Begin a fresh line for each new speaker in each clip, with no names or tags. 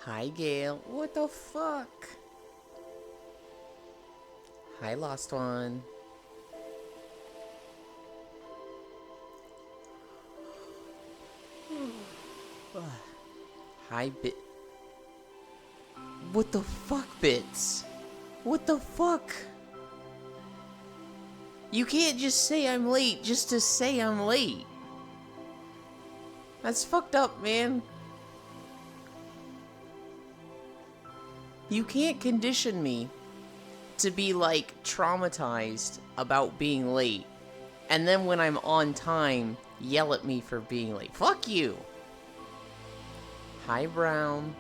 Hi, Gail. What the fuck? Hi, Lost One. Hi, Bit. What the fuck, Bits? What the fuck? You can't just say I'm late just to say I'm late. That's fucked up, man. You can't condition me to be, like, traumatized about being late. And then when I'm on time, yell at me for being late. Fuck you! Hi, Brown.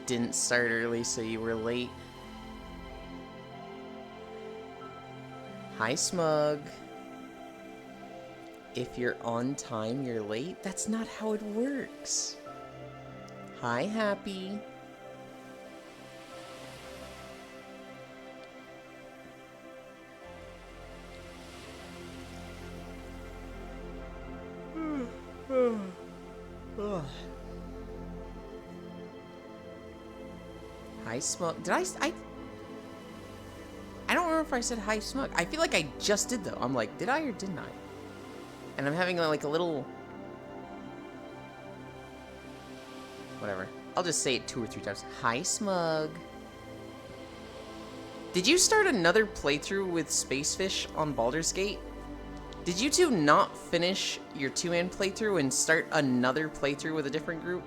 Didn't start early, so you were late. Hi, Smug. If you're on time, you're late? That's not how it works. Hi, Happy. Hi, Smug. Did I don't remember if I said hi, Smug. I feel like I just did, though. I'm like, did I or didn't I? And I'm having, like, a little... Whatever. I'll just say it 2 or 3 times. Hi, Smug. Did you start another playthrough with Spacefish on Baldur's Gate? Did you two not finish your 2-man playthrough and start another playthrough with a different group?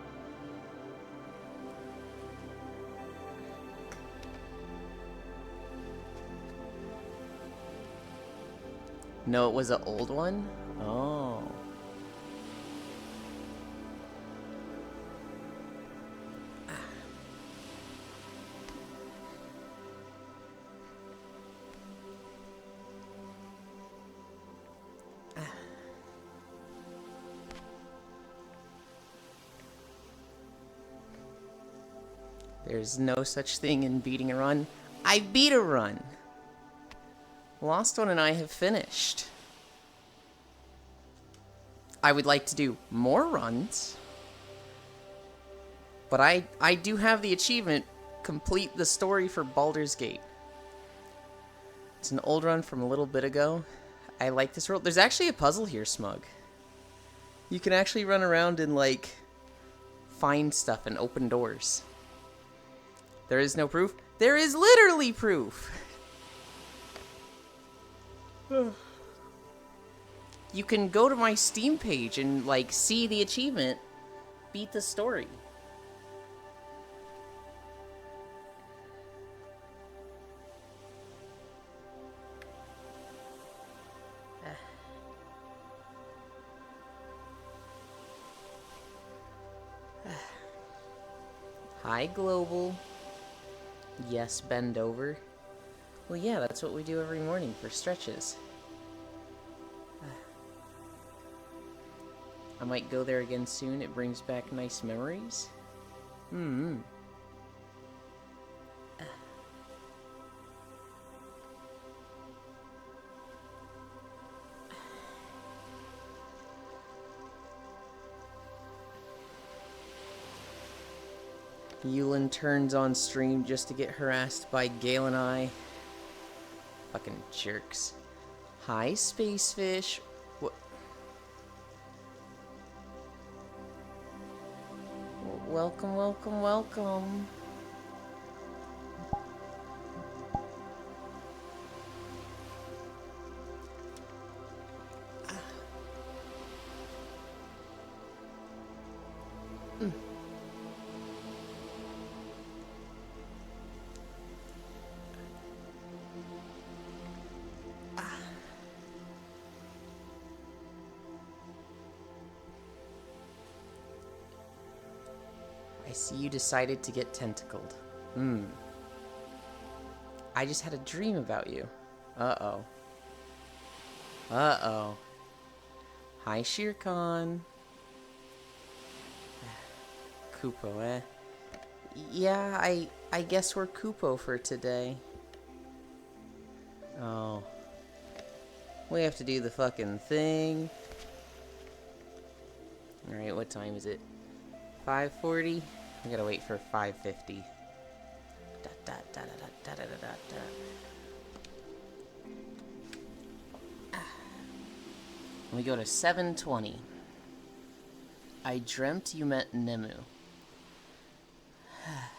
No, it was an old one? Oh. There's no such thing in beating a run. I beat a run! Lost One and I have finished. I would like to do more runs. But I do have the achievement, complete the story for Baldur's Gate. It's an old run from a little bit ago. I like this world. There's actually a puzzle here, Smug. You can actually run around and, like, find stuff and open doors. There is no proof. There is literally proof! You can go to my Steam page and, like, see the achievement, beat the story. Hi, Global. Yes, bend over. Well, yeah, that's what we do every morning for stretches. I might go there again soon. It brings back nice memories. Yulin turns on stream just to get harassed by Gale and I. Fucking jerks. Hi, Spacefish. What? Welcome, welcome, welcome. I see you decided to get tentacled. I just had a dream about you. Uh-oh. Uh-oh. Hi, Shere Khan. Kupo, eh? Yeah, I guess we're Kupo for today. Oh. We have to do the fucking thing. Alright, what time is it? 5:40? I gotta wait for 5:50. We go to 7:20. I dreamt you met Nemu.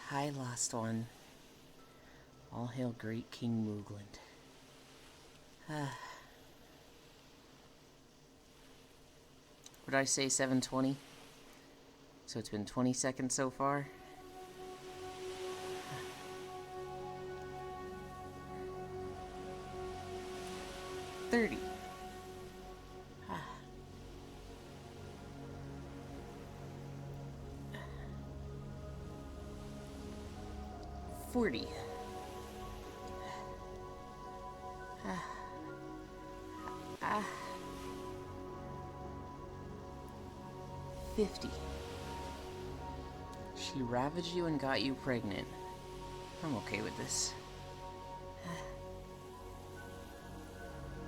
Hi, lost one. All hail great King Moogland. What did I say, 7:20? So it's been 20 seconds so far. 30. 40. 50. She ravaged you and got you pregnant. I'm okay with this.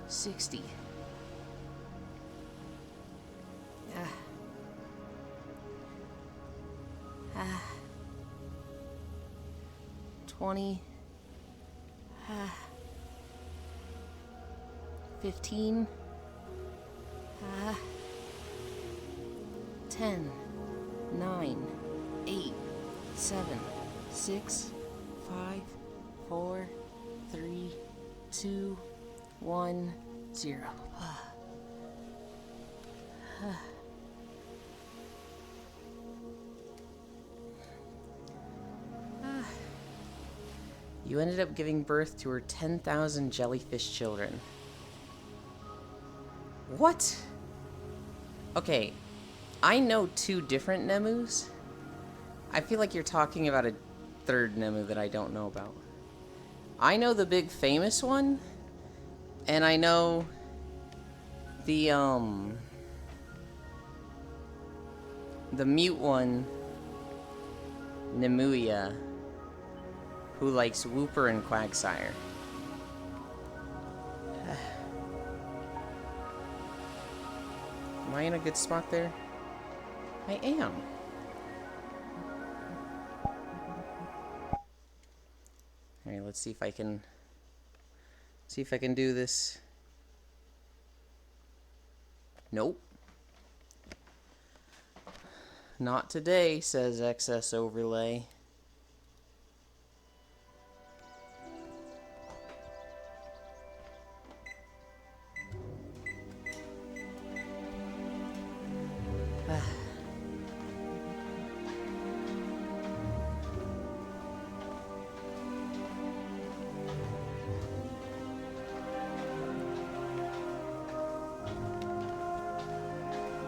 60. 20. 15. 10. 9. 8. 7. 6. 5. 4. 3. 2. 1. 0. You ended up giving birth to her 10,000 jellyfish children. What? Okay, I know 2 different Nemus. I feel like you're talking about a third Nemu that I don't know about. I know the big famous one, and I know the mute one, Nemuia, who likes Wooper and Quagsire. Am I in a good spot there? I am. Alright, let's see if I can do this. Nope. Not today, says XS Overlay.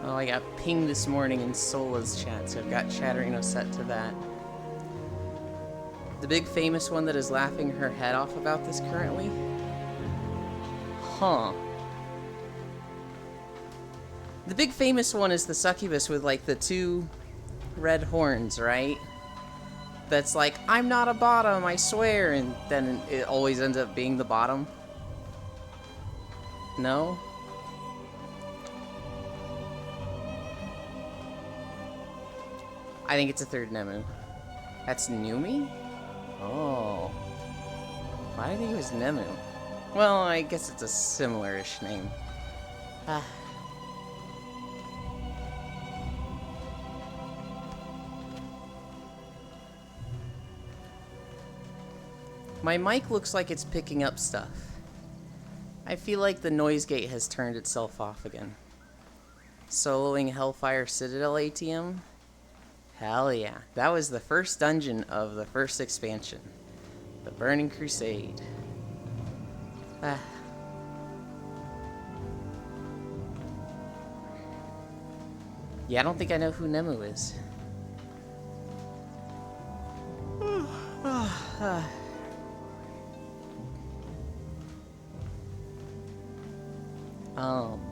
Oh, I got pinged this morning in Sola's chat, so I've got Chatterino set to that. The big famous one that is laughing her head off about this currently? Huh. The big famous one is the succubus with, like, the 2 red horns, right? That's like, I'm not a bottom, I swear, and then it always ends up being the bottom. No? I think it's a third Nemu. That's Numi? Oh. Why do I think it was Nemu? Well, I guess it's a similar-ish name. My mic looks like it's picking up stuff. I feel like the noise gate has turned itself off again. Soloing Hellfire Citadel ATM? Hell yeah. That was the first dungeon of the first expansion. The Burning Crusade. Yeah, I don't think I know who Nemu is.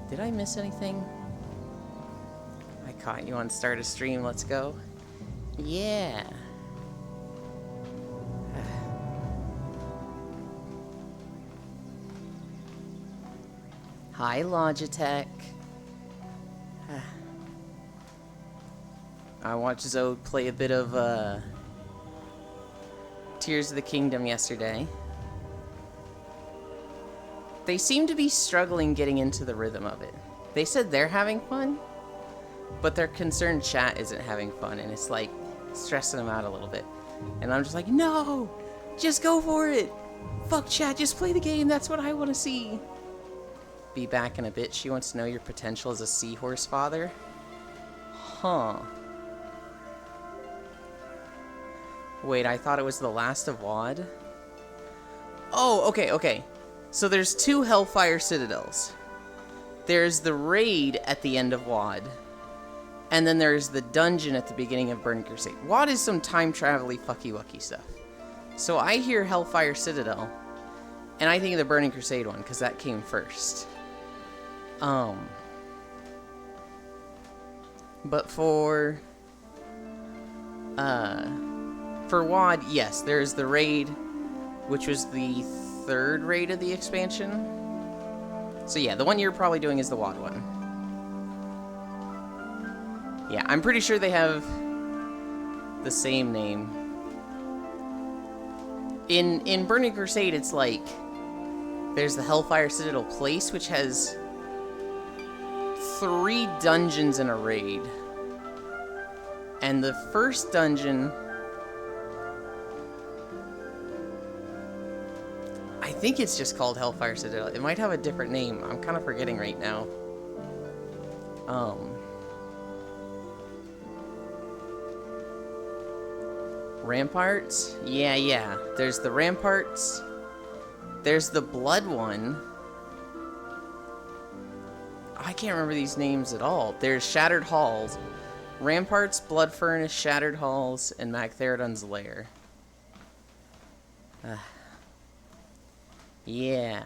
Did I miss anything? I caught you on start a stream, let's go. Yeah. Hi, Logitech. I watched Zoe play a bit of Tears of the Kingdom yesterday. They seem to be struggling getting into the rhythm of it. They said they're having fun, but they're concerned chat isn't having fun, and it's like stressing them out a little bit. And I'm just like, no, just go for it. Fuck chat, just play the game. That's what I want to see. Be back in a bit. She wants to know your potential as a seahorse father. Huh. Wait, I thought it was the last of WoD. Oh, okay. So there's 2 Hellfire Citadels. There's the raid at the end of WoD. And then there's the dungeon at the beginning of Burning Crusade. WoD is some time travel-y fucky-wucky stuff. So I hear Hellfire Citadel, and I think of the Burning Crusade one, because that came first. But for WoD, yes, there's the raid, which was the 3rd raid of the expansion. So yeah, the one you're probably doing is the WoD one. Yeah, I'm pretty sure they have the same name. In Burning Crusade, it's like there's the Hellfire Citadel place, which has 3 dungeons in a raid. And the first dungeon, I think it's just called Hellfire Citadel. It might have a different name. I'm kind of forgetting right now. Ramparts? Yeah. There's the Ramparts. There's the Blood one. I can't remember these names at all. There's Shattered Halls. Ramparts, Blood Furnace, Shattered Halls, and Magtheridon's Lair. Yeah.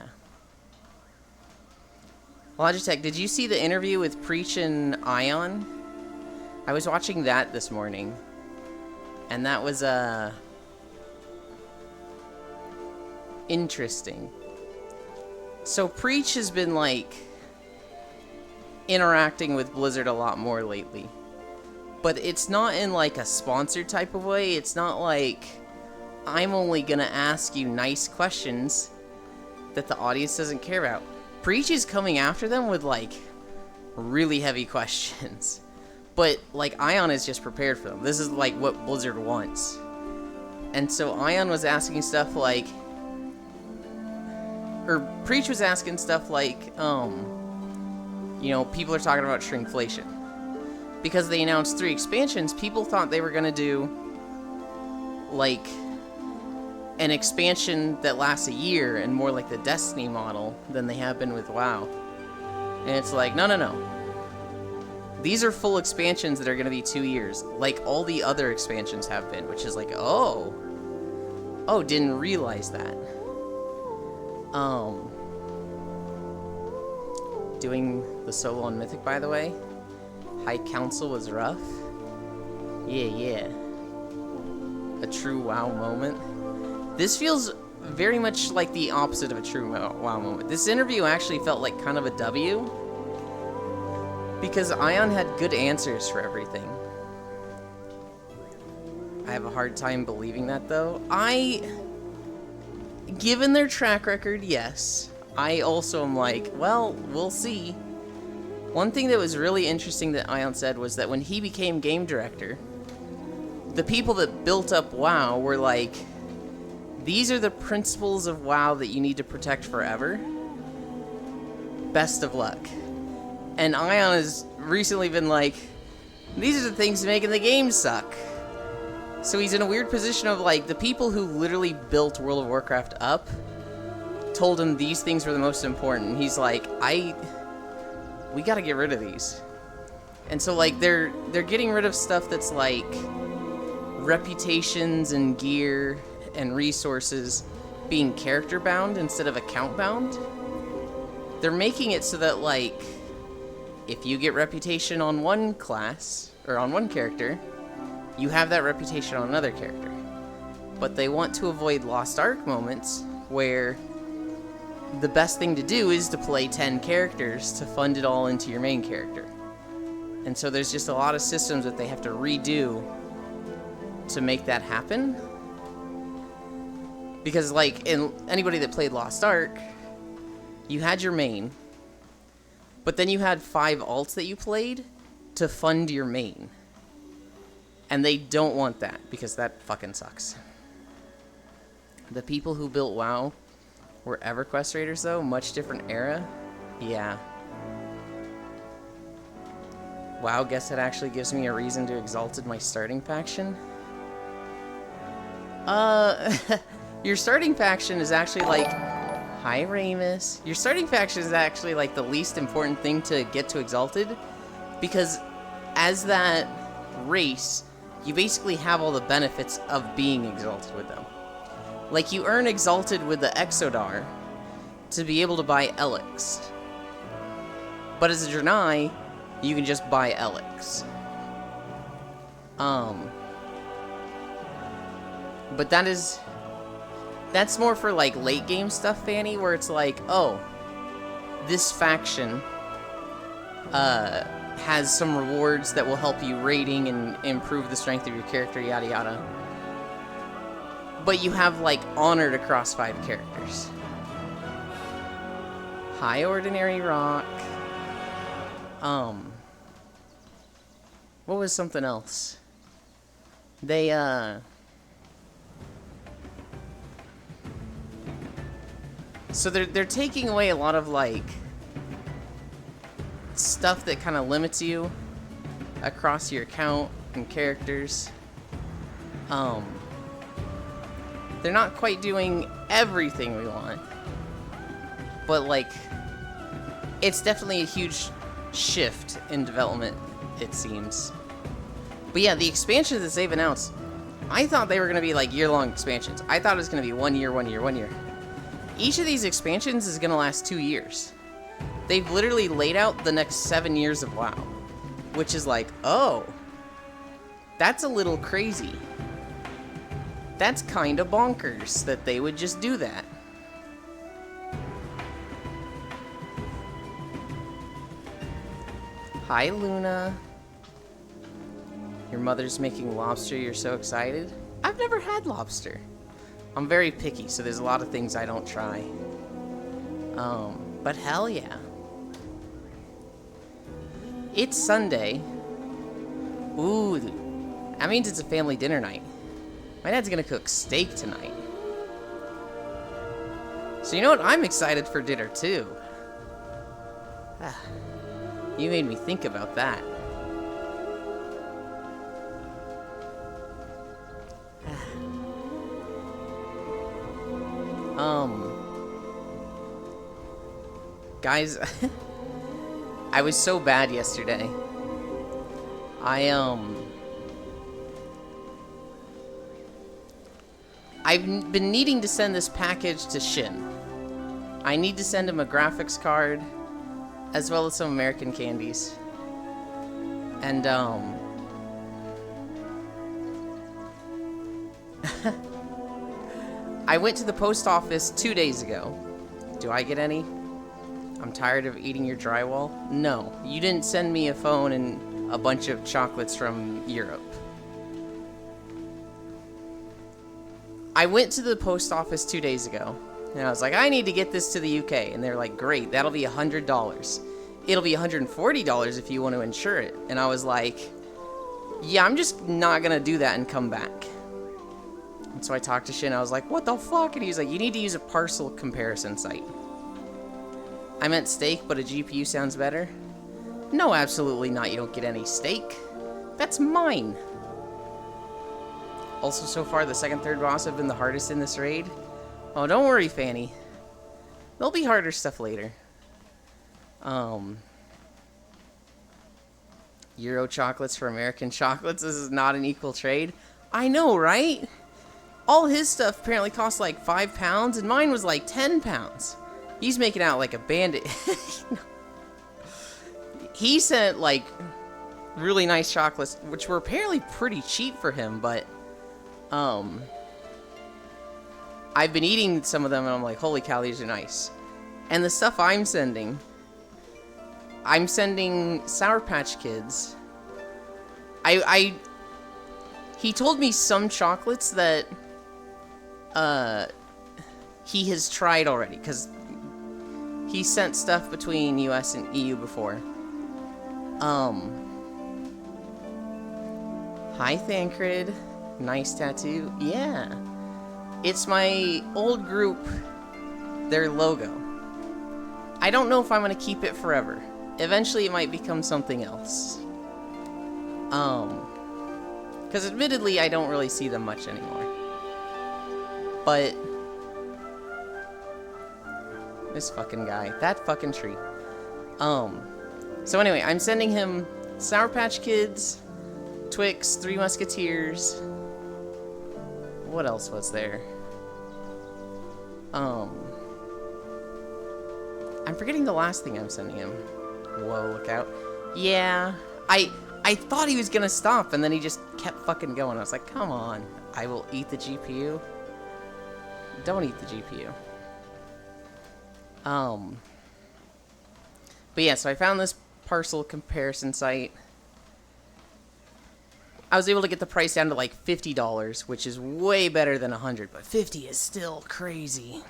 Logitech, did you see the interview with Preach and Ion? I was watching that this morning. And that was, interesting. So Preach has been, like, interacting with Blizzard a lot more lately. But it's not in, like, a sponsored type of way. It's not like, I'm only gonna ask you nice questions that the audience doesn't care about. Preach is coming after them with, like, really heavy questions. But, like, Ion is just prepared for them. This is, like, what Blizzard wants. And so Ion was asking stuff like... Or Preach was asking stuff like, you know, people are talking about shrinkflation. Because they announced 3 expansions, people thought they were going to do, like, an expansion that lasts a year and more like the Destiny model than they have been with WoW. And it's like, no. These are full expansions that are going to be 2 years, like all the other expansions have been, which is like, oh, didn't realize that. Doing the solo on Mythic, by the way. High Council was rough. Yeah. A true WoW moment. This feels very much like the opposite of a true WoW moment. This interview actually felt like kind of a W. Because Ion had good answers for everything. I have a hard time believing that, though. Given their track record, yes. I also am like, well, we'll see. One thing that was really interesting that Ion said was that when he became game director, the people that built up WoW were like, these are the principles of WoW that you need to protect forever. Best of luck. And Ion has recently been like, these are the things making the game suck. So he's in a weird position of like, the people who literally built World of Warcraft up told him these things were the most important. He's like, we gotta get rid of these. And so like, they're getting rid of stuff that's like reputations and gear and resources being character bound instead of account bound. They're making it so that like, if you get reputation on one class, or on one character, you have that reputation on another character. But they want to avoid Lost Ark moments, where the best thing to do is to play 10 characters to fund it all into your main character. And so there's just a lot of systems that they have to redo to make that happen. Because, like, in anybody that played Lost Ark, you had your main, but then you had 5 alts that you played to fund your main. And they don't want that, because that fucking sucks. The people who built WoW were EverQuest raiders, though. Much different era. Yeah. Wow, guess it actually gives me a reason to Exalted my starting faction? Your starting faction is actually like... Hi, Ramus. Your starting faction is actually like the least important thing to get to Exalted, because as that race, you basically have all the benefits of being Exalted with them. Like, you earn Exalted with the Exodar to be able to buy Elix. But as a Draenei, you can just buy Elix. But that's more for, like, late game stuff, Fanny, where it's like, oh, this faction has some rewards that will help you rating and improve the strength of your character, yada yada. But you have, like, honored across 5 characters. Hi, Ordinary Rock. What was something else? They, So they're taking away a lot of, like, stuff that kind of limits you across your account and characters. They're not quite doing everything we want. But, like, it's definitely a huge shift in development, it seems. But yeah, the expansions that they've announced, I thought they were going to be, like, year-long expansions. I thought it was going to be 1 year, 1 year, 1 year. Each of these expansions is going to last 2 years. They've literally laid out the next 7 years of WoW. Which is like, oh, that's a little crazy. That's kind of bonkers that they would just do that. Hi, Luna. Your mother's making lobster, you're so excited? I've never had lobster. I'm very picky, so there's a lot of things I don't try. But hell yeah. It's Sunday. Ooh, that means it's a family dinner night. My dad's gonna cook steak tonight. So you know what? I'm excited for dinner too. You made me think about that. Guys, I was so bad yesterday. I've been needing to send this package to Shin. I need to send him a graphics card, as well as some American candies. And, I went to the post office 2 days ago. Do I get any? I'm tired of eating your drywall. No, you didn't send me a phone and a bunch of chocolates from Europe. I went to the post office 2 days ago, and I was like, I need to get this to the UK. And they're like, great, that'll be $100. It'll be $140 if you want to insure it. And I was like, yeah, I'm just not gonna do that and come back. And so I talked to Shin, I was like, what the fuck? And he was like, you need to use a parcel comparison site. I meant steak, but a GPU sounds better. No, absolutely not. You don't get any steak. That's mine. Also, so far, the second, third boss have been the hardest in this raid. Oh, don't worry, Fanny. There'll be harder stuff later. Euro chocolates for American chocolates. This is not an equal trade. I know, right? All his stuff apparently cost like £5, and mine was like £10. He's making out like a bandit. He sent like really nice chocolates, which were apparently pretty cheap for him, but I've been eating some of them and I'm like, holy cow, these are nice. And the stuff I'm sending, I'm sending Sour Patch Kids. He told me some chocolates that he has tried already, because he sent stuff between US and EU before. Hi Thancred. Nice tattoo. Yeah. It's my old group, their logo. I don't know if I'm gonna keep it forever. Eventually it might become something else. Because admittedly I don't really see them much anymore. But this fucking guy, that fucking tree. So anyway, I'm sending him Sour Patch Kids, Twix, Three Musketeers. What else was there? I'm forgetting the last thing I'm sending him. Whoa, look out. Yeah, I thought he was gonna stop, and then he just kept fucking going. I was like, come on. I will eat the GPU. Don't eat the GPU. But yeah, so I found this parcel comparison site. I was able to get the price down to like $50, which is way better than $100, but 50 is still crazy.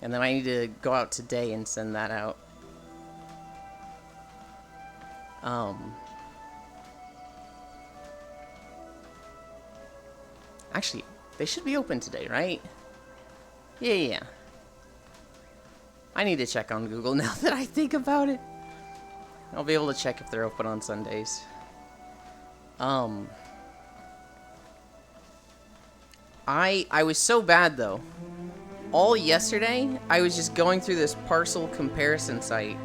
And then I need to go out today and send that out. Actually, they should be open today, right? Yeah. I need to check on Google now that I think about it. I'll be able to check if they're open on Sundays. I was so bad though. All yesterday, I was just going through this parcel comparison site.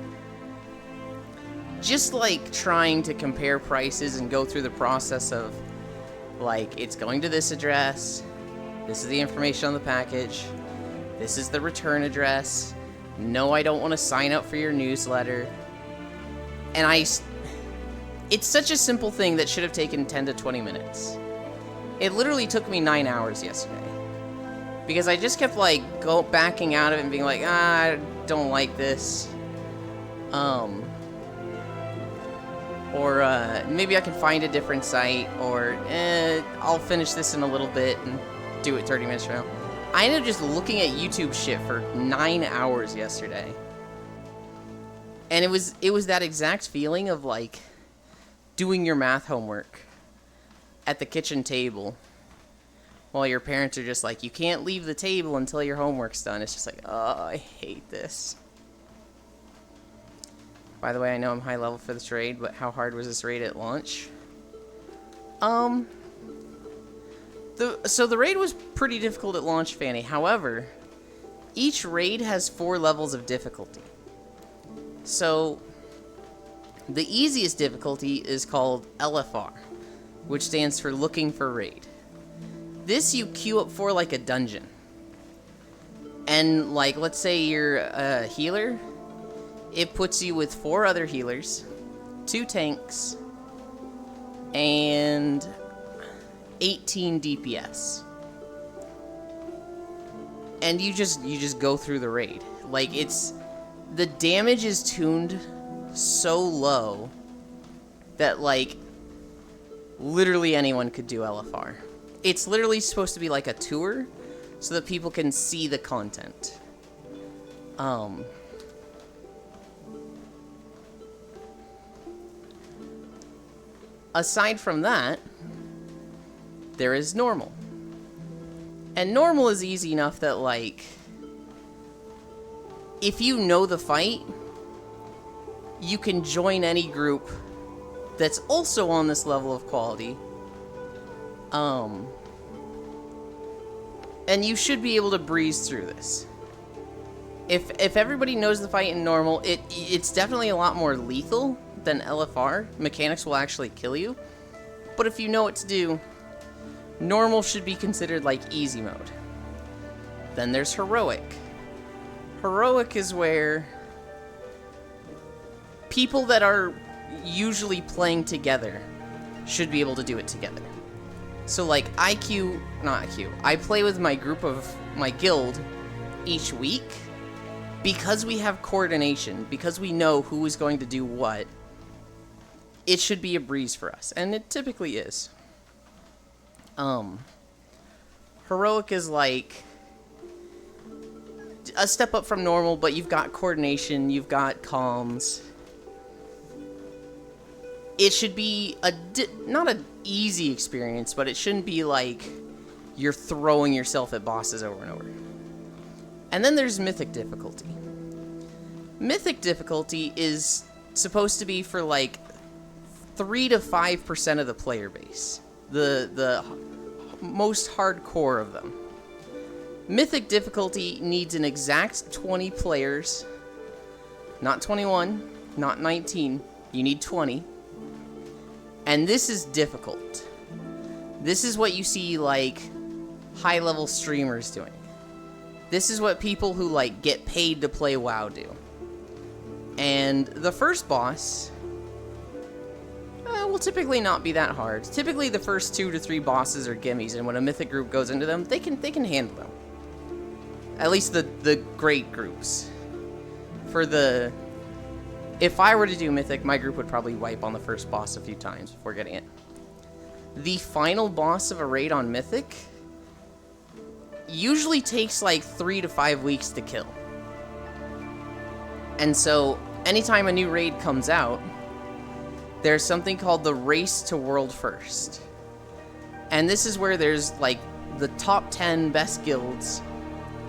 Just like trying to compare prices and go through the process of like, it's going to this address, this is the information on the package, this is the return address, no, I don't want to sign up for your newsletter. And it's such a simple thing that should have taken 10 to 20 minutes. It literally took me 9 hours yesterday. Because I just kept like backing out of it and being like, I don't like this. Or maybe I can find a different site, or I'll finish this in a little bit and do it 30 minutes from now. I ended up just looking at YouTube shit for 9 hours yesterday. And it was that exact feeling of like doing your math homework at the kitchen table while your parents are just like, you can't leave the table until your homework's done. It's just like, oh, I hate this. By the way, I know I'm high level for this raid, but how hard was this raid at launch? So the raid was pretty difficult at launch, Fanny. However, each raid has 4 levels of difficulty. So, the easiest difficulty is called LFR, which stands for Looking for Raid. This you queue up for like a dungeon. And, like, let's say you're a healer. It puts you with 4 other healers, 2 tanks, and 18 DPS. And you just go through the raid. Like, the damage is tuned so low that, like, literally anyone could do LFR. It's literally supposed to be like a tour so that people can see the content. Aside from that, there is normal. And normal is easy enough that, like, if you know the fight, you can join any group that's also on this level of quality. And you should be able to breeze through this. If everybody knows the fight in normal, it's definitely a lot more lethal than LFR. Mechanics will actually kill you. But if you know what to do, normal should be considered like easy mode. Then there's heroic. Heroic is where people that are usually playing together should be able to do it together. So like I play with my group of my guild each week, because we have coordination, because we know who is going to do what, it should be a breeze for us, and it typically is. Heroic is like a step up from normal, but you've got coordination, you've got comms. It should be not an easy experience, but it shouldn't be like you're throwing yourself at bosses over and over. And then there's Mythic difficulty. Mythic difficulty is supposed to be for like 3 to 5% of the player base. The most hardcore of them. Mythic difficulty needs an exact 20 players. Not 21, not 19. You need 20. And this is difficult. This is what you see, like, high-level streamers doing. This is what people who, like, get paid to play WoW do. And the first boss will typically not be that hard. Typically, the first 2 to 3 bosses are gimmies, and when a Mythic group goes into them, they can handle them. At least the great groups. If I were to do Mythic, my group would probably wipe on the first boss a few times before getting it. The final boss of a raid on Mythic usually takes like 3 to 5 weeks to kill. And so, anytime a new raid comes out, there's something called the Race to World First. And this is where there's like the top 10 best guilds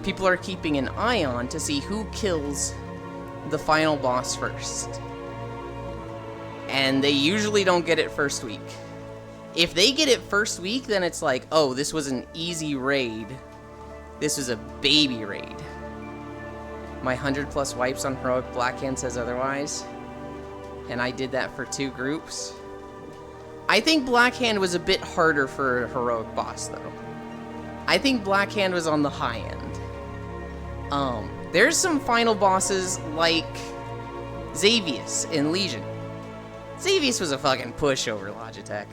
people are keeping an eye on to see who kills the final boss first. And they usually don't get it first week. If they get it first week, then it's like, oh, this was an easy raid. This was a baby raid. My 100+ wipes on Heroic Blackhand says otherwise. And I did that for 2 groups. I think Blackhand was a bit harder for a Heroic boss, though. I think Blackhand was on the high end. There's some final bosses like Xavius in Legion. Xavius was a fucking push over Logitech.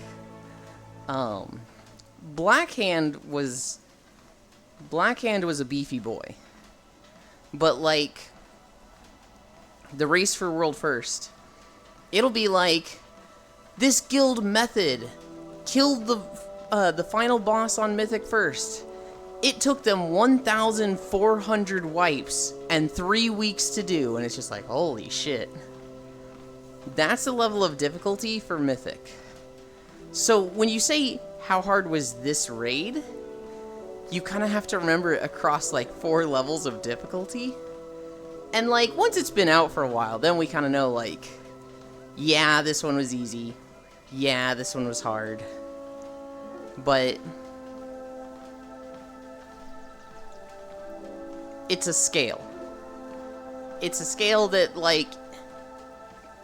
Blackhand was a beefy boy. But like the Race for World First, it'll be like this guild method killed the final boss on Mythic first. It took them 1,400 wipes and 3 weeks to do, and it's just like, holy shit. That's the level of difficulty for Mythic. So when you say, how hard was this raid? You kind of have to remember it across like 4 levels of difficulty. And like, once it's been out for a while, then we kind of know like, yeah, this one was easy. Yeah, this one was hard. But it's a scale. It's a scale that, like,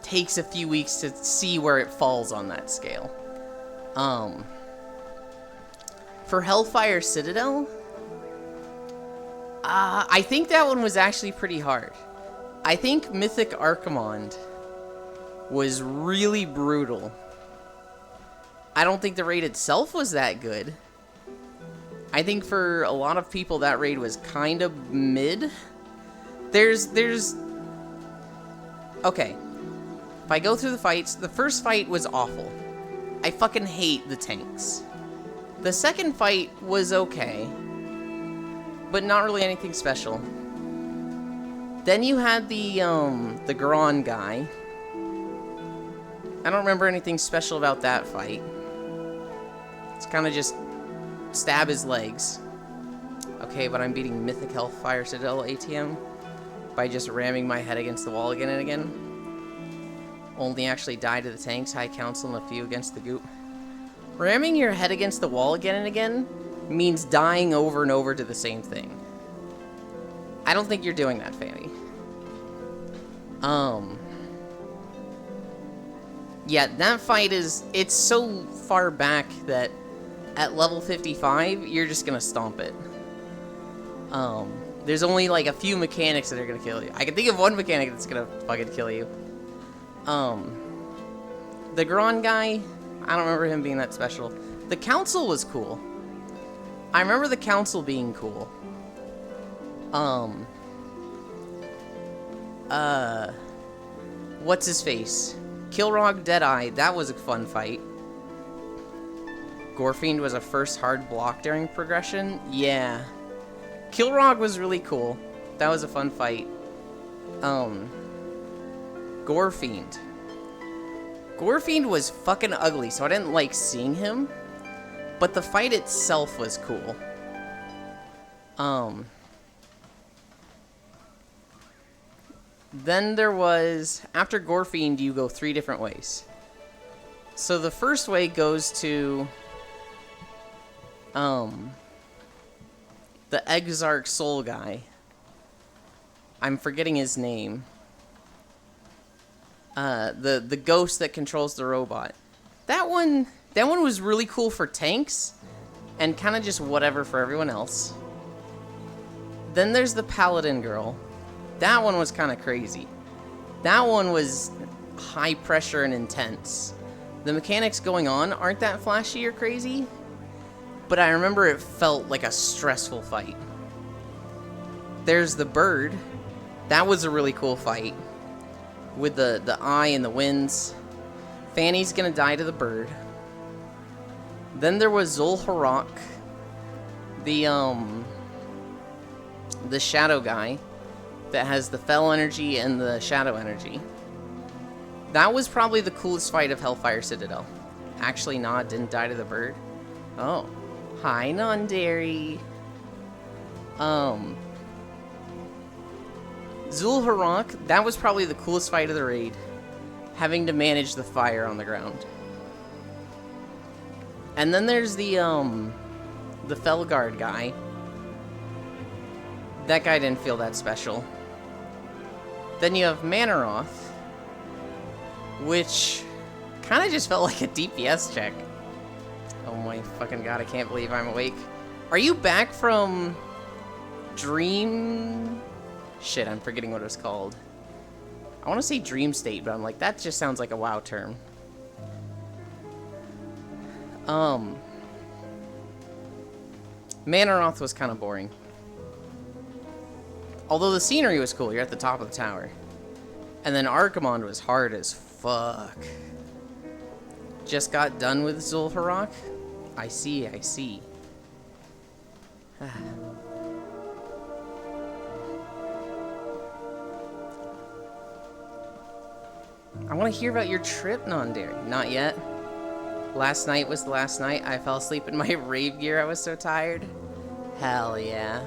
takes a few weeks to see where it falls on that scale. For Hellfire Citadel, I think that one was actually pretty hard. I think Mythic Archimonde was really brutal. I don't think the raid itself was that good. I think for a lot of people that raid was kind of mid. Okay. If I go through the fights, the first fight was awful. I fucking hate the tanks. The second fight was okay, but not really anything special. Then you had the Garon guy. I don't remember anything special about that fight. It's kind of just stab his legs. Okay, but I'm beating Mythic Hellfire Citadel ATM by just ramming my head against the wall again and again. Only actually die to the tanks, High Council, and a few against the goop. Ramming your head against the wall again and again means dying over and over to the same thing. I don't think you're doing that, Fanny. Yeah, that fight it's so far back that at level 55, you're just gonna stomp it. There's only like a few mechanics that are gonna kill you. I can think of one mechanic that's gonna fucking kill you. The Garon guy, I don't remember him being that special. The Council was cool. I remember the Council being cool. What's his face? Kilrog Deadeye, that was a fun fight. Gorefiend was a first hard block during progression. Yeah. Kilrog was really cool. That was a fun fight. Gorefiend. Gorefiend was fucking ugly, so I didn't like seeing him. But the fight itself was cool. Then there was... After Gorefiend, you go 3 different ways. So the first way goes to... the Exarch Soul guy. I'm forgetting his name. The ghost that controls the robot. That one was really cool for tanks, and kind of just whatever for everyone else. Then there's the Paladin girl. That one was kind of crazy. That one was high pressure and intense. The mechanics going on aren't that flashy or crazy, but I remember it felt like a stressful fight. There's the bird. That was a really cool fight. With the eye and the winds. Fanny's gonna die to the bird. Then there was Zul'Harrak. The shadow guy. That has the Fel energy and the shadow energy. That was probably the coolest fight of Hellfire Citadel. Actually, nah, didn't die to the bird. Oh. Hi, Nondary. Zul'Harrak, that was probably the coolest fight of the raid. Having to manage the fire on the ground. And then there's the Felguard guy. That guy didn't feel that special. Then you have Mannoroth, which kind of just felt like a DPS check. Oh my fucking god, I can't believe I'm awake. Are you back from Dream... Shit, I'm forgetting what it was called. I want to say Dream State, but I'm like, that just sounds like a WoW term. Mannoroth was kind of boring. Although the scenery was cool, you're at the top of the tower. And then Archimonde was hard as fuck. Just got done with Zul'Harrak? I see, I see. I want to hear about your trip, Nondary. Not yet. Last night was the last night. I fell asleep in my rave gear. I was so tired. Hell yeah.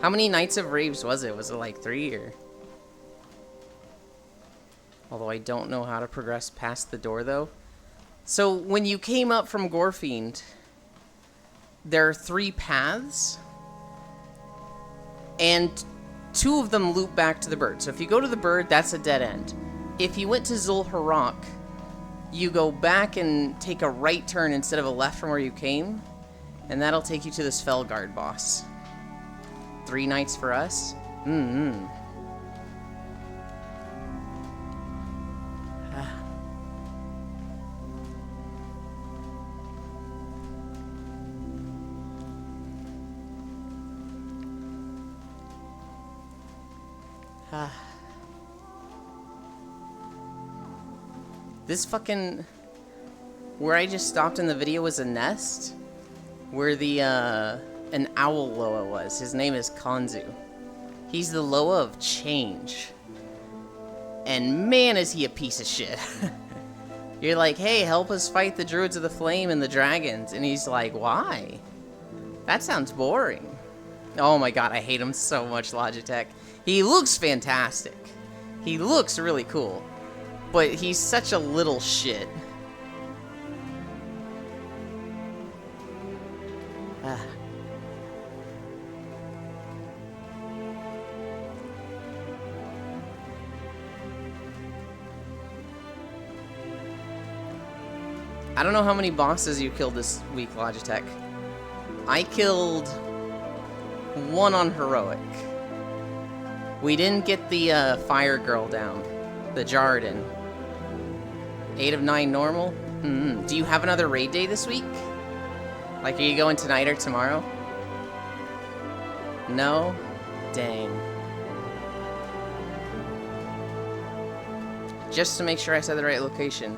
How many nights of raves was it? Was it like 3 or... Although I don't know how to progress past the door though. So when you came up from Gorefiend, there are 3 paths. And 2 of them loop back to the bird. So if you go to the bird, that's a dead end. If you went to Zul'Harrak, you go back and take a right turn instead of a left from where you came. And that'll take you to this Felguard boss. 3 nights for us? Mm-hmm. This fucking... Where I just stopped in the video was a nest. Where the, an owl Loa was. His name is Konzu. He's the Loa of change. And man, is he a piece of shit. You're like, hey, help us fight the Druids of the Flame and the dragons. And he's like, why? That sounds boring. Oh my god, I hate him so much, Logitech. He looks fantastic. He looks really cool. But he's such a little shit. I don't know how many bosses you killed this week, Logitech. I killed 1 on Heroic. We didn't get the Fire Girl down. The Jarden. 8 of 9 normal? Do you have another raid day this week? Like, are you going tonight or tomorrow? No? Dang. Just to make sure I said the right location.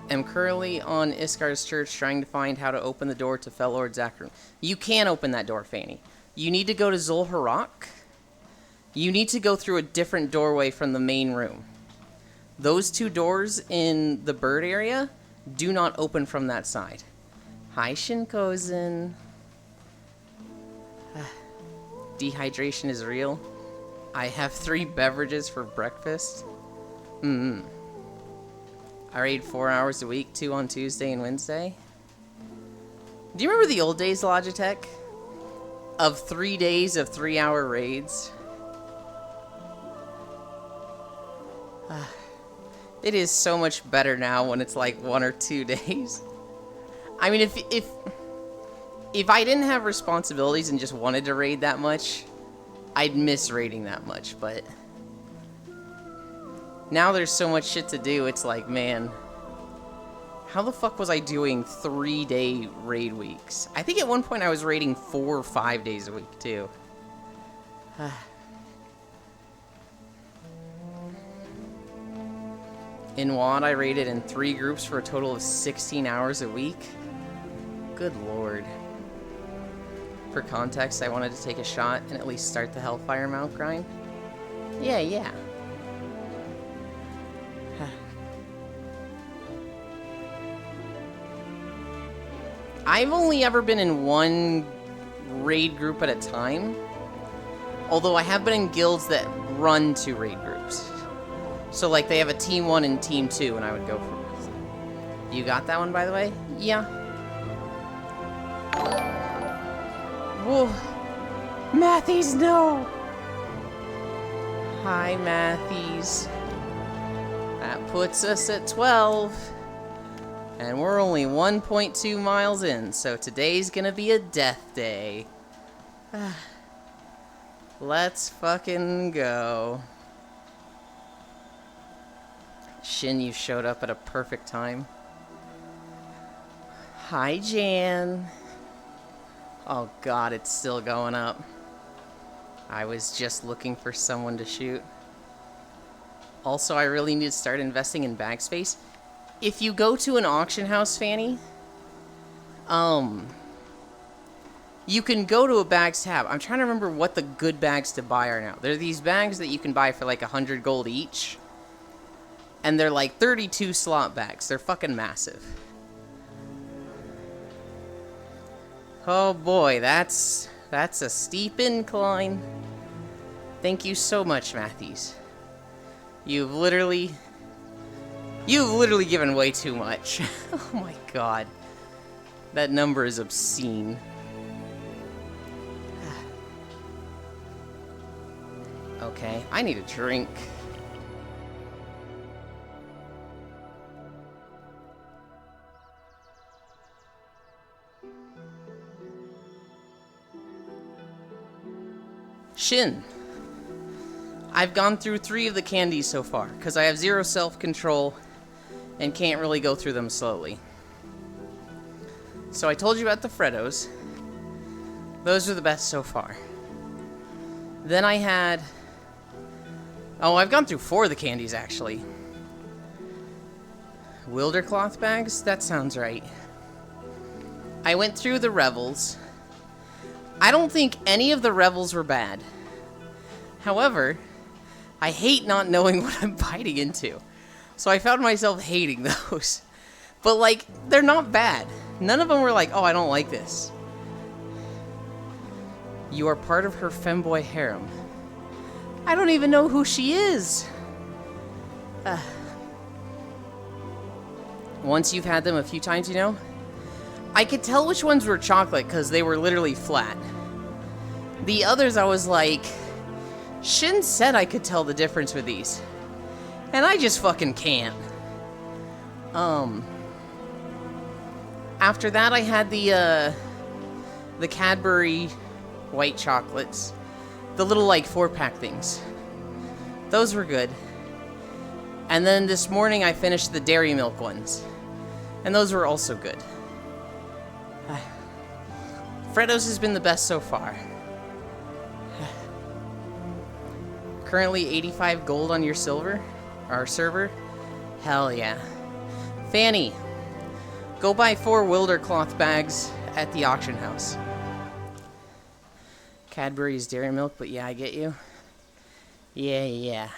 I'm currently on Iskar's church trying to find how to open the door to Fellord Zakrum. You can open that door, Fanny. You need to go to Zul'Harrak. You need to go through a different doorway from the main room. Those two doors in the bird area do not open from that side. Hi, Shinkozen. Dehydration is real. I have 3 beverages for breakfast. I raid 4 hours a week, 2 on Tuesday and Wednesday. Do you remember the old days, Logitech? Of 3 days of 3-hour raids? It is so much better now when it's like 1 or 2 days. I mean, if I didn't have responsibilities and just wanted to raid that much, I'd miss raiding that much, but now there's so much shit to do, it's like, man, how the fuck was I doing 3-day raid weeks? I think at one point I was raiding 4 or 5 days a week, too. In WoD, I raided in 3 groups for a total of 16 hours a week. Good lord. For context, I wanted to take a shot and at least start the Hellfire Mount grind. Yeah. I've only ever been in 1 raid group at a time. Although I have been in guilds that run 2 raid groups. So like they have a Team 1 and Team 2 and I would go for... You got that one, by the way? Yeah. Whoa. Matthews, no! Hi, Matthews. That puts us at 12. And we're only 1.2 miles in, so today's gonna be a death day. Let's fucking go. Shin, you showed up at a perfect time. Hi, Jan. Oh god, it's still going up. I was just looking for someone to shoot. Also, I really need to start investing in bag space. If you go to an auction house, Fanny, you can go to a bags tab. I'm trying to remember what the good bags to buy are now. There are these bags that you can buy for like 100 gold each. And they're like 32 slot bags. They're fucking massive. Oh boy, that's a steep incline. Thank you so much, Matthews. You've literally given way too much. Oh my god. That number is obscene. Okay, I need a drink. Shin. I've gone through 3 of the candies so far, because I have 0 self-control and can't really go through them slowly. So I told you about the Freddos. Those are the best so far. Then I had... Oh, I've gone through 4 of the candies, actually. Wildercloth bags? That sounds right. I went through the Revels. I don't think any of the Revels were bad. However, I hate not knowing what I'm biting into. So I found myself hating those. But, like, they're not bad. None of them were like, oh, I don't like this. You are part of her femboy harem. I don't even know who she is. Once you've had them a few times, you know, I could tell which ones were chocolate because they were literally flat. The others, I was like, Shin said I could tell the difference with these. And I just fucking can't. After that, I had the Cadbury white chocolates. The little, like, 4-pack things. Those were good. And then this morning, I finished the Dairy Milk ones. And those were also good. Freddo's has been the best so far. Currently 85 gold on your our server. Hell yeah. Fanny, go buy 4 Wildercloth bags at the auction house. Cadbury's Dairy Milk, but yeah, I get you. Yeah.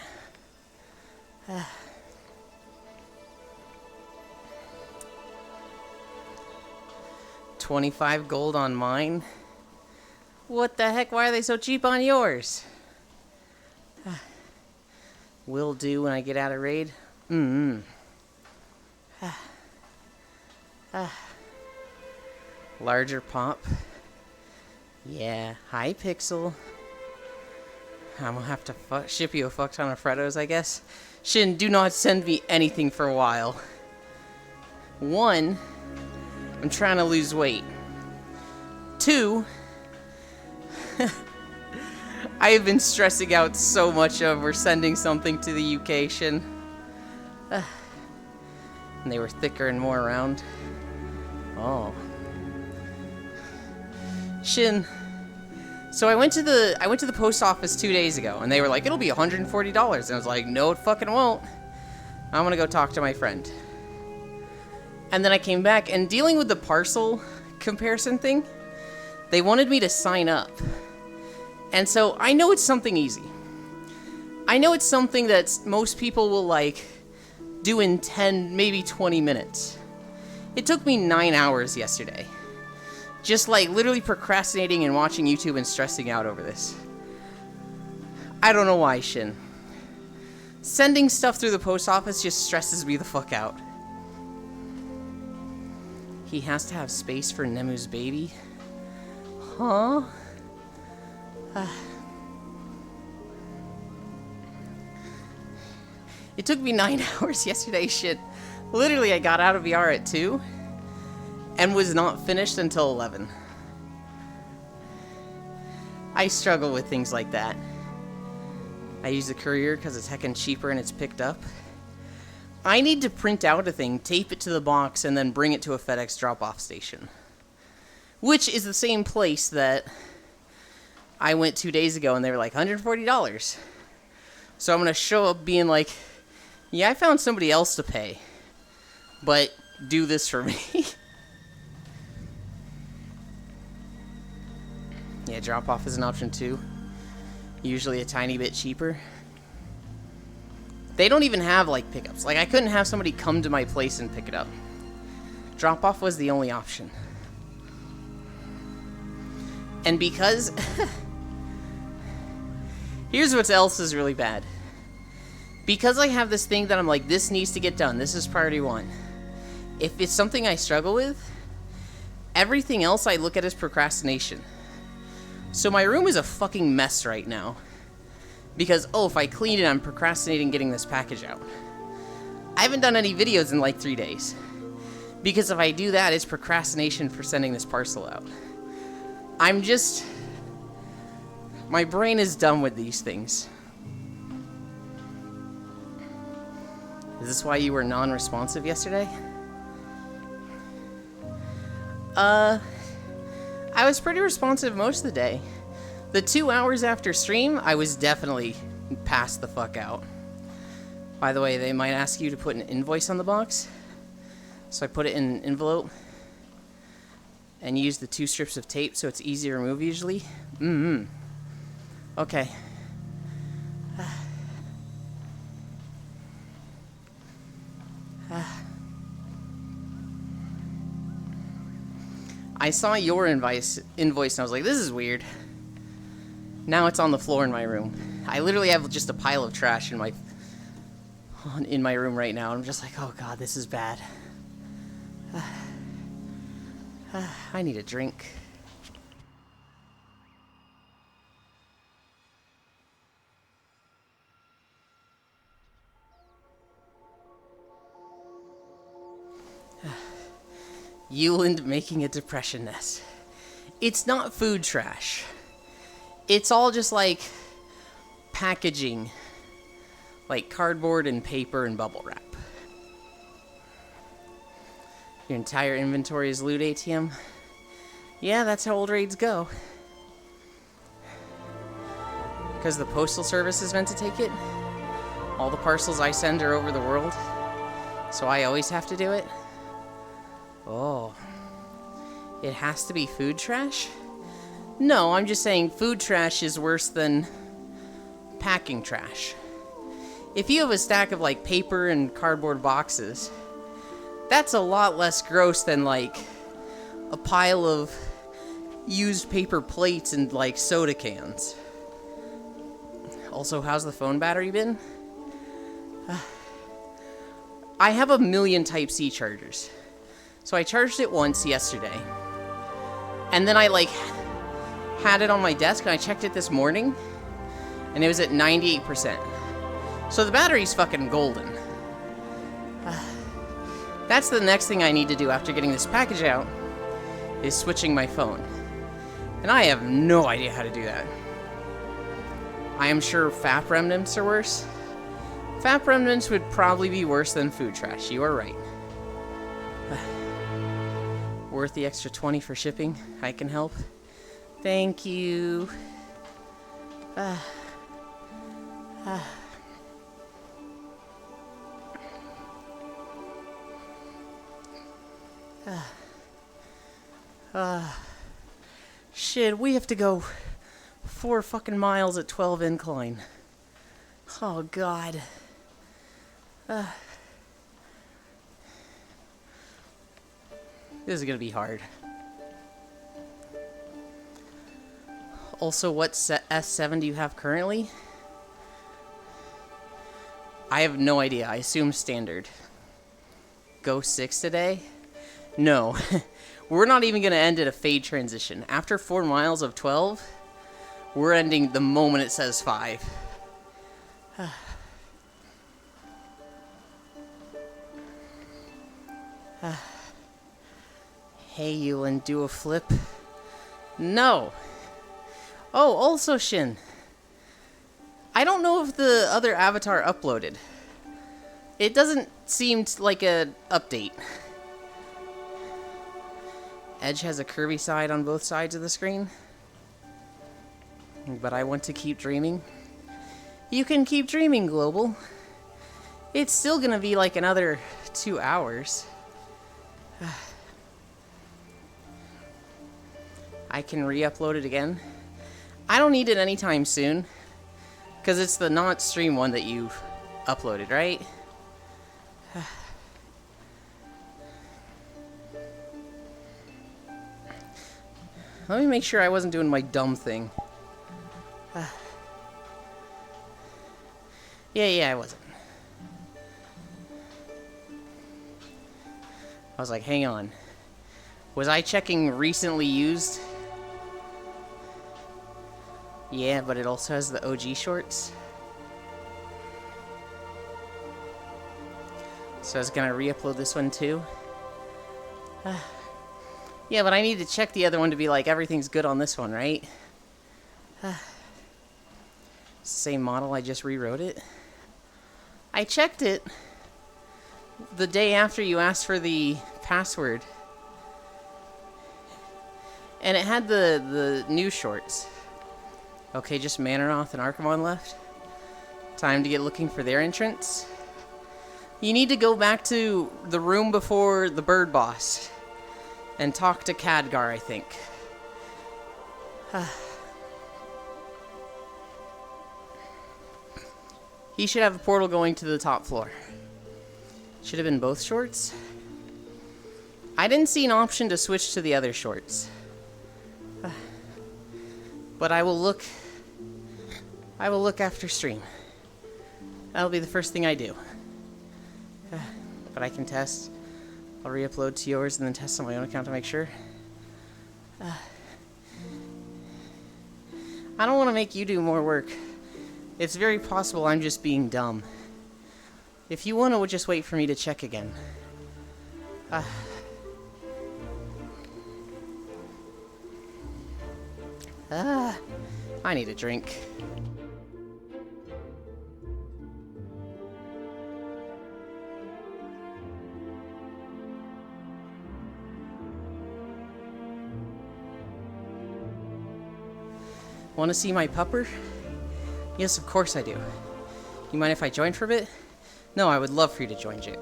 25 gold on mine? What the heck? Why are they so cheap on yours? Will do when I get out of raid. Larger pop. Yeah. Hi, Pixel. I'm gonna have to ship you a fuck ton of Freddos, I guess. Shin, do not send me anything for a while. 1, I'm trying to lose weight. 2, I have been stressing out so much over sending something to the UK, Shin. And they were thicker and more round. Oh. Shin. So I went to the post office 2 days ago, and they were like, it'll be $140. And I was like, no, it fucking won't. I'm gonna go talk to my friend. And then I came back, and dealing with the parcel comparison thing, they wanted me to sign up. And so I know it's something easy. I know it's something that most people will like do in 10, maybe 20 minutes. It took me 9 hours yesterday. Just like literally procrastinating and watching YouTube and stressing out over this. I don't know why, Shin. Sending stuff through the post office just stresses me the fuck out. He has to have space for Nemu's baby. Huh? It took me 9 hours yesterday, shit. Literally, I got out of VR at 2 and was not finished until 11. I struggle with things like that. I use the courier because it's heckin' cheaper and it's picked up. I need to print out a thing, tape it to the box, and then bring it to a FedEx drop-off station. Which is the same place that I went 2 days ago and they were like, $140. So I'm going to show up being like, yeah, I found somebody else to pay. But do this for me. Yeah, drop-off is an option too. Usually a tiny bit cheaper. They don't even have, like, pickups. Like, I couldn't have somebody come to my place and pick it up. Drop-off was the only option. And because... Here's what else is really bad. Because I have this thing that I'm like, this needs to get done. This is priority 1. If it's something I struggle with, everything else I look at as procrastination. So my room is a fucking mess right now. Because, oh, if I clean it, I'm procrastinating getting this package out. I haven't done any videos in like 3 days. Because if I do that, it's procrastination for sending this parcel out. I'm just... My brain is done with these things. Is this why you were non-responsive yesterday? I was pretty responsive most of the day. The 2 hours after stream, I was definitely passed the fuck out. By the way, they might ask you to put an invoice on the box. So I put it in an envelope. And use the 2 strips of tape so it's easy to remove usually. Okay. I saw your invoice and I was like, this is weird. Now it's on the floor in my room. I literally have just a pile of trash in my room right now. I'm just like, oh god, this is bad. I need a drink. Euland making a depression nest. It's not food trash. It's all just like packaging. Like cardboard and paper and bubble wrap. Your entire inventory is loot ATM. Yeah, that's how old raids go. Because the postal service is meant to take it. All the parcels I send are over the world. So I always have to do it. Oh. It has to be food trash? No, I'm just saying food trash is worse than packing trash. If you have a stack of like paper and cardboard boxes, that's a lot less gross than like a pile of used paper plates and like soda cans. Also, how's the phone battery been? I have a million Type-C chargers. So I charged it once yesterday. And then I like had it on my desk and I checked it this morning and it was at 98%. So the battery's fucking golden. That's the next thing I need to do after getting this package out, is switching my phone. And I have no idea how to do that. I am sure FAP remnants are worse. FAP remnants would probably be worse than food trash, you are right. Worth the extra 20 for shipping, I can help. Thank you. Shit, we have to go 4 fucking miles at 12 incline. Oh, God. This is gonna be hard. Also, what S7 do you have currently? I have no idea. I assume standard. Go 6 today? No. We're not even gonna end at a fade transition. After 4 miles of 12, we're ending the moment it says 5. Hey, Yulin, do a flip? No. Oh, also Shin. I don't know if the other avatar uploaded. It doesn't seem like an update. Edge has a curvy side on both sides of the screen. But I want to keep dreaming. You can keep dreaming, Global. It's still gonna be like another 2 hours. I can re-upload it again. I don't need it anytime soon. Because it's the not stream one that you've uploaded, right? Let me make sure I wasn't doing my dumb thing. Yeah, I wasn't. I was like, hang on. Was I checking recently used? Yeah, but it also has the OG shorts. So I was gonna re-upload this one too. Yeah, but I need to check the other one to be like, everything's good on this one, right? Same model, I just rewrote it. I checked it the day after you asked for the password. And it had the new shorts. Okay, just Manoroth and Archimon left. Time to get looking for their entrance. You need to go back to the room before the bird boss and talk to Khadgar, I think. He should have a portal going to the top floor. Should have been both shorts. I didn't see an option to switch to the other shorts. But I will look after stream. That'll be the first thing I do. But I can test. I'll re-upload to yours and then test on my own account to make sure. I don't want to make you do more work. It's very possible I'm just being dumb. If you want to, just wait for me to check again. I need a drink. Want to see my pupper? Yes, of course I do. You mind if I join for a bit? No, I would love for you to join, Jit.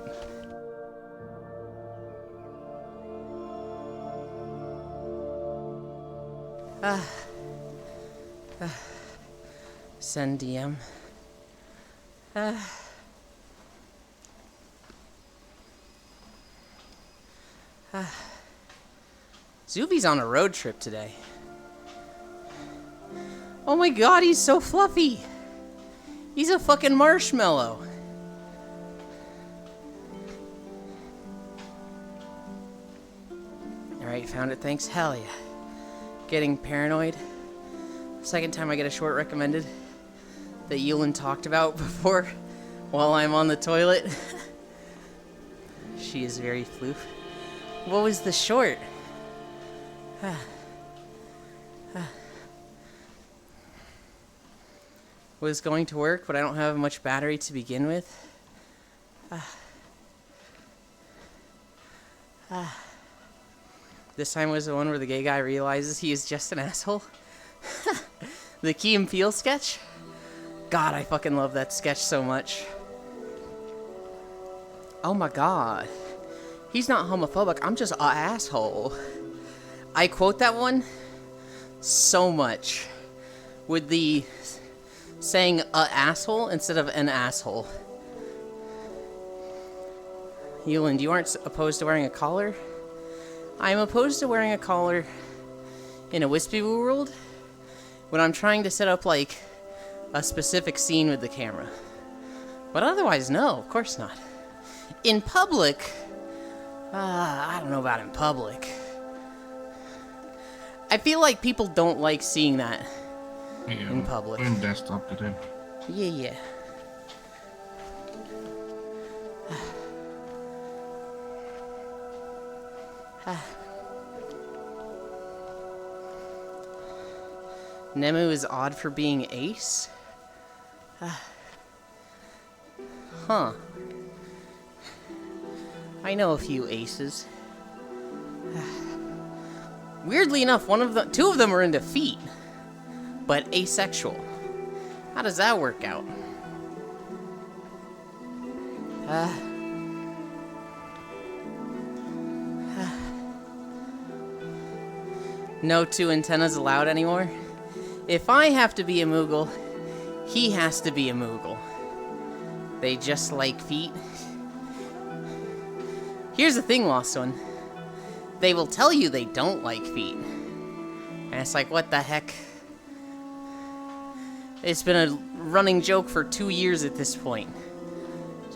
Send DM. Zuby's on a road trip today. Oh my god, he's so fluffy! He's a fucking marshmallow! Alright, found it, thanks. Hell yeah. Getting paranoid. Second time I get a short recommended that Yulin talked about before while I'm on the toilet. She is very floof. What was the short? Was going to work, but I don't have much battery to begin with. This time was the one where the gay guy realizes he is just an asshole. The Key and Peele sketch? God, I fucking love that sketch so much. Oh my god. He's not homophobic, I'm just an asshole. I quote that one so much with the saying a asshole instead of an asshole. Yulin, you aren't opposed to wearing a collar? I'm opposed to wearing a collar in a Wispy Woo world when I'm trying to set up like a specific scene with the camera. But otherwise, no, of course not. In public, I don't know about in public. I feel like people don't like seeing that in public.
In desktop today.
Yeah. Nemu is odd for being ace? Huh. I know a few aces. Weirdly enough, two of them are into feet, but asexual. How does that work out? No two antennas allowed anymore? If I have to be a Moogle, he has to be a Moogle. They just like feet. Here's the thing, Lost One. They will tell you they don't like feet. And it's like, what the heck? It's been a running joke for 2 years at this point.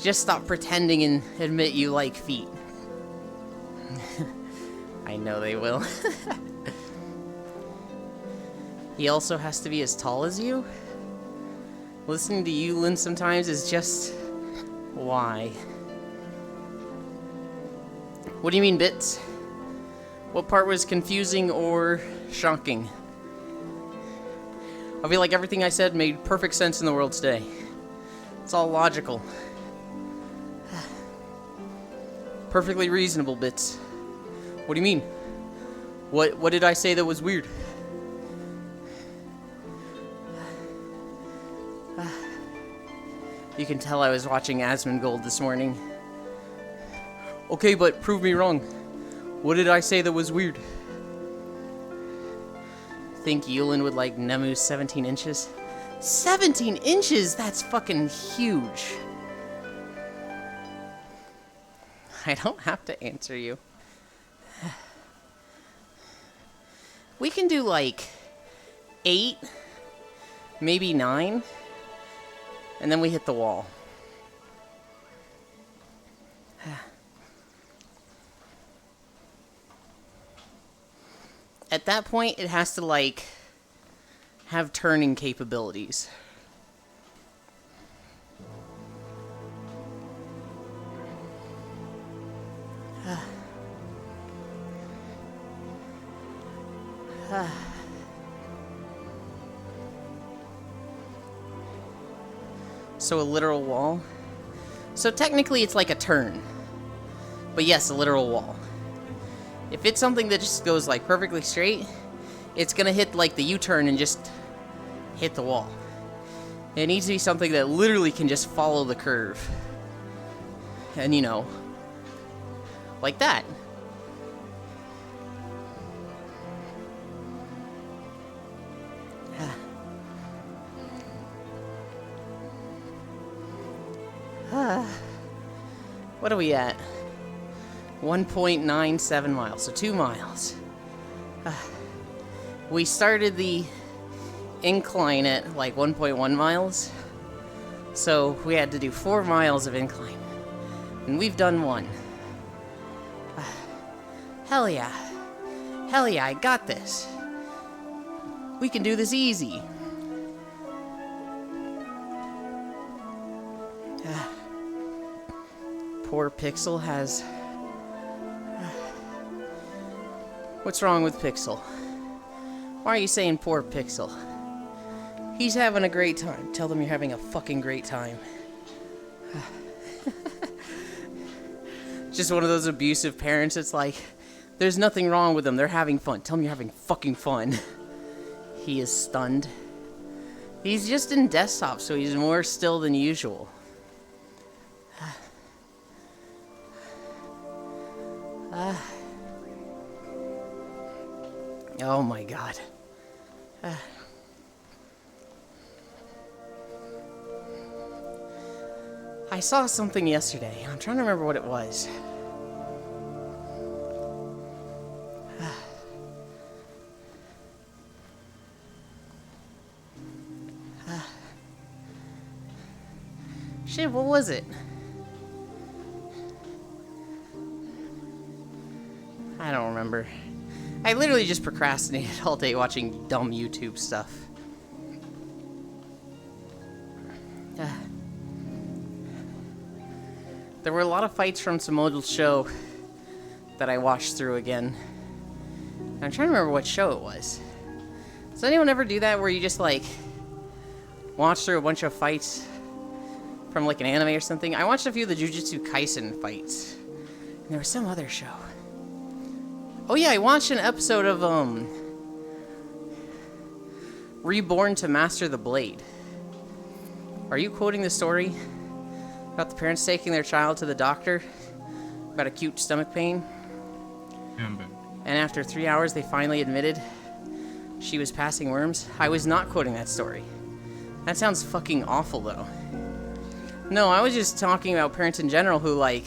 Just stop pretending and admit you like feet. I know they will. He also has to be as tall as you? Listening to Yulin sometimes is just... why? What do you mean, Bits? What part was confusing or shocking? I feel like everything I said made perfect sense in the world today. It's all logical. Perfectly reasonable, Bits. What do you mean? What did I say that was weird? You can tell I was watching Asmongold this morning. Okay, but prove me wrong. What did I say that was weird? Think Yulin would like Nemu's 17 inches? 17 inches? That's fucking huge. I don't have to answer you. We can do like 8, maybe 9. And then we hit the wall. At that point, it has to, like, have turning capabilities. So a literal wall? So technically it's like a turn. But yes, a literal wall. If it's something that just goes like perfectly straight, it's gonna hit like the U-turn and just hit the wall. It needs to be something that literally can just follow the curve. And, you know, like that. What are we at? 1.97 miles, so 2 miles. We started the incline at like 1.1 miles, so we had to do 4 miles of incline, and we've done 1. Hell yeah. Hell yeah, I got this. We can do this easy. Poor Pixel has... What's wrong with Pixel? Why are you saying poor Pixel? He's having a great time. Tell them you're having a fucking great time. Just one of those abusive parents. It's like, there's nothing wrong with them. They're having fun. Tell them you're having fucking fun. He is stunned. He's just in desktop, so he's more still than usual. Oh my god. I saw something yesterday. I'm trying to remember what it was. Shit, what was it? I don't remember. I literally just procrastinated all day watching dumb YouTube stuff. There were a lot of fights from some old show that I watched through again. I'm trying to remember what show it was. Does anyone ever do that where you just like watch through a bunch of fights from like an anime or something? I watched a few of the Jujutsu Kaisen fights. And there was some other show. Oh yeah, I watched an episode of Reborn to Master the Blade. Are you quoting the story about the parents taking their child to the doctor about acute stomach pain? And after 3 hours they finally admitted she was passing worms? I was not quoting that story. That sounds fucking awful though. No, I was just talking about parents in general who like,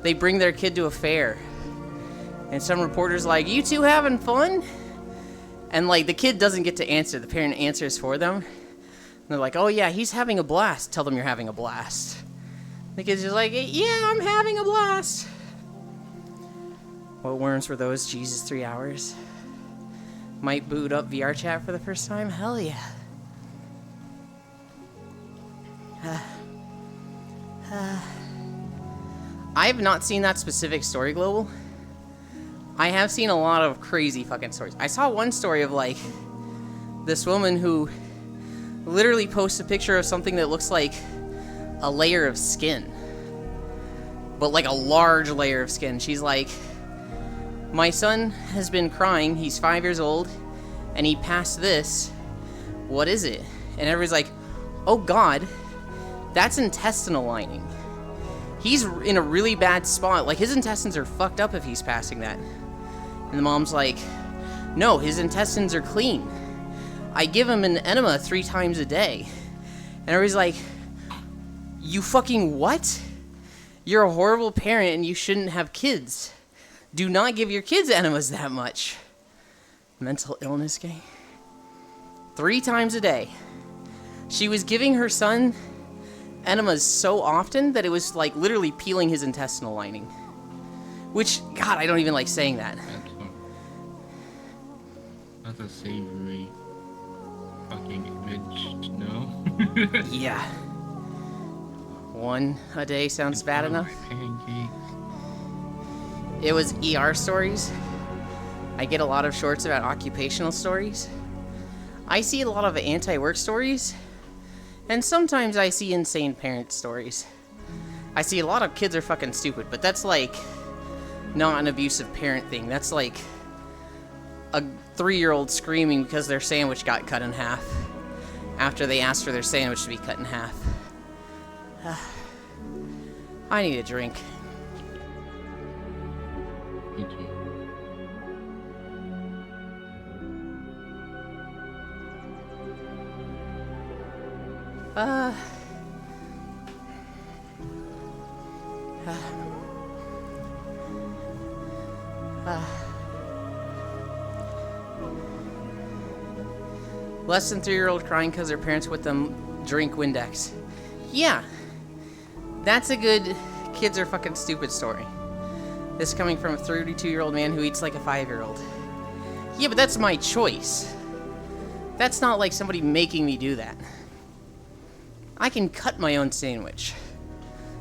they bring their kid to a fair and some reporter's like, you two having fun? And like the kid doesn't get to answer, the parent answers for them. And they're like, oh yeah, he's having a blast. Tell them you're having a blast. The kid's just like, yeah, I'm having a blast. What worms were those? Jesus, 3 hours. Might boot up VR chat for the first time? Hell yeah. I have not seen that specific story, Global. I have seen a lot of crazy fucking stories. I saw one story of like this woman who literally posts a picture of something that looks like a layer of skin, but like a large layer of skin. She's like, my son has been crying, he's 5 years old, and he passed this. What is it? And everybody's like, oh god, that's intestinal lining. He's in a really bad spot. Like, his intestines are fucked up if he's passing that. And the mom's like, no, his intestines are clean. I give him an enema 3 times a day. And everybody's like, you fucking what? You're a horrible parent and you shouldn't have kids. Do not give your kids enemas that much. Mental illness gang. 3 times a day. She was giving her son enemas so often that it was like literally peeling his intestinal lining. Which, God, I don't even like saying that.
That's a savory fucking image, no?
Yeah. 1 a day sounds bad enough.
Pancakes.
It was ER stories. I get a lot of shorts about occupational stories. I see a lot of anti-work stories. And sometimes I see insane parent stories. I see a lot of kids are fucking stupid, but that's like not an abusive parent thing. That's like a 3-year-old screaming because their sandwich got cut in half after they asked for their sandwich to be cut in half. I need a drink.
Me too.
Less than 3-year-old crying because their parents with them drink Windex. Yeah, that's a good kids are fucking stupid story. This coming from a 32-year-old man who eats like a 5-year-old. Yeah, but that's my choice. That's not like somebody making me do that. I can cut my own sandwich.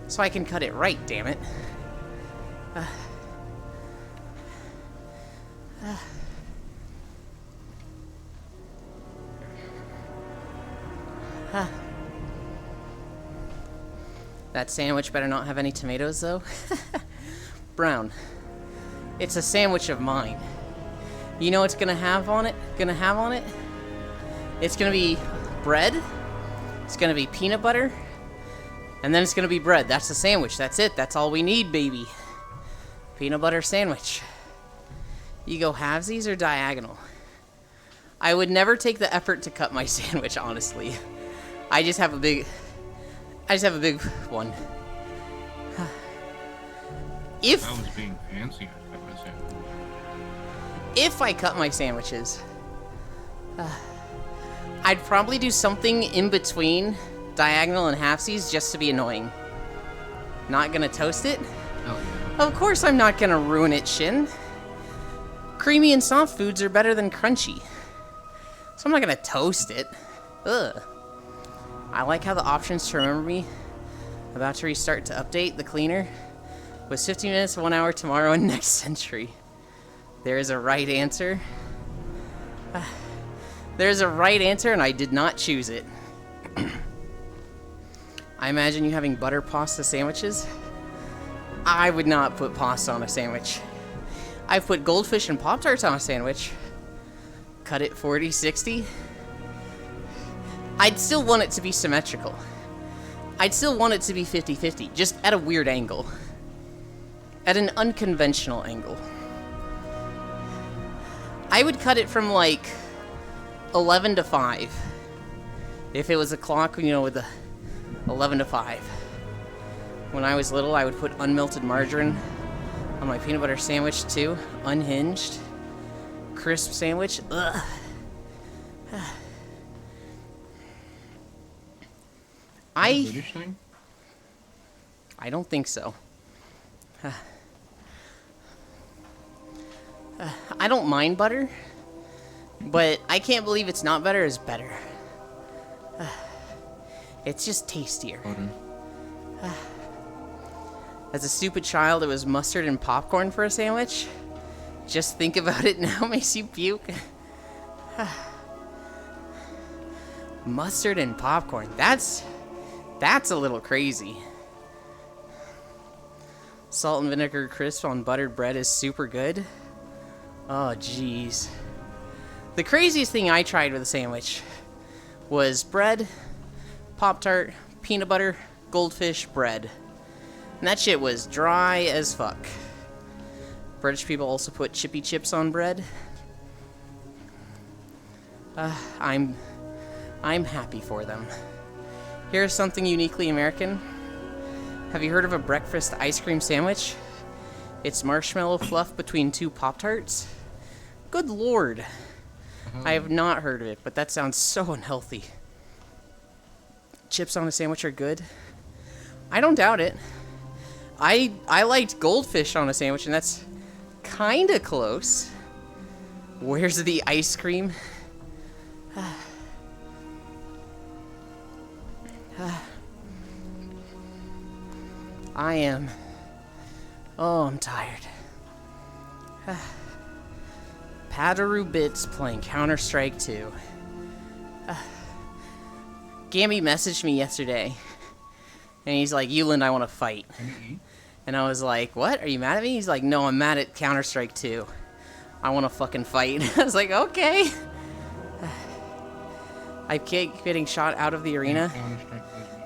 So I can cut it right, damn it. That sandwich better not have any tomatoes, though. Brown. It's a sandwich of mine. You know what's gonna have on it? It's gonna be bread. It's gonna be peanut butter. And then it's gonna be bread. That's the sandwich. That's it. That's all we need, baby. Peanut butter sandwich. You go halvesies or diagonal? I would never take the effort to cut my sandwich, honestly. I just have a big one. If
I was being fancy. I cut my sandwich.
If I cut my sandwiches, I'd probably do something in between diagonal and halfsies just to be annoying. Not gonna toast it?
Oh yeah.
Of course I'm not gonna ruin it, Shin. Creamy and soft foods are better than crunchy. So I'm not gonna toast it. Ugh. I like how the options to remember me about to restart to update the cleaner was 15 minutes, 1 hour, tomorrow, and next century. There is a right answer. There's a right answer, and I did not choose it. I imagine you having butter pasta sandwiches. I would not put pasta on a sandwich. I've put goldfish and Pop-Tarts on a sandwich. Cut it 40-60. I'd still want it to be symmetrical. I'd still want it to be 50-50, just at a weird angle. At an unconventional angle. I would cut it from like 11 to 5. If it was a clock, you know, with the 11 to 5. When I was little, I would put unmelted margarine on my peanut butter sandwich too. Unhinged. Crisp sandwich. Ugh.
British thing?
I don't think so. I don't mind butter, but I can't believe it's not better as better. It's just tastier.
Butter.
As a stupid child, it was mustard and popcorn for a sandwich. Just think about it now, makes you puke. Mustard and popcorn. That's a little crazy. Salt and vinegar crisp on buttered bread is super good. Oh, jeez. The craziest thing I tried with a sandwich was bread, Pop-Tart, peanut butter, goldfish, bread. And that shit was dry as fuck. British people also put chippy chips on bread. I'm happy for them. Here's something uniquely American. Have you heard of a breakfast ice cream sandwich? It's marshmallow fluff between 2 Pop-Tarts. Good lord. I have not heard of it, but that sounds so unhealthy. Chips on a sandwich are good. I don't doubt it. I liked goldfish on a sandwich, and that's kinda close. Where's the ice cream? I'm tired. Padaru Bits playing Counter-Strike 2. Gammy messaged me yesterday, and he's like, Euland, I want to fight. And I was like, what? Are you mad at me? He's like, no, I'm mad at Counter-Strike 2. I want to fucking fight. I was like, okay. I keep getting shot out of the arena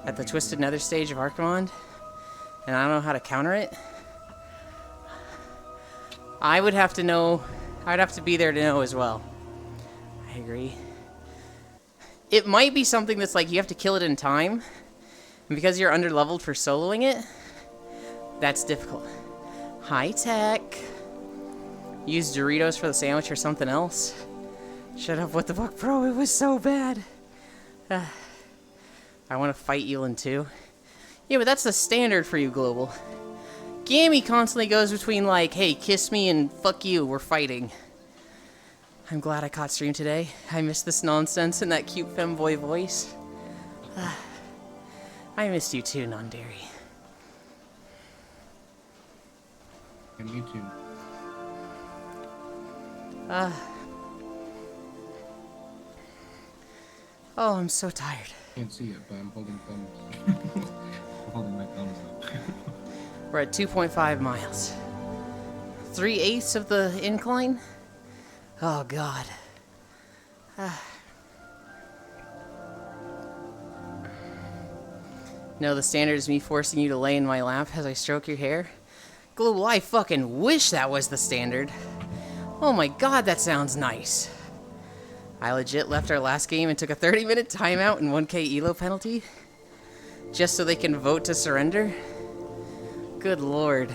at the Twisted Nether stage of Archimond, and I don't know how to counter it. I would have to know. I'd have to be there to know as well. I agree. It might be something that's like you have to kill it in time, and because you're underleveled for soloing it, that's difficult. High tech. Use Doritos for the sandwich or something else. Shut up, what the fuck, bro? It was so bad. I want to fight Elin too. Yeah, but that's the standard for you, Global. Gammy constantly goes between like, hey, kiss me and fuck you, we're fighting. I'm glad I caught stream today. I missed this nonsense and that cute femboy voice. I missed you too, Nondary.
And me too.
Oh, I'm so tired.
Can't see it, but I'm holding thumbs. I'm holding my thumbs up.
We're at 2.5 miles. 3/8 of the incline? Oh, God. No, the standard is me forcing you to lay in my lap as I stroke your hair. Global, I fucking wish that was the standard. Oh my god, that sounds nice. I legit left our last game and took a 30-minute timeout and 1k elo penalty just so they can vote to surrender. Good lord.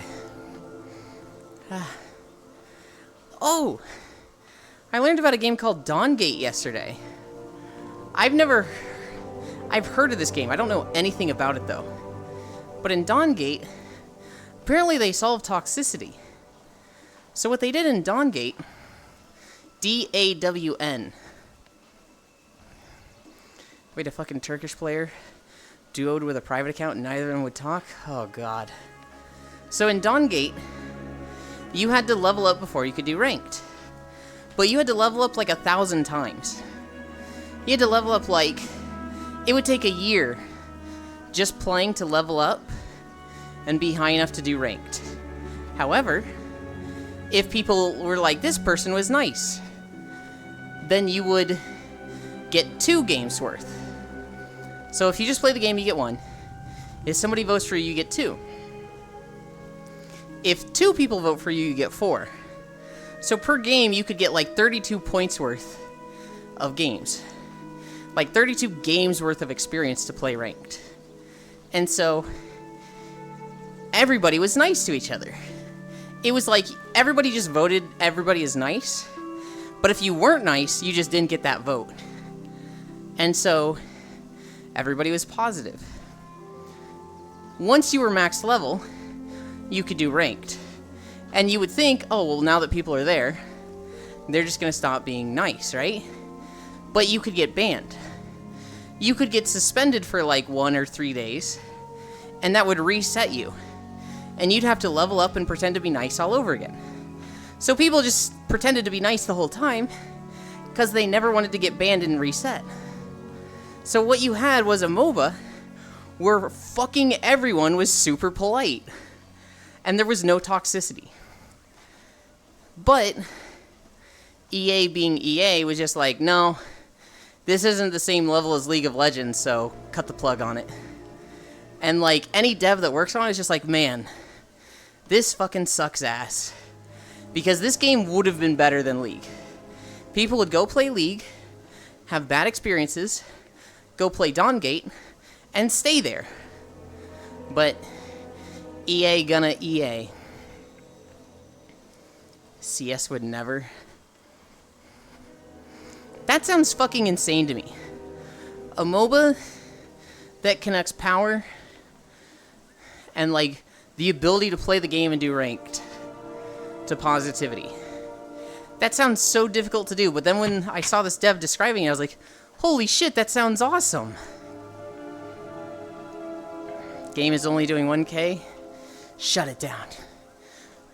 Oh! I learned about a game called Dawngate yesterday. I've heard of this game. I don't know anything about it though. But in Dawngate, apparently they solve toxicity. So what they did in Dawngate, D-A-W-N. Wait, a fucking Turkish player duoed with a private account and neither of them would talk? Oh god. So in Dawngate, you had to level up before you could do ranked. But you had to level up like 1,000 times. You had to level up like... It would take a year just playing to level up and be high enough to do ranked. However, if people were like, this person was nice, then you would get 2 games worth. So if you just play the game, you get 1. If somebody votes for you, you get 2. If 2 people vote for you, you get 4. So per game, you could get like 32 points worth of games. Like 32 games worth of experience to play ranked. And so, everybody was nice to each other. It was like, everybody just voted, everybody is nice. But if you weren't nice, you just didn't get that vote. And so, everybody was positive. Once you were max level, you could do ranked. And you would think, oh, well, now that people are there, they're just gonna stop being nice, right? But you could get banned. You could get suspended for like 1 or 3 days, and that would reset you. And you'd have to level up and pretend to be nice all over again. So people just pretended to be nice the whole time, because they never wanted to get banned and reset. So what you had was a MOBA, where fucking everyone was super polite. And there was no toxicity. But EA being EA was just like, no, this isn't the same level as League of Legends, so cut the plug on it. And like any dev that works on it is just like, man, this fucking sucks ass. Because this game would have been better than League. People would go play League, have bad experiences, go play Dawngate, and stay there. But EA gonna EA. CS would never. That sounds fucking insane to me. A MOBA that connects power and like the ability to play the game and do ranked to positivity. That sounds so difficult to do, but then when I saw this dev describing it, I was like, holy shit, that sounds awesome. Game is only doing 1K? Shut it down.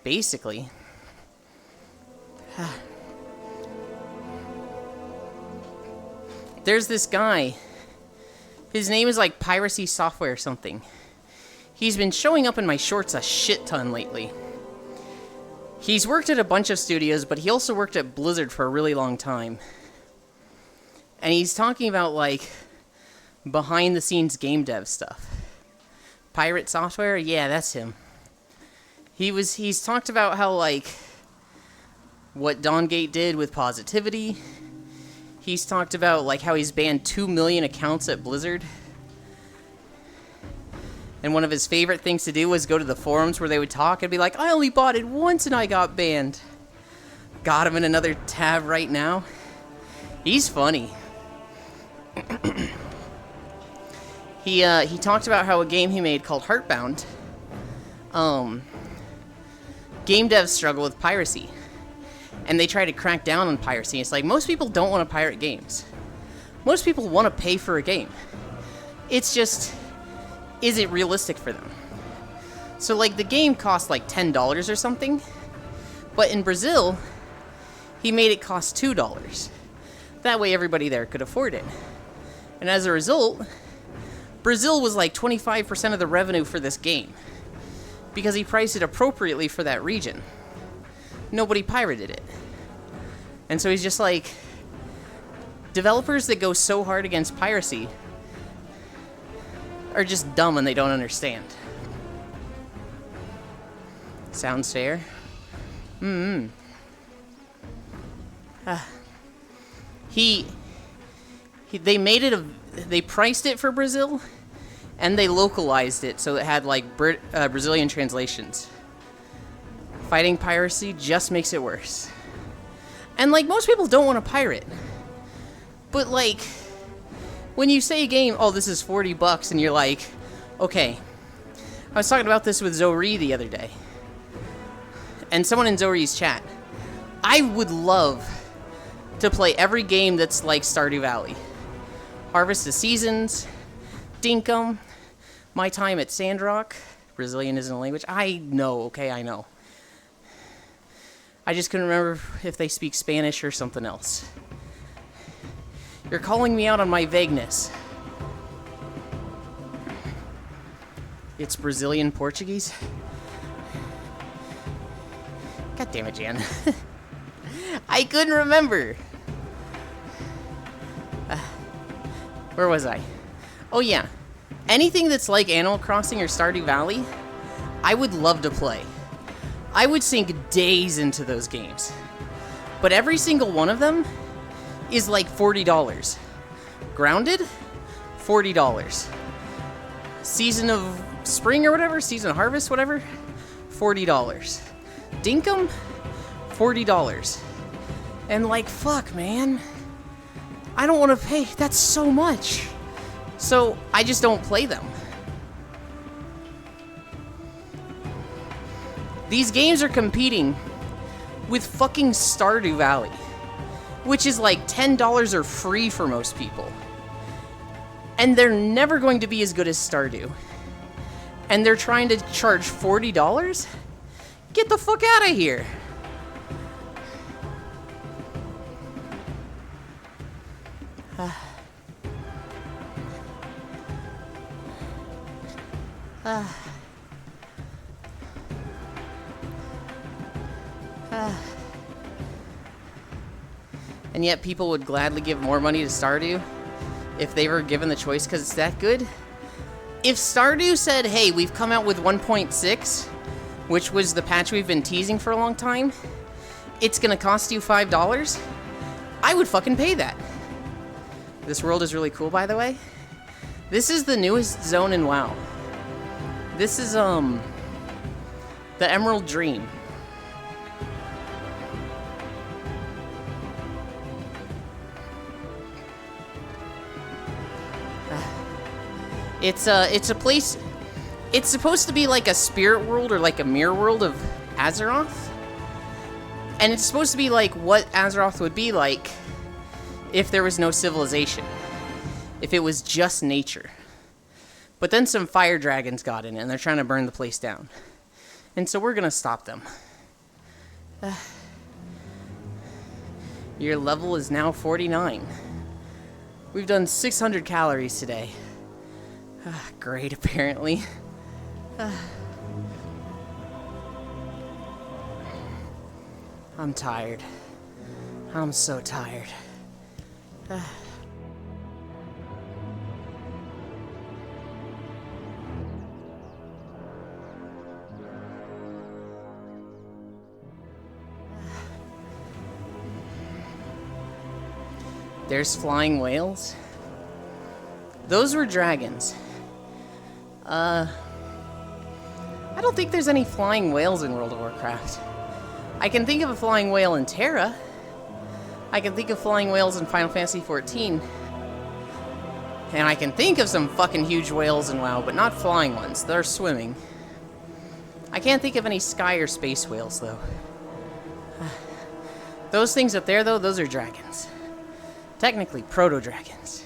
Basically. There's this guy. His name is like Piracy Software or something. He's been showing up in my shorts a shit ton lately. He's worked at a bunch of studios, but he also worked at Blizzard for a really long time. And he's talking about, like, behind-the-scenes game dev stuff. Pirate Software? Yeah, that's him. He's talked about how, like, what Dawngate did with Positivity. He's talked about, like, how he's banned 2 million accounts at Blizzard. And one of his favorite things to do was go to the forums where they would talk and be like, I only bought it once and I got banned. Got him in another tab right now. He's funny. He talked about how a game he made called Heartbound, game devs struggle with piracy. And they try to crack down on piracy. It's like, most people don't want to pirate games. Most people want to pay for a game. It's just, is it realistic for them? So, like, the game cost like $10 or something. But in Brazil, he made it cost $2. That way everybody there could afford it. And as a result, Brazil was like 25% of the revenue for this game. Because he priced it appropriately for that region. Nobody pirated it. And so he's just like, developers that go so hard against piracy are just dumb and they don't understand. Sounds fair? They made it they priced it for Brazil, and they localized it so it had like Brazilian translations. Fighting piracy just makes it worse. And like, most people don't want to pirate. But like, when you say a game, oh, this is $40, and you're like, okay. I was talking about this with Zoe the other day. And someone in Zoe's chat. I would love to play every game that's like Stardew Valley. Harvest of Seasons, Dinkum, My Time at Sandrock. Brazilian isn't a language. I know, okay, I know. I just couldn't remember if they speak Spanish or something else. You're calling me out on my vagueness. It's Brazilian Portuguese? God damn it, Jan. I couldn't remember. Where was I? Oh yeah. Anything that's like Animal Crossing or Stardew Valley, I would love to play. I would sink days into those games. But every single one of them is like $40. Grounded? $40. Season of Spring or whatever, Season of Harvest, whatever, $40. Dinkum? $40. And like, fuck, man. I don't want to pay. That's so much. So I just don't play them. These games are competing with fucking Stardew Valley, which is like $10 or free for most people. And they're never going to be as good as Stardew. And they're trying to charge $40? Get the fuck out of here. And yet people would gladly give more money to Stardew if they were given the choice because it's that good. If Stardew said, hey, we've come out with 1.6, which was the patch we've been teasing for a long time, it's gonna cost you $5, I would fucking pay that. This world is really cool, by the way. This is the newest zone in WoW. This is, the Emerald Dream. It's a place, it's supposed to be like a spirit world or like a mirror world of Azeroth. And it's supposed to be like what Azeroth would be like if there was no civilization. If it was just nature. But then some fire dragons got in it and they're trying to burn the place down. And so we're gonna stop them. Your level is now 49. We've done 600 calories today. Great, apparently. I'm tired. I'm so tired. There's flying whales. Those were dragons. I don't think there's any flying whales in World of Warcraft. I can think of a flying whale in Terra. I can think of flying whales in Final Fantasy XIV. And I can think of some fucking huge whales in WoW, but not flying ones. They're swimming. I can't think of any sky or space whales, though. Those things up there, though, those are dragons. Technically, proto-dragons.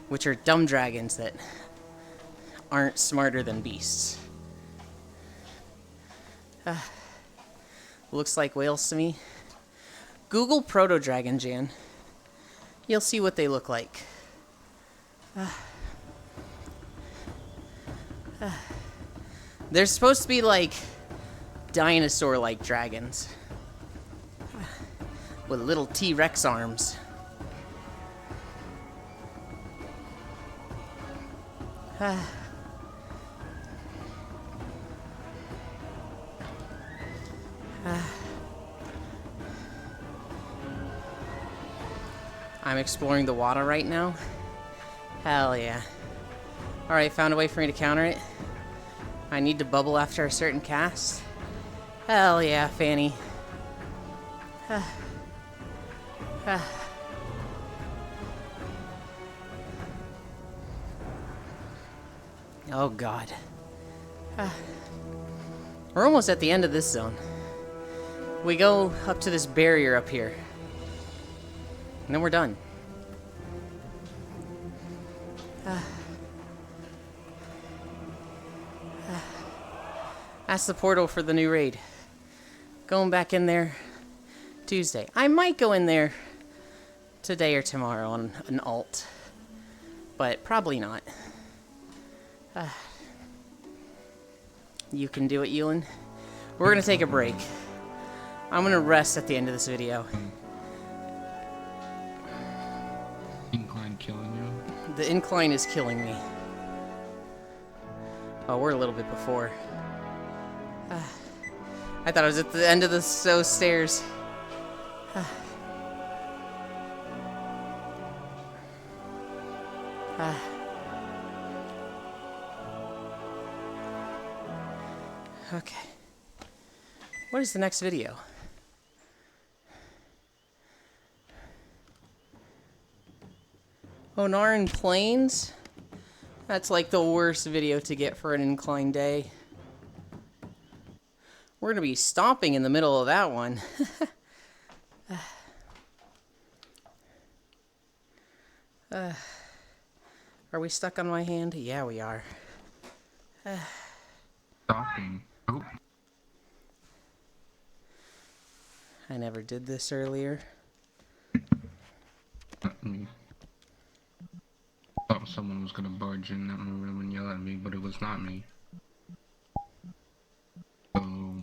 Which are dumb dragons that aren't smarter than beasts. Looks like whales to me. Google proto-dragon, Jan. You'll see what they look like. They're supposed to be like dinosaur-like dragons. With little T-Rex arms. I'm exploring the water right now. Hell yeah. Alright, found a way for me to counter it. I need to bubble after a certain cast. Hell yeah, Fanny. Oh god. We're almost at the end of this zone. We go up to this barrier up here. And then we're done. That's the portal for the new raid. Going back in there Tuesday. I might go in there today or tomorrow on an alt. But probably not. You can do it, Ewan. We're gonna take a break. I'm gonna rest at the end of this video.
Incline killing you?
The incline is killing me. Oh, we're a little bit before. I thought I was at the end of the stairs. Okay. What is the next video? Onaran Plains? That's like the worst video to get for an inclined day. We're gonna be stomping in the middle of that one. Are we stuck on my hand? Yeah, we are.
Stopping. Oh.
I never did this earlier.
Not me. Thought someone was gonna barge in that room and yell at me, but it was not me. So...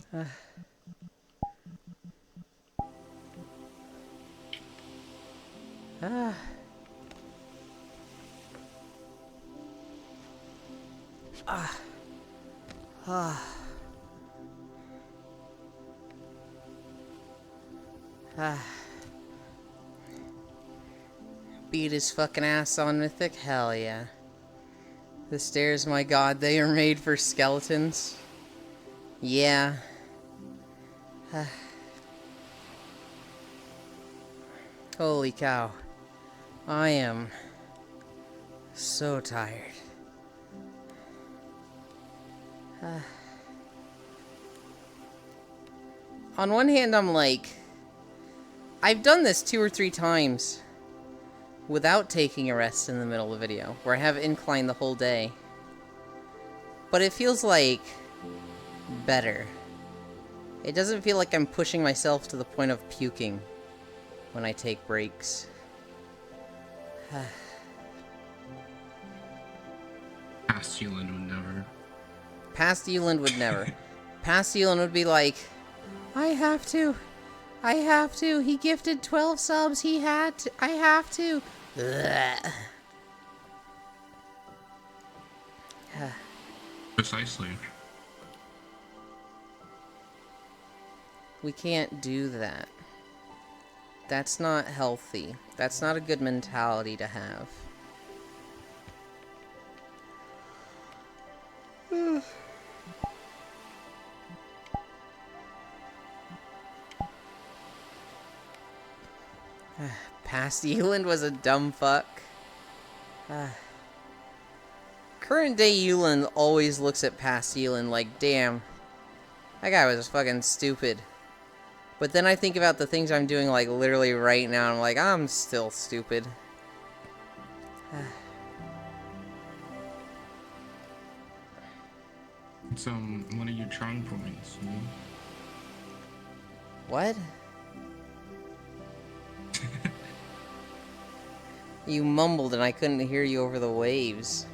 Beat his fucking ass on Mythic? Hell yeah. The stairs, my god, they are made for skeletons. Yeah. Holy cow. I am so tired. On one hand, I'm like, I've done this 2 or 3 times without taking a rest in the middle of the video, where I have incline the whole day. But it feels like better. It doesn't feel like I'm pushing myself to the point of puking when I take breaks.
Past Euland would never.
Past Euland would never. Past Euland would be like, I have to. I have to. He gifted 12 subs. He had to. I have to. Ugh.
Precisely.
We can't do that. That's not healthy. That's not a good mentality to have. Past Euland was a dumb fuck. Current day Euland always looks at past Euland like, damn, that guy was fucking stupid. But then I think about the things I'm doing like literally right now, and I'm like, I'm still stupid.
It's one of your charm points, you know?
What? You mumbled and I couldn't hear you over the waves.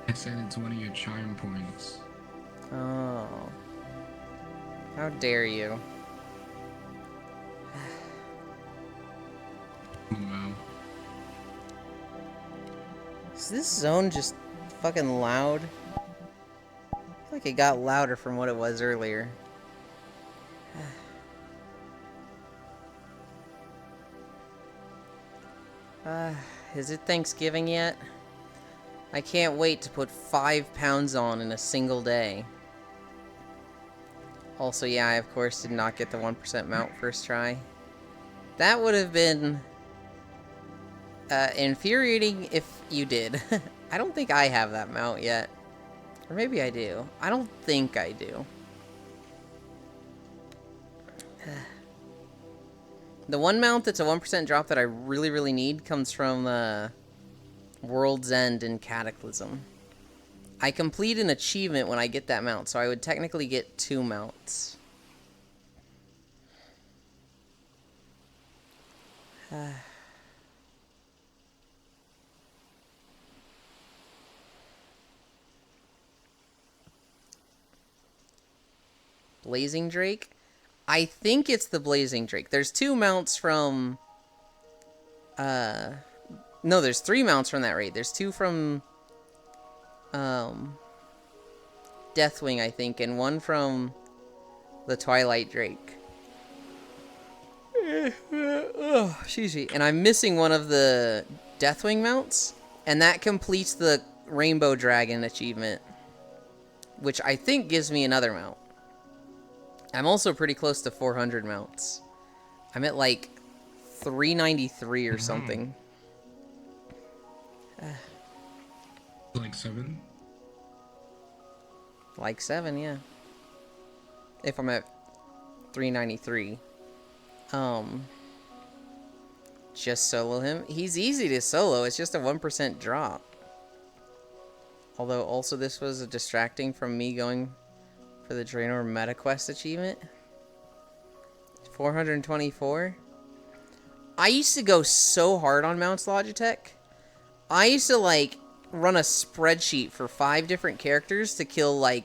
I said it's one of your charm points.
Oh. How dare you?
Oh wow.
Is this zone just fucking loud? I feel like it got louder from what it was earlier. Is it Thanksgiving yet? I can't wait to put 5 pounds on in a single day. Also, yeah, I of course did not get the 1% mount first try. That would have been infuriating if you did. I don't think I have that mount yet. Or maybe I do. I don't think I do. The one mount that's a 1% drop that I really, really need comes from World's End and Cataclysm. I complete an achievement when I get that mount, so I would technically get 2 mounts. Blazing Drake? I think it's the Blazing Drake. There's 2 mounts from... No, there's 3 mounts from that raid. There's 2 from... Deathwing, I think, and 1 from the Twilight Drake. Oh, excuse me. And I'm missing one of the Deathwing mounts, and that completes the Rainbow Dragon achievement, which I think gives me another mount. I'm also pretty close to 400 mounts. I'm at like 393 or something.
Like 7?
Like 7, yeah. If I'm at 393. Just solo him. He's easy to solo. It's just a 1% drop. Although also this was a distracting from me going for the Draenor MetaQuest achievement. 424. I used to go so hard on mounts, Logitech. I used to like run a spreadsheet for 5 different characters to kill like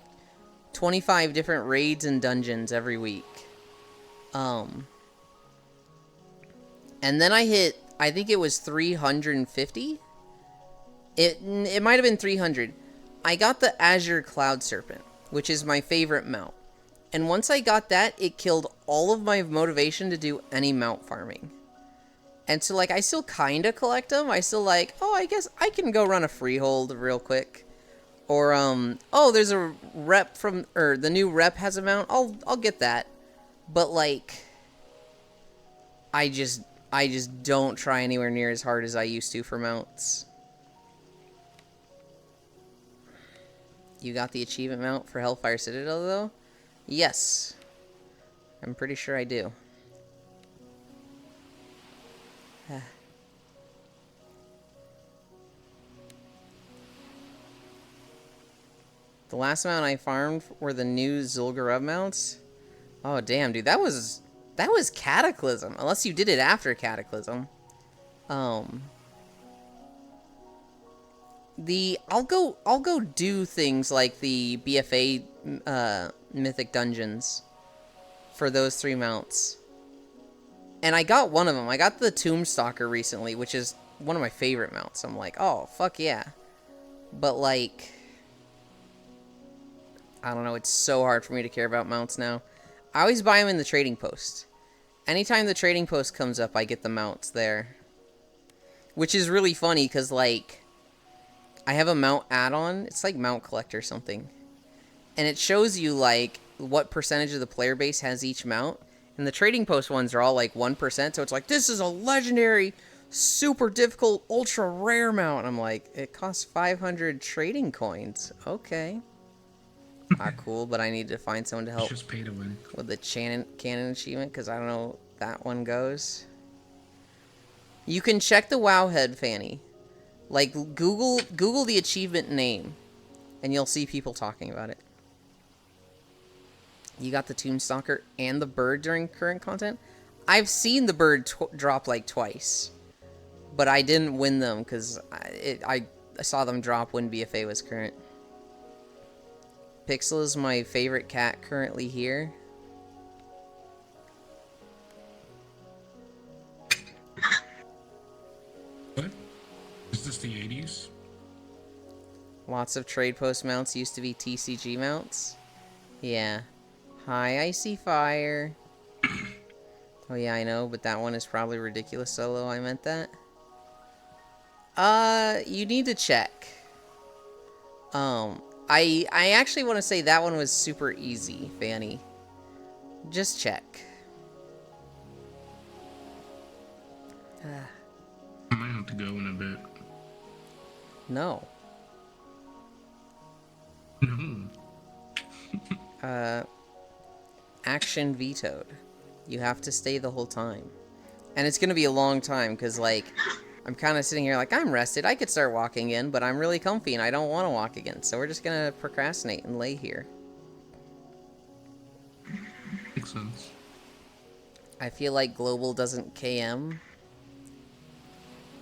25 different raids and dungeons every week. And then I hit, I think it was 350. It might have been 300. I got the Azure Cloud Serpent, which is my favorite mount. And once I got that, it killed all of my motivation to do any mount farming. And so, like, I still kind of collect them. I still, like, oh, I guess I can go run a freehold real quick. Or, oh, there's a rep from, or the new rep has a mount. I'll get that. But, like, I just don't try anywhere near as hard as I used to for mounts. You got the achievement mount for Hellfire Citadel, though? Yes. I'm pretty sure I do. The last mount I farmed were the new Zul'Gurub mounts. Oh, damn, dude. That was Cataclysm. Unless you did it after Cataclysm. I'll go do things like the BFA Mythic Dungeons for those 3 mounts. And I got one of them. I got the Tombstalker recently, which is one of my favorite mounts. I'm like, oh, fuck yeah. But, like, I don't know. It's so hard for me to care about mounts now. I always buy them in the trading post. Anytime the trading post comes up, I get the mounts there. Which is really funny, because, like, I have a mount add-on. It's like Mount Collector or something. And it shows you, like, what percentage of the player base has each mount. And the trading post ones are all, like, 1%. So it's like, this is a legendary, super difficult, ultra rare mount. I'm like, it costs 500 trading coins. Okay. Not cool, but I need to find someone to help
It's just pay to win.
with the cannon achievement, because I don't know that one goes. You can check the WoW head, Fanny. Like, Google the achievement name, and you'll see people talking about it. You got the Tombstalker and the bird during current content. I've seen the bird drop, like, twice. But I didn't win them, because I saw them drop when BFA was current. Pixel is my favorite cat currently here.
What? Is this the 80s?
Lots of trade post mounts used to be TCG mounts. Yeah. Hi, Icy Fire. Oh yeah, I know, but that one is probably ridiculous solo. I meant that. You need to check. I actually want to say that one was super easy, Fanny. Just check.
I might have to go in a bit.
No.
No.
Action vetoed. You have to stay the whole time. And it's gonna be a long time, because, like, I'm kind of sitting here like, I'm rested. I could start walking in, but I'm really comfy, and I don't want to walk again. So we're just gonna procrastinate and lay here.
Makes sense.
I feel like Global doesn't KM.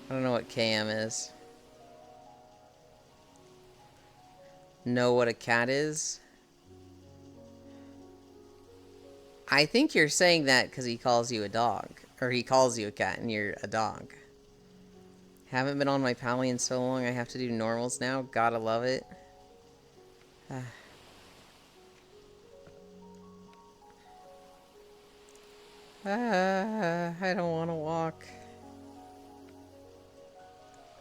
I don't know what KM is. Know what a cat is? I think you're saying that because he calls you a dog. Or he calls you a cat and you're a dog. Haven't been on my Pally in so long, I have to do normals now. Gotta love it. I don't want to walk.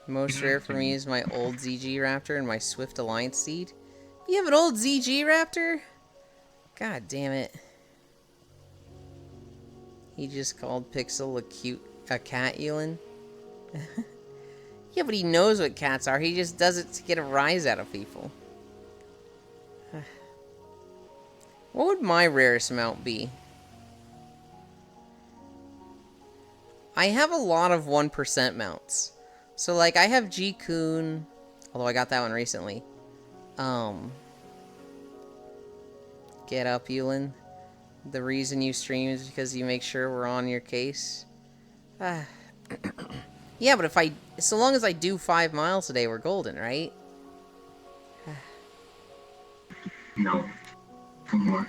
Most rare for me is my old ZG Raptor and my Swift Alliance Seed. You have an old ZG Raptor? God damn it. He just called Pixel a cat, Elin. Yeah, but he knows what cats are. He just does it to get a rise out of people. What would my rarest mount be? I have a lot of 1% mounts. So, like, I have G-Kun, although I got that one recently. Get up, Yulin. The reason you stream is because you make sure we're on your case. Yeah, but so long as I do 5 miles a day, we're golden, right?
No. More.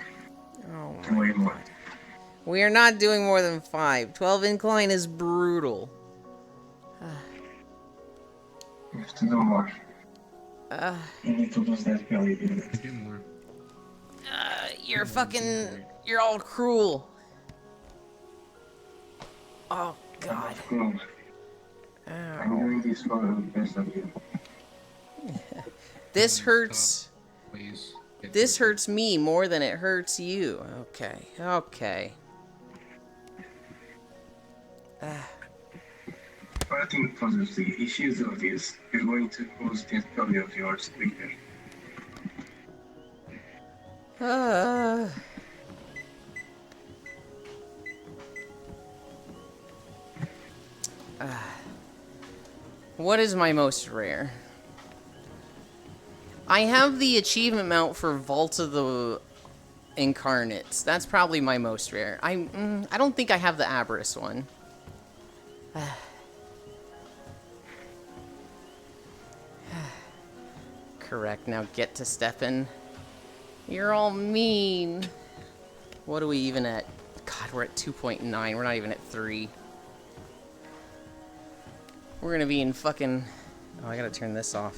Oh my
Way more.
God. We are not doing more than 5. 12 incline is brutal.
You have to do more. You need to lose that belly.
Do more.
You're all cruel. Oh, God.
No. I'm doing this for the best of you.
This hurts.
Please.
This hurts me more than it hurts you. Okay. Okay.
But I think positively, if you do this, you're going to lose that belly of yours quicker.
What is my most rare? I have the achievement mount for Vault of the Incarnates. That's probably my most rare. I don't think I have the Aberrus one. Correct. Now get to Stefan. You're all mean. What are we even at? God, we're at 2.9. We're not even at 3. We're gonna be in fucking... Oh, I gotta turn this off.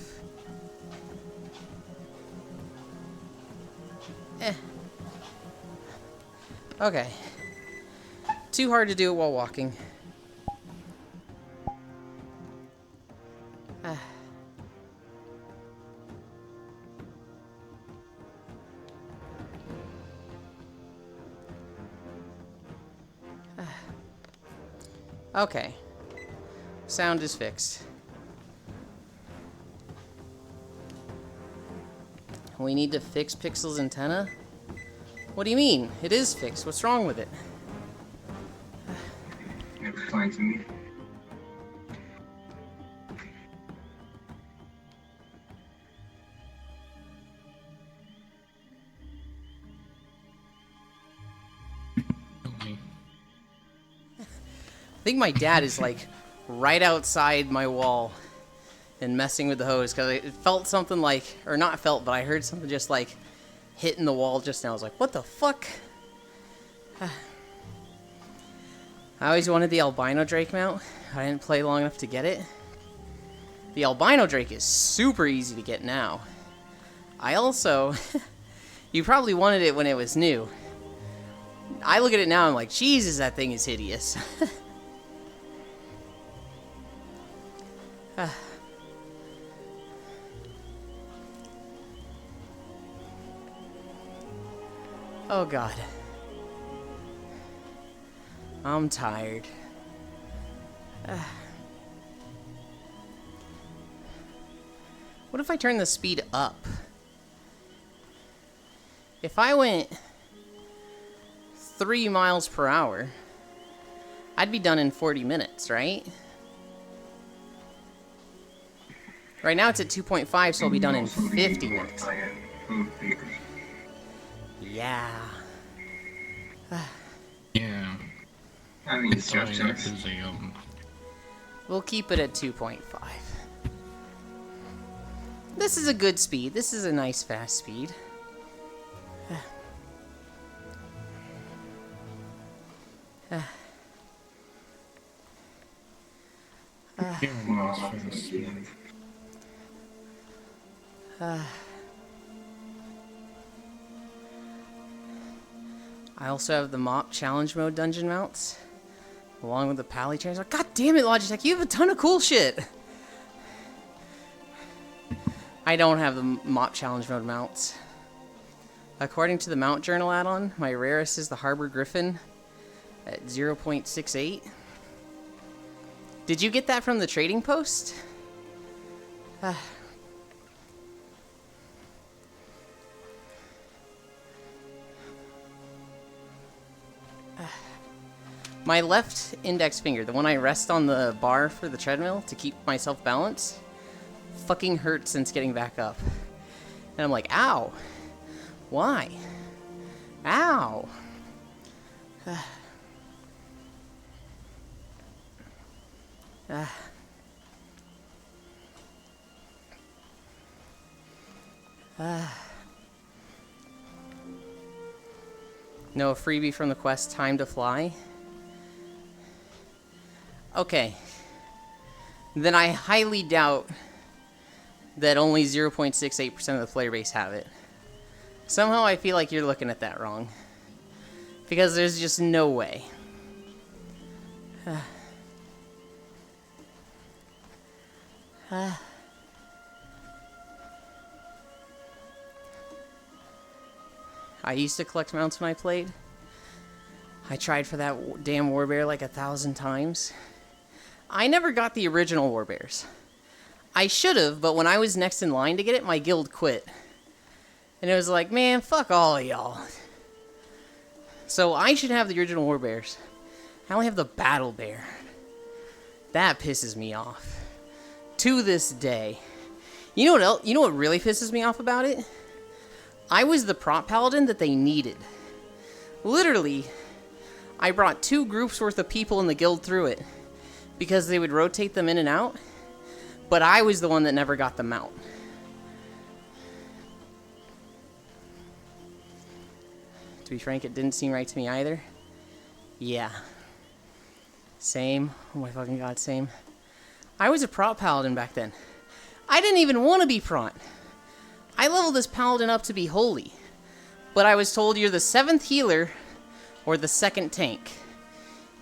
Okay. Too hard to do it while walking. Okay. Sound is fixed. We need to fix Pixel's antenna? What do you mean? It is fixed. What's wrong with it?
Never fine to me.
Okay.
I think my dad is like right outside my wall and messing with the hose because it felt something like, or not felt, but I heard something just like hitting the wall just now. I was like, what the fuck? I always wanted the albino Drake mount. I didn't play long enough to get it. The albino Drake is super easy to get now. I also, you probably wanted it when it was new. I look at it now and I'm like, Jesus, that thing is hideous. Oh God. I'm tired. What if I turn the speed up? If I went 3 miles per hour, I'd be done in 40 minutes, right? Right now it's at 2.5, so I'll be done in 50 minutes. Yeah.
Yeah.
I mean, it's your
Sorry, that
choice.
is a,
We'll keep it at 2.5. This is a good speed. This is a nice fast speed. I also have the mop challenge mode dungeon mounts, along with the pally trains. God damn it, Logitech, you have a ton of cool shit. I don't have the mop challenge mode mounts. According to the Mount Journal add-on, my rarest is the Harbor Griffin at 0.68. Did you get that from the trading post? My left index finger, the one I rest on the bar for the treadmill to keep myself balanced, fucking hurts since getting back up. And I'm like, ow. Why? Ow. No freebie from the quest, Time to Fly. Okay. Then I highly doubt that only 0.68% of the player base have it. Somehow I feel like you're looking at that wrong. Because there's just no way. I used to collect mounts when I played. I tried for that damn Warbear like 1,000 times. I never got the original Warbears. I should have, but when I was next in line to get it, my guild quit. And it was like, man, fuck all of y'all. So I should have the original Warbears. I only have the Battle Bear. That pisses me off. To this day. You know what else? You know what really pisses me off about it? I was the prop paladin that they needed. Literally, I brought 2 groups worth of people in the guild through it. Because they would rotate them in and out. But I was the one that never got them out. To be frank, it didn't seem right to me either. Yeah. Same. Oh my fucking god, same. I was a prot paladin back then. I didn't even want to be prot. I leveled this paladin up to be holy. But I was told you're the 7th healer or the 2nd tank.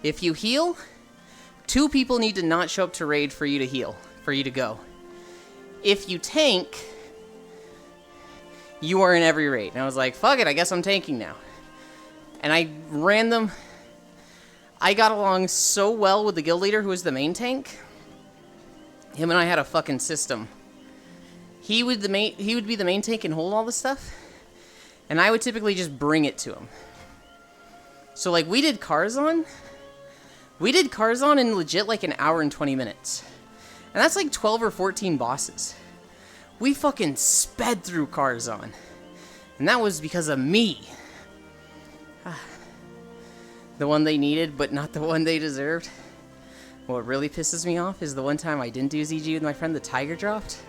If you heal, 2 people need to not show up to raid for you to heal, for you to go. If you tank, you are in every raid. And I was like, fuck it, I guess I'm tanking now. And I ran them. I got along so well with the guild leader who was the main tank. Him and I had a fucking system. He would be the main tank and hold all the stuff. And I would typically just bring it to him. So like we did Karzon. We did Karzon in legit like an hour and 20 minutes. And that's like 12 or 14 bosses. We fucking sped through Karzon. And that was because of me. The one they needed, but not the one they deserved. What really pisses me off is the one time I didn't do ZG with my friend, the Tiger dropped.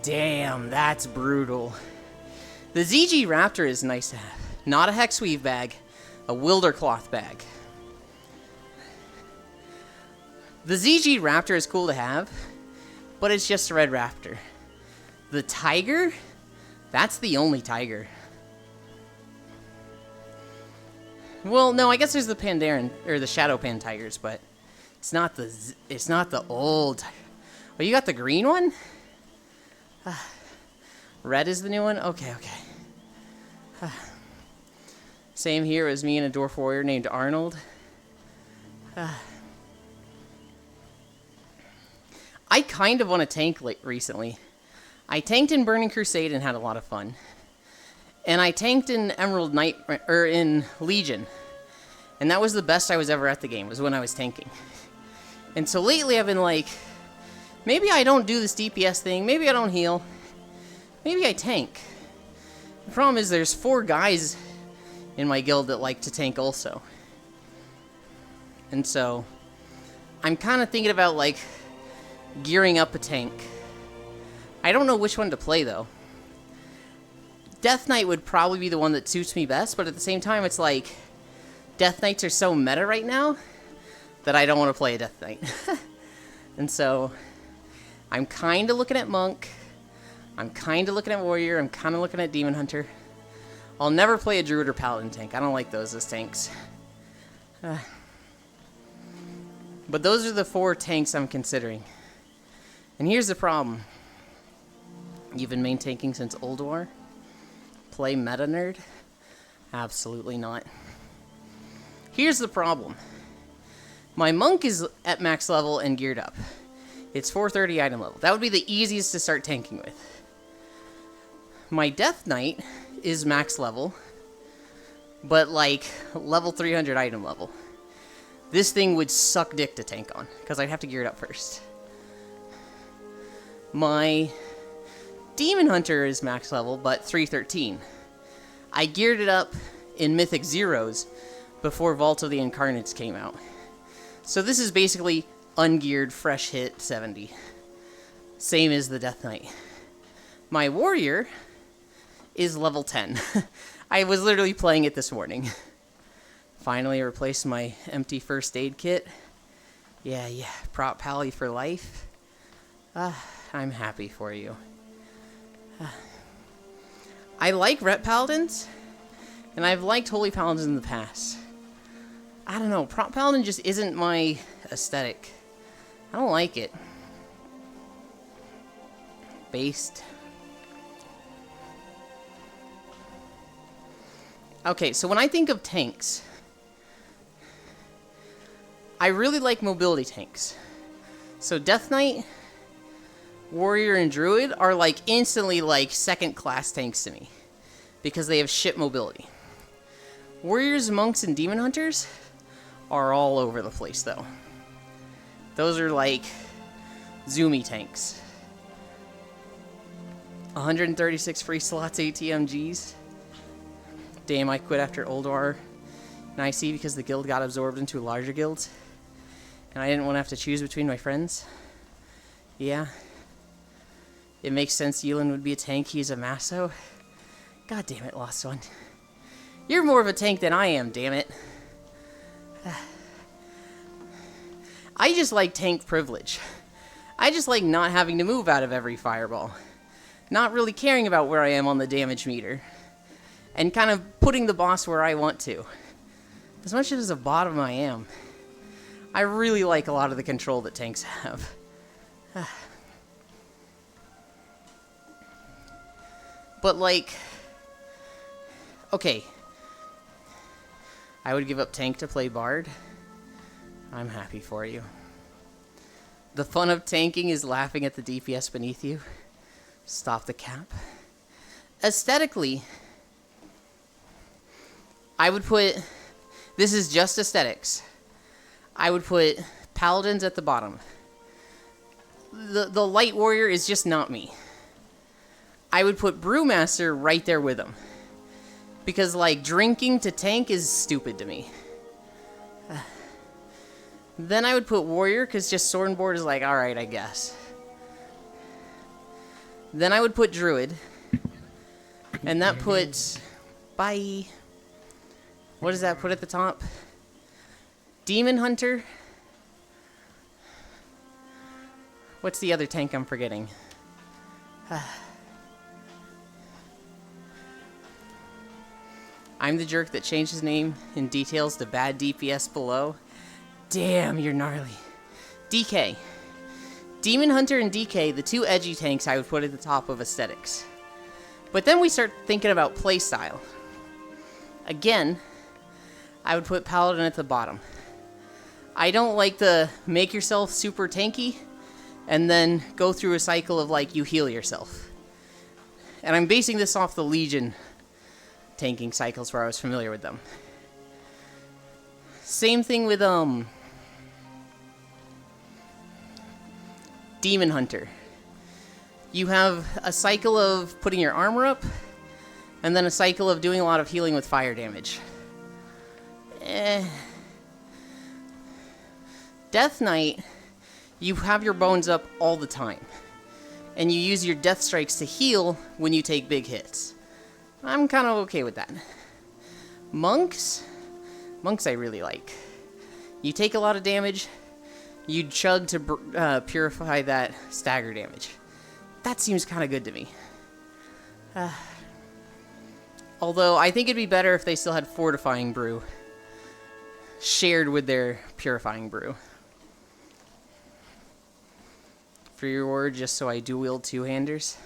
Damn, that's brutal. The ZG Raptor is nice to have. Not a Hexweave bag, a Wildercloth bag. The ZG Raptor is cool to have, but it's just a red Raptor. The Tiger? That's the only Tiger. Well, no, I guess there's the Pandaren, or the Shadowpan Tigers, but it's not the old. Oh, you got the green one? Red is the new one? Okay. Same here as me and a Dwarf Warrior named Arnold. I kind of want to tank recently. I tanked in Burning Crusade and had a lot of fun. And I tanked in Emerald Knight, or in Legion. And that was the best I was ever at the game, was when I was tanking. And so lately I've been like, maybe I don't do this DPS thing, maybe I don't heal, maybe I tank. The problem is there's 4 guys in my guild that like to tank also. And so I'm kind of thinking about like gearing up a tank. I don't know which one to play though. Death Knight would probably be the one that suits me best, but at the same time, it's like, Death Knights are so meta right now that I don't want to play a Death Knight. And so, I'm kind of looking at Monk, I'm kind of looking at Warrior, I'm kind of looking at Demon Hunter. I'll never play a Druid or Paladin tank, I don't like those as tanks. But those are the 4 tanks I'm considering. And here's the problem. You've been main tanking since Old War? Play meta nerd? Absolutely not. Here's the problem. My monk is at max level and geared up. It's 430 item level. That would be the easiest to start tanking with. My Death Knight is max level, but like level 300 item level. This thing would suck dick to tank on, because I'd have to gear it up first. My Demon Hunter is max level, but 313. I geared it up in Mythic Zeros before Vault of the Incarnates came out. So this is basically ungeared, fresh hit 70. Same as the Death Knight. My Warrior is level 10. I was literally playing it this morning. Finally replaced my empty first aid kit. Yeah, prop pally for life. I'm happy for you. I like Ret Paladins, and I've liked Holy Paladins in the past. I don't know, Prop Paladin just isn't my aesthetic. I don't like it. Based. Okay, so when I think of tanks, I really like mobility tanks. So Death Knight, Warrior, and Druid are like instantly like second class tanks to me because they have shit mobility. Warriors, Monks, and Demon Hunters are all over the place though. Those are like zoomy tanks. 136 free slots ATMGs. Damn, I quit after Ulduar and IC because the guild got absorbed into a larger guild. And I didn't want to have to choose between my friends. Yeah. It makes sense Yulin would be a tank, he's a Maso. God damn it, Lost One. You're more of a tank than I am, damn it. I just like tank privilege. I just like not having to move out of every fireball. Not really caring about where I am on the damage meter. And kind of putting the boss where I want to. As much as a bottom I am, I really like a lot of the control that tanks have. But like, okay, I would give up tank to play Bard. I'm happy for you. The fun of tanking is laughing at the DPS beneath you. Stop the cap. Aesthetically, I would put, this is just aesthetics, I would put Paladins at the bottom. The Light Warrior is just not me. I would put Brewmaster right there with him. Because, like, drinking to tank is stupid to me. Then I would put Warrior, because just Sword and Board is like, alright, I guess. Then I would put Druid. And that puts... Bye. What does that put at the top? Demon Hunter. What's the other tank I'm forgetting? I'm the jerk that changed his name in details to bad DPS below. Damn, you're gnarly. DK. Demon Hunter and DK, the two edgy tanks I would put at the top of aesthetics. But then we start thinking about playstyle. Again, I would put Paladin at the bottom. I don't like the make yourself super tanky and then go through a cycle of like you heal yourself. And I'm basing this off the Legion tanking cycles where I was familiar with them. Same thing with Demon Hunter. You have a cycle of putting your armor up, and then a cycle of doing a lot of healing with fire damage. Death Knight, you have your bones up all the time, and you use your death strikes to heal when you take big hits. I'm kind of okay with that. Monks I really like. You take a lot of damage, you chug to purify that stagger damage. That seems kind of good to me. Although, I think it'd be better if they still had Fortifying Brew shared with their Purifying Brew. For your word, just so I do-wield two-handers.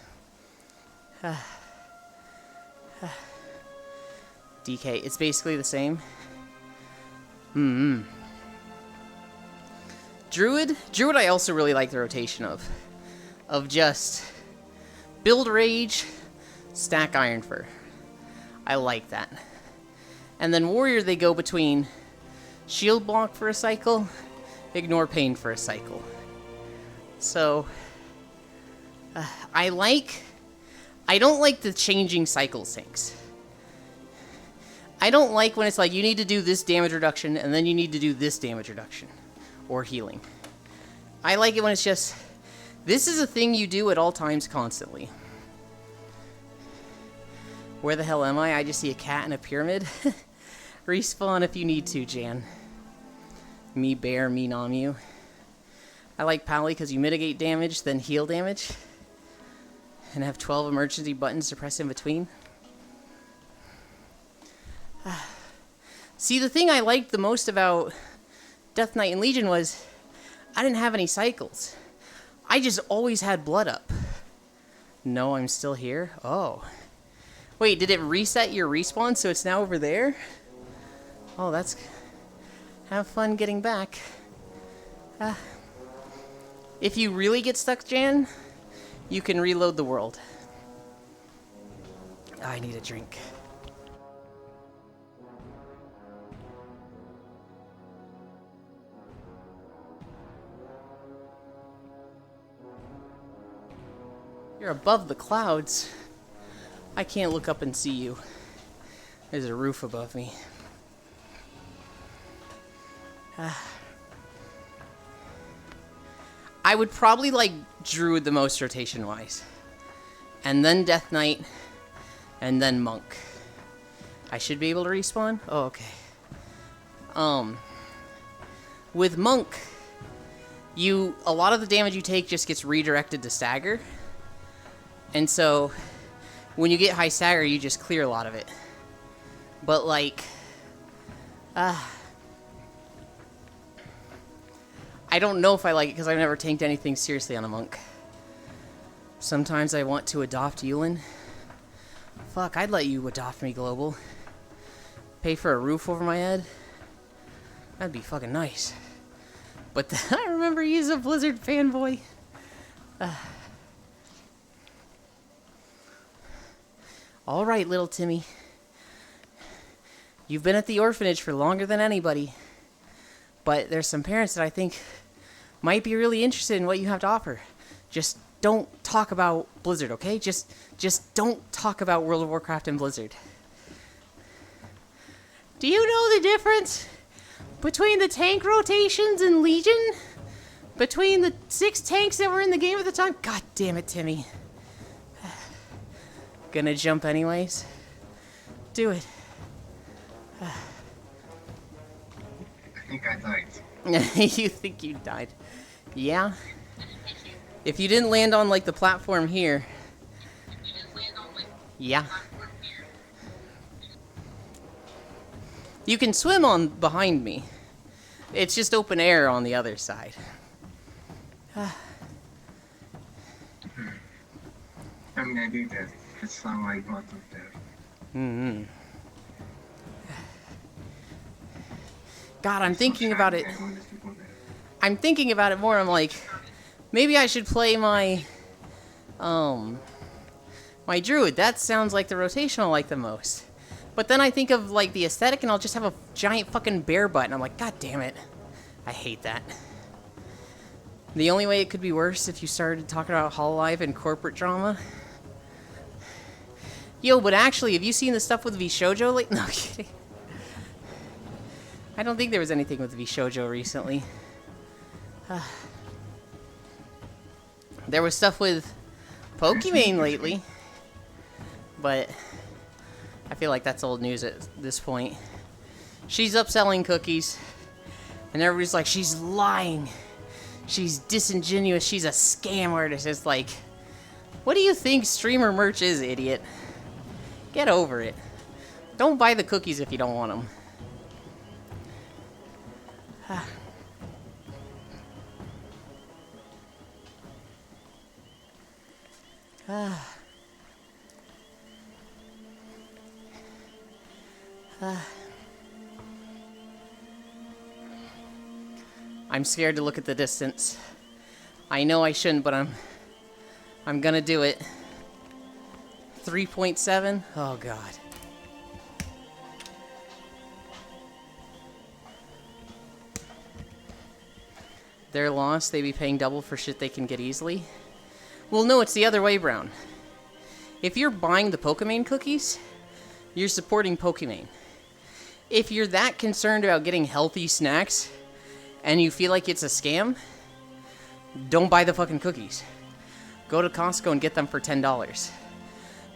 DK, it's basically the same. Druid I also really like the rotation of just build Rage, stack Ironfur. I like that. And then Warrior, they go between Shield Block for a cycle, Ignore Pain for a cycle. So, I don't like the changing cycle sinks. I don't like when it's like, you need to do this damage reduction, and then you need to do this damage reduction. Or healing. I like it when it's just, this is a thing you do at all times constantly. Where the hell am I? I just see a cat in a pyramid. Respawn if you need to, Jan. Me bear, me Namu. I like Pally because you mitigate damage, then heal damage. And have 12 emergency buttons to press in between. See, the thing I liked the most about Death Knight and Legion was I didn't have any cycles. I just always had blood up. No, I'm still here? Oh. Wait, did it reset your respawn so it's now over there? Oh, that's... Have fun getting back. If you really get stuck, Jan, you can reload the world. I need a drink. You're above the clouds. I can't look up and see you. There's a roof above me. I would probably like Druid the most rotation-wise. And then Death Knight. And then Monk. I should be able to respawn? Oh, okay. With Monk, a lot of the damage you take just gets redirected to stagger. And so, when you get high stagger, you just clear a lot of it. But, like, I don't know if I like it because I've never tanked anything seriously on a Monk. Sometimes I want to adopt Yulin. Fuck, I'd let you adopt me, Global. Pay for a roof over my head? That'd be fucking nice. But I remember he's a Blizzard fanboy. Alright, little Timmy. You've been at the orphanage for longer than anybody. But there's some parents that I think might be really interested in what you have to offer. Just don't talk about Blizzard, okay? Just don't talk about World of Warcraft and Blizzard. Do you know the difference between the tank rotations in Legion? Between the 6 tanks that were in the game at the time? God damn it, Timmy. Gonna jump anyways? Do it.
I think I died.
You think you died? Yeah? If you didn't land on, like, the platform here... Yeah. You can swim on behind me. It's just open air on the other side.
I mean, I do that. That's how I got up there.
Mm-hmm. God, I'm thinking about it. I'm thinking about it more. I'm like, maybe I should play my druid. That sounds like the rotation I like the most. But then I think of, like, the aesthetic, and I'll just have a giant fucking bear butt, and I'm like, God damn it. I hate that. The only way it could be worse if you started talking about Hololive and corporate drama. Yo, but actually, have you seen the stuff with VShojo lately? No, I'm kidding. I don't think there was anything with VShojo recently. There was stuff with Pokimane lately. But I feel like that's old news at this point. She's upselling cookies. And everybody's like, she's lying. She's disingenuous. She's a scam artist. It's like, what do you think streamer merch is, idiot? Get over it. Don't buy the cookies if you don't want them. I'm scared to look at the distance. I know I shouldn't, but I'm gonna do it. 3.7? Oh god. They're lost, they be paying double for shit they can get easily. Well, no, it's the other way, Brown. If you're buying the Pokimane cookies, you're supporting Pokimane. If you're that concerned about getting healthy snacks, and you feel like it's a scam, don't buy the fucking cookies. Go to Costco and get them for $10.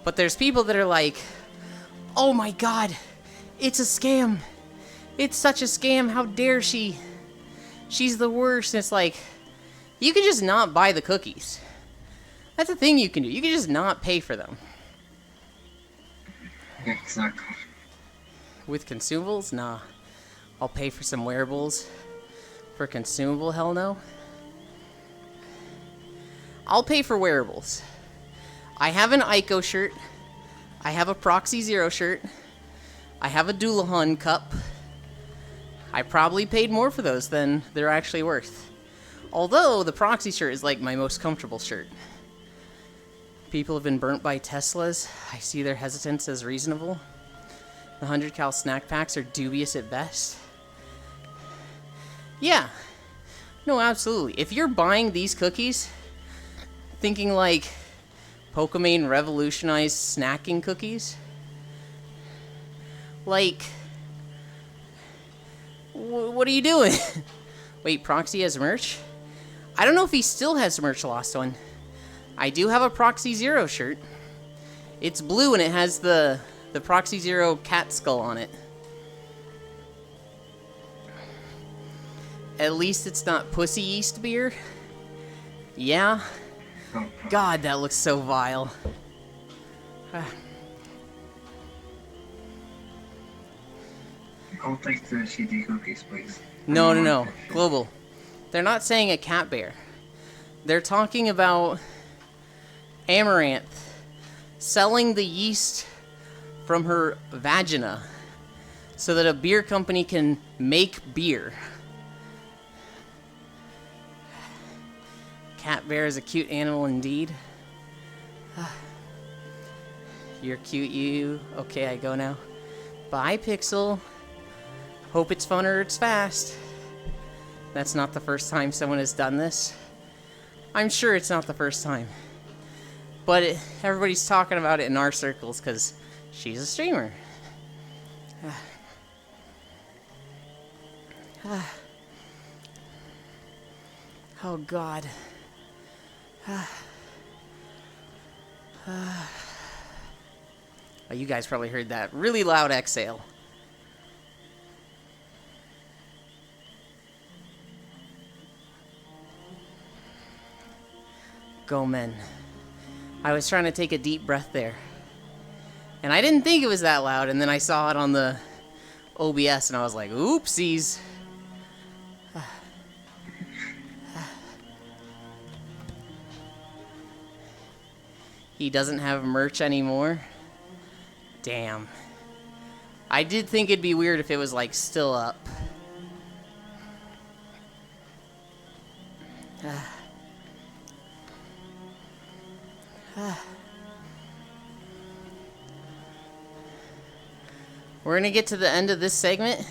But there's people that are like, oh my god, it's a scam. It's such a scam, how dare she? She's the worst. And it's like, you can just not buy the cookies. That's a thing you can do. You can just not pay for them.
Yeah, exactly.
With consumables? Nah. I'll pay for some wearables. For consumable? Hell no. I'll pay for wearables. I have an Ico shirt. I have a Proxy Zero shirt. I have a Doulahan cup. I probably paid more for those than they're actually worth. Although, the Proxy shirt is like my most comfortable shirt. People have been burnt by Teslas. I see their hesitance as reasonable. The 100 cal snack packs are dubious at best. Yeah. No, absolutely. If you're buying these cookies, thinking like Pokimane revolutionized snacking cookies, like, what are you doing? Wait, Proxy has merch? I don't know if he still has merch, Lost One. I do have a Proxy Zero shirt. It's blue and it has the Proxy Zero cat skull on it. At least it's not pussy yeast beer. Yeah?
Oh,
God, that looks so vile.
I'll take the CD cookies, please.
No. Global. They're not saying a cat bear. They're talking about Amaranth selling the yeast from her vagina so that a beer company can make beer. Cat bear is a cute animal indeed. You're cute, you. Okay, I go now. Bye, Pixel. Hope it's fun or it's fast. That's not the first time someone has done this. I'm sure it's not the first time. But everybody's talking about it in our circles because she's a streamer. Oh, God. Oh, you guys probably heard that really loud exhale. Go men. I was trying to take a deep breath there. And I didn't think it was that loud, and then I saw it on the OBS, and I was like, oopsies. He doesn't have merch anymore. Damn. I did think it'd be weird if it was, like, still up. We're gonna get to the end of this segment,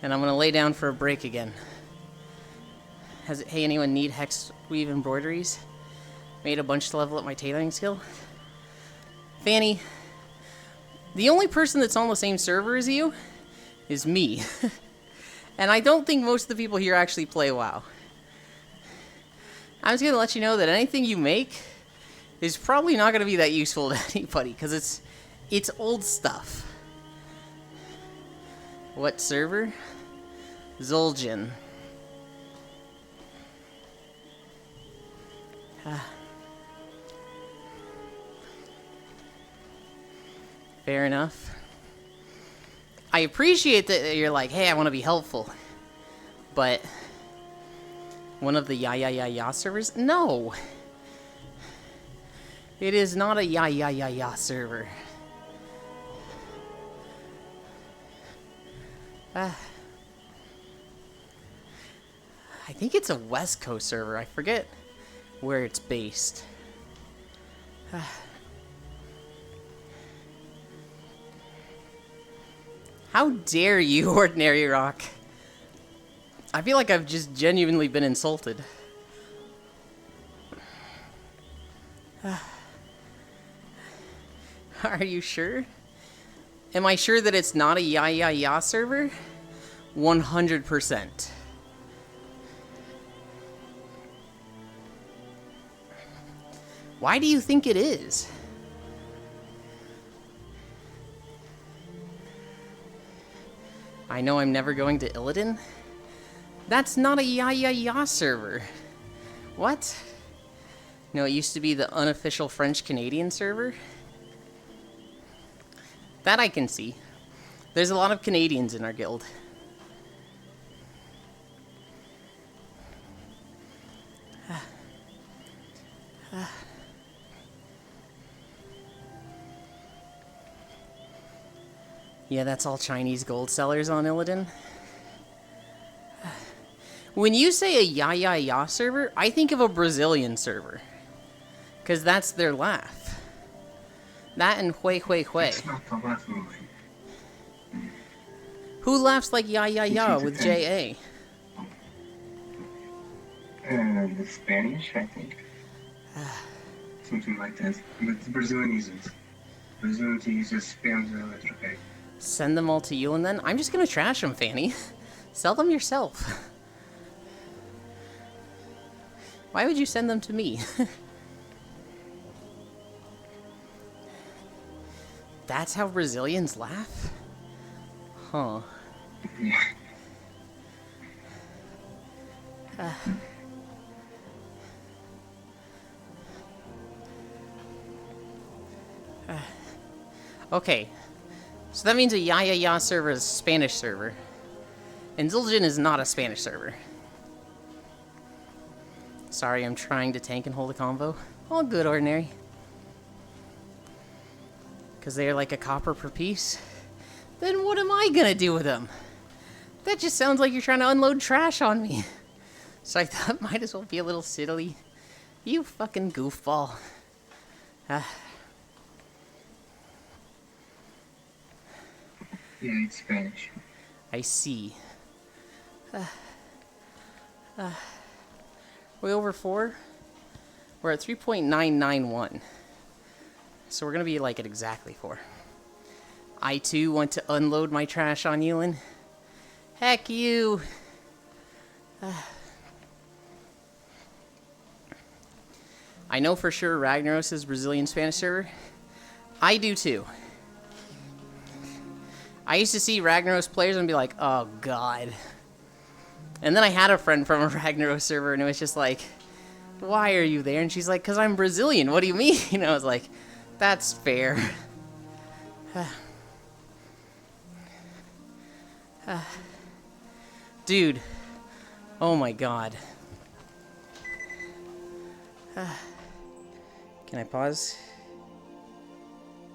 and I'm gonna lay down for a break again. Hey, anyone need hex weave embroideries? Made a bunch to level up my tailoring skill. Fanny, the only person that's on the same server as you is me. And I don't think most of the people here actually play WoW. I'm just gonna let you know that anything you make is probably not gonna be that useful to anybody, because it's old stuff. What server? Zul'jin. Fair enough. I appreciate that you're like, hey, I want to be helpful. But one of the ya servers? No. It is not a ya server. I think it's a West Coast server. I forget where it's based. How dare you, Ordinary Rock? I feel like I've just genuinely been insulted. Are you sure? Am I sure that it's not a ya server? 100%. Why do you think it is? I know I'm never going to Illidan? That's not a ya server. What? No, it used to be the unofficial French-Canadian server? That I can see. There's a lot of Canadians in our guild. Yeah, that's all Chinese gold sellers on Illidan. When you say a ya server, I think of a Brazilian server. Because that's their laugh. That and hui.
It's not the laugh movie.
Who laughs like ya with J-A?
The Spanish, I think. Something like that. But the Brazilian isn't. Brazilian uses spams the letter A.
Send them all to you and then? I'm just gonna trash them, Fanny. Sell them yourself. Why would you send them to me? That's how Brazilians laugh? Huh.
Yeah.
Okay, so that means a Ya server is a Spanish server. And Zildjian is not a Spanish server. Sorry, I'm trying to tank and hold a combo. All good, Ordinary. Because they're like a copper per piece. Then what am I gonna do with them? That just sounds like you're trying to unload trash on me. So I thought might as well be a little silly. You fucking goofball.
Yeah, it's Spanish.
I see. We over 4? We're at 3.991. So we're gonna be like at exactly 4. I too want to unload my trash on Yulin. Heck you! I know for sure Ragnaros is Brazilian Spanish server. I do too. I used to see Ragnaros players and be like, oh god. And then I had a friend from a Ragnaros server and it was just like, why are you there? And she's like, because I'm Brazilian. What do you mean? And I was like, that's fair. Dude. Oh my god. Can I pause?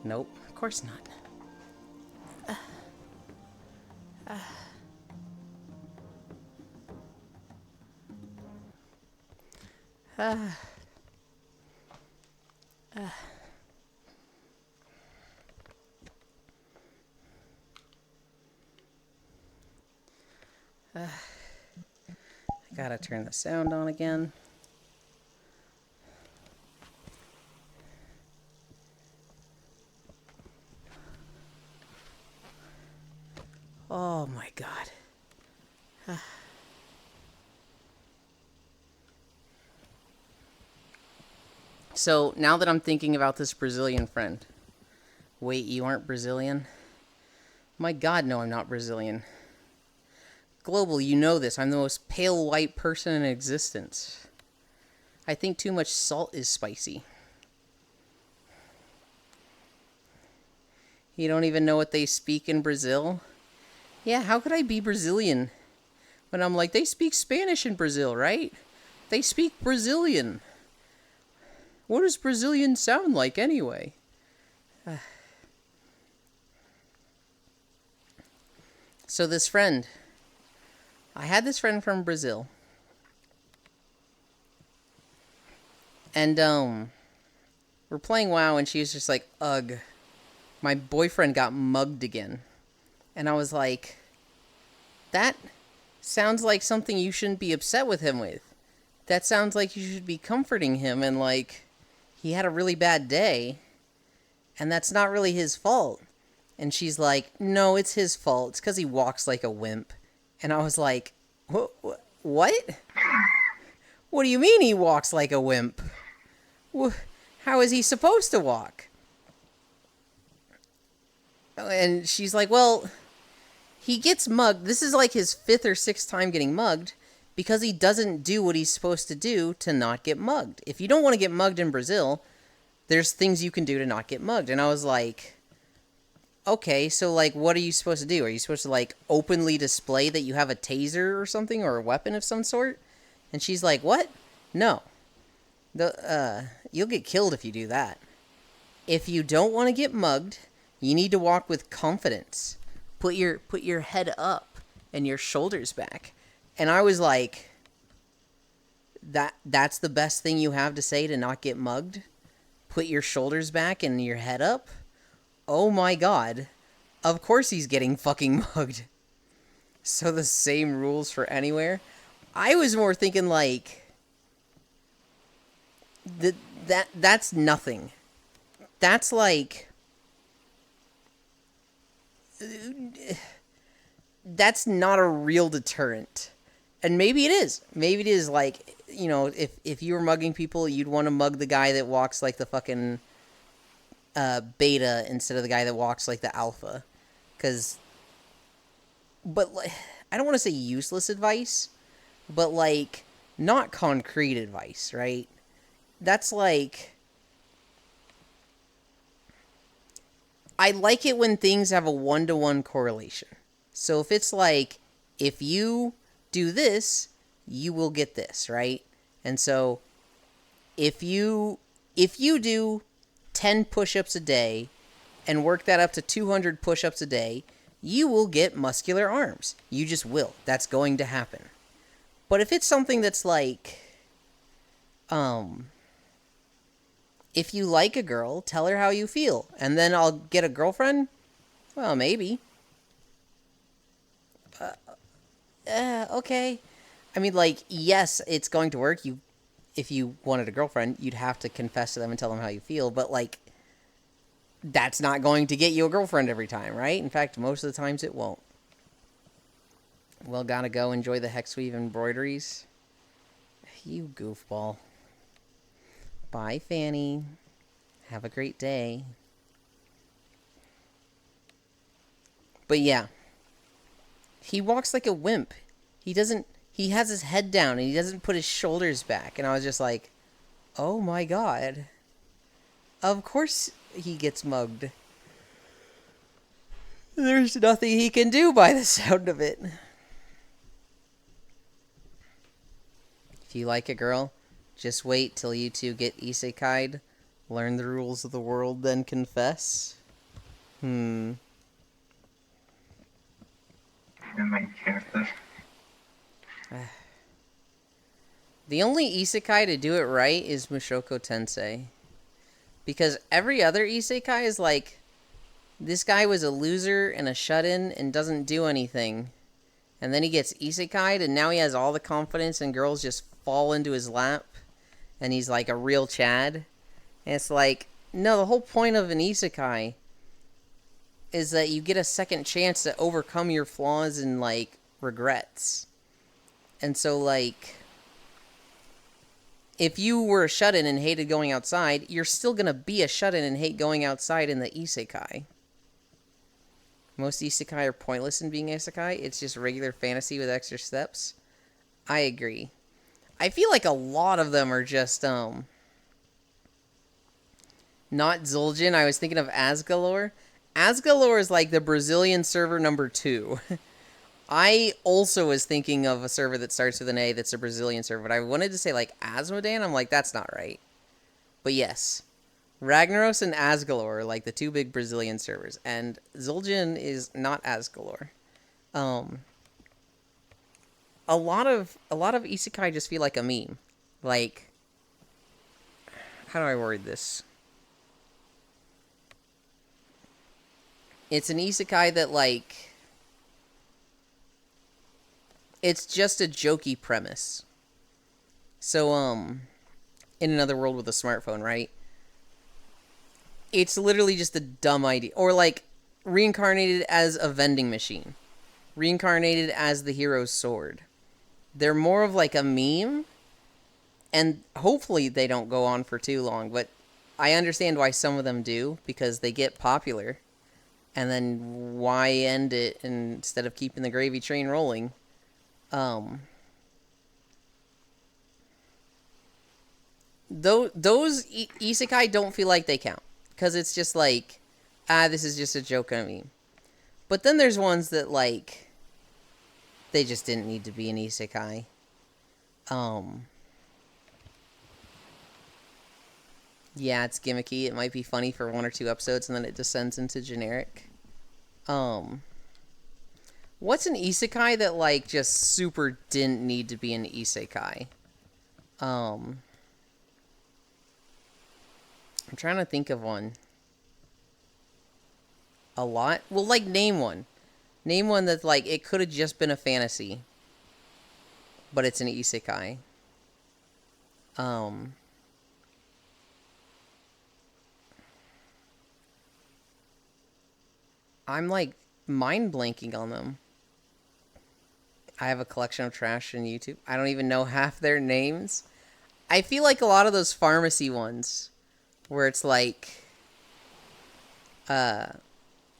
Nope. Of course not. I gotta turn the sound on again. Oh my god. So, now that I'm thinking about this Brazilian friend. Wait, you aren't Brazilian? My god, no, I'm not Brazilian. Global, you know this. I'm the most pale white person in existence. I think too much salt is spicy. You don't even know what they speak in Brazil? Yeah, how could I be Brazilian? When I'm like, they speak Spanish in Brazil, right? They speak Brazilian. What does Brazilian sound like anyway? So this friend. I had this friend from Brazil. And, we're playing WoW and she was just like, ugh. My boyfriend got mugged again. And I was like, that sounds like something you shouldn't be upset with him with. That sounds like you should be comforting him and like, he had a really bad day. And that's not really his fault. And she's like, no, it's his fault. It's because he walks like a wimp. And I was like, what? What do you mean he walks like a wimp? How is he supposed to walk? And she's like, well, he gets mugged. This is like his 5th or 6th time getting mugged because he doesn't do what he's supposed to do to not get mugged. If you don't want to get mugged in Brazil, there's things you can do to not get mugged. And I was like, okay, so like, what are you supposed to do? Are you supposed to like openly display that you have a taser or something or a weapon of some sort? And she's like, what? No. You'll get killed if you do that. If you don't want to get mugged, you need to walk with confidence. Put your head up and your shoulders back. And I was like, that's the best thing you have to say to not get mugged? Put your shoulders back and your head up? Oh my god. Of course he's getting fucking mugged. So the same rules for anywhere? I was more thinking like, that's nothing. That's like, that's not a real deterrent. And maybe it is. Maybe it is like, you know, if you were mugging people, you'd want to mug the guy that walks like the fucking beta instead of the guy that walks like the alpha. But like, I don't want to say useless advice, but like, not concrete advice, right? That's like, I like it when things have a 1-to-1 correlation. So if it's like, if you do this, you will get this, right? And so if you do 10 push-ups a day and work that up to 200 push-ups a day, you will get muscular arms. You just will. That's going to happen. But if it's something that's like, if you like a girl, tell her how you feel, and then I'll get a girlfriend? Well, maybe. Okay. I mean, like, yes, it's going to work. If you wanted a girlfriend, you'd have to confess to them and tell them how you feel, but, like, that's not going to get you a girlfriend every time, right? In fact, most of the times it won't. Well, gotta go enjoy the Hexweave embroideries. You goofball. Bye, Fanny. Have a great day. But yeah. He walks like a wimp. He has his head down and he doesn't put his shoulders back. And I was just like, oh my god. Of course he gets mugged. There's nothing he can do by the sound of it. If you like a girl, just wait till you two get isekai'd, learn the rules of the world, then confess.
And my character.
The only isekai to do it right is Mushoku Tensei. Because every other isekai is like, this guy was a loser and a shut-in and doesn't do anything. And then he gets isekai'd and now he has all the confidence and girls just fall into his lap. And he's like a real Chad. And it's like, no, the whole point of an isekai is that you get a second chance to overcome your flaws and, like, regrets. And so, like, if you were a shut-in and hated going outside, you're still going to be a shut-in and hate going outside in the isekai. Most isekai are pointless in being isekai. It's just regular fantasy with extra steps. I agree. I feel like a lot of them are just, not Zul'jin. I was thinking of Asgalore. Asgalore is like the Brazilian server number 2. I also was thinking of a server that starts with an A that's a Brazilian server, but I wanted to say like Asmodan. I'm like, that's not right. But yes, Ragnaros and Asgalore are like the 2 big Brazilian servers, and Zul'jin is not Asgalore. A lot of isekai just feel like a meme. Like, how do I word this? It's an isekai that, like, it's just a jokey premise. So, in another world with a smartphone, right? It's literally just a dumb idea. Or, like, reincarnated as a vending machine. Reincarnated as the hero's sword. They're more of, like, a meme. And hopefully they don't go on for too long. But I understand why some of them do. Because they get popular. And then why end it instead of keeping the gravy train rolling? Those isekai don't feel like they count. Because it's just like, this is just a joke on me. But then there's ones that, like, they just didn't need to be an isekai. Yeah, it's gimmicky. It might be funny for 1 or 2 episodes, and then it descends into generic. What's an isekai that, like, just super didn't need to be an isekai? I'm trying to think of one. A lot? Well, like, name one. Name one that's, like, it could have just been a fantasy. But it's an isekai. I'm, like, mind blanking on them. I have a collection of trash on YouTube. I don't even know half their names. I feel like a lot of those pharmacy ones, where it's like,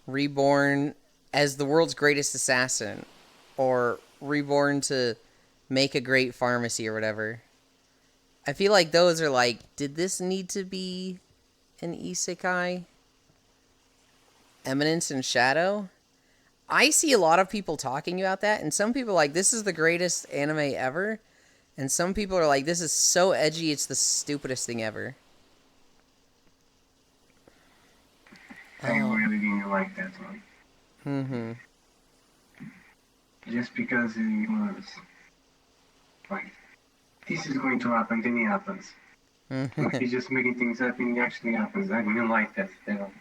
reborn as the world's greatest assassin, or reborn to make a great pharmacy or whatever. I feel like those are like, did this need to be an isekai? Eminence and Shadow? I see a lot of people talking about that, and some people are like, this is the greatest anime ever, and some people are like, this is so edgy, it's the stupidest thing ever.
I really didn't like that one.
Mm-hmm.
Just because it was like, this is going to happen, then it happens. Like, he's just making things happen, it actually happens. I didn't like that at all.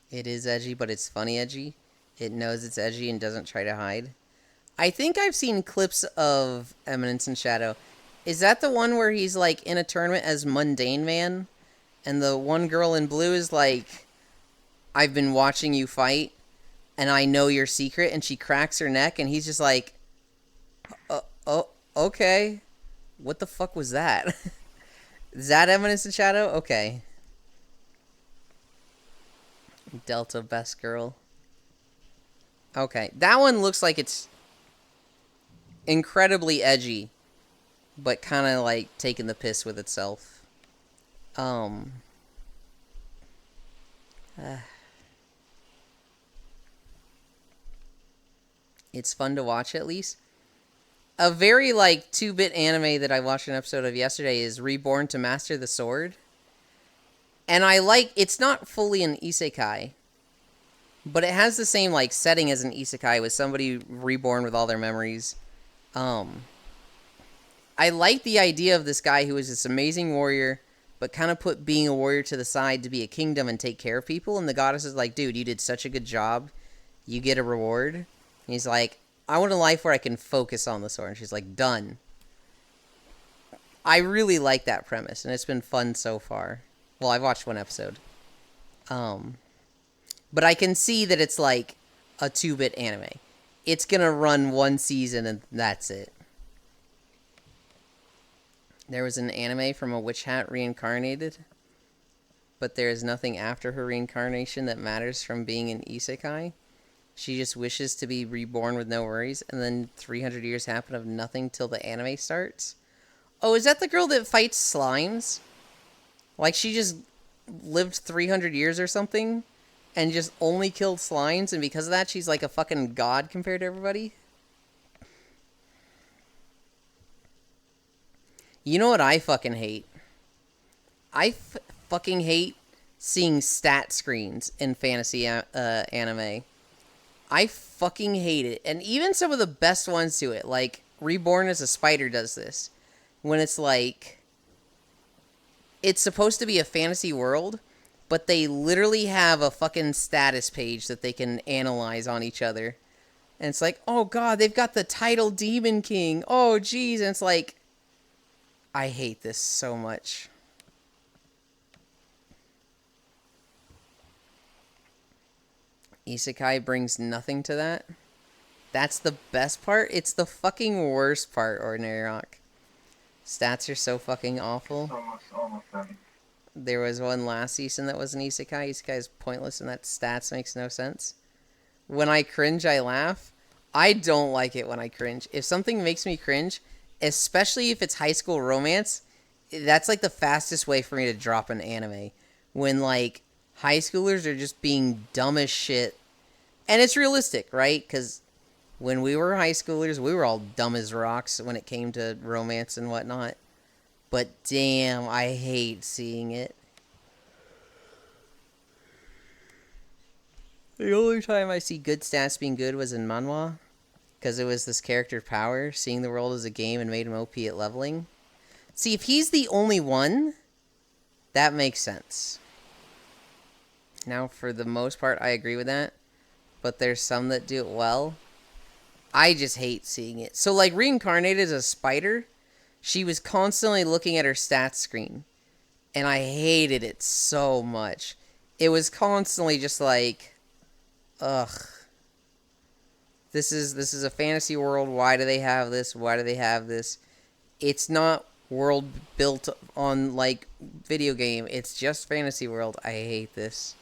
It is edgy, but it's funny edgy. It knows it's edgy and doesn't try to hide. I think I've seen clips of Eminence and Shadow. Is that the one where he's like in a tournament as Mundane Man? And the one girl in blue is like, I've been watching you fight, and I know your secret, and she cracks her neck, and he's just like, oh, okay. What the fuck was that? Is that Eminence and Shadow? Okay. Delta Best Girl. Okay. That one looks like it's incredibly edgy, but kind of like taking the piss with itself. It's fun to watch, at least. A very, like, 2-bit anime that I watched an episode of yesterday is Reborn to Master the Sword. And I like, it's not fully an isekai, but it has the same, like, setting as an isekai with somebody reborn with all their memories. I like the idea of this guy who is this amazing warrior, but kind of put being a warrior to the side to be a kingdom and take care of people. And the goddess is like, dude, you did such a good job. You get a reward. And he's like, I want a life where I can focus on the sword. And she's like, done. I really like that premise, and it's been fun so far. Well, I've watched one episode. But I can see that it's like a 2-bit anime. It's gonna run one season, and that's it. There was an anime from a witch hat reincarnated, but there is nothing after her reincarnation that matters from being an isekai. She just wishes to be reborn with no worries, and then 300 years happen of nothing till the anime starts. Oh, is that the girl that fights slimes? Like, she just lived 300 years or something, and just only killed slimes, and because of that, she's like a fucking god compared to everybody? You know what I fucking hate? I fucking hate seeing stat screens in fantasy anime. I fucking hate it. And even some of the best ones to it, like Reborn as a Spider does this. When it's like, it's supposed to be a fantasy world, but they literally have a fucking status page that they can analyze on each other. And it's like, oh god, they've got the title Demon King. Oh geez. And it's like, I hate this so much. Isekai brings nothing to that. That's the best part. It's the fucking worst part, Ordinary Rock. Stats are so fucking awful.
Almost done.
There was one last season that was an isekai. Isekai is pointless and that stats makes no sense. When I cringe, I laugh. I don't like it when I cringe. If something makes me cringe, especially if it's high school romance, that's like the fastest way for me to drop an anime. When like high schoolers are just being dumb as shit. And it's realistic, right? Because when we were high schoolers, we were all dumb as rocks when it came to romance and whatnot. But damn, I hate seeing it. The only time I see good stats being good was in manhwa. Because it was this character power, seeing the world as a game and made him OP at leveling. See, if he's the only one, that makes sense. Now, for the most part, I agree with that. But there's some that do it well. I just hate seeing it. So, like, reincarnated as a spider, she was constantly looking at her stats screen. And I hated it so much. It was constantly just like, ugh. This is a fantasy world. Why do they have this? Why do they have this? It's not world built on, like, video game. It's just fantasy world. I hate this.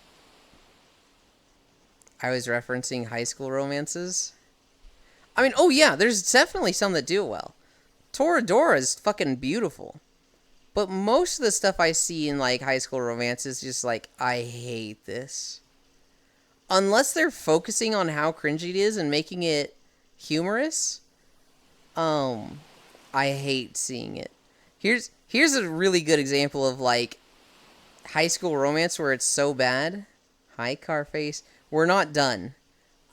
I was referencing high school romances. I mean, oh yeah, there's definitely some that do it well. Toradora is fucking beautiful. But most of the stuff I see in, like, high school romance is just like, I hate this. Unless they're focusing on how cringy it is and making it humorous, I hate seeing it. Here's a really good example of, like, high school romance where it's so bad. Hi, Carface. We're not done.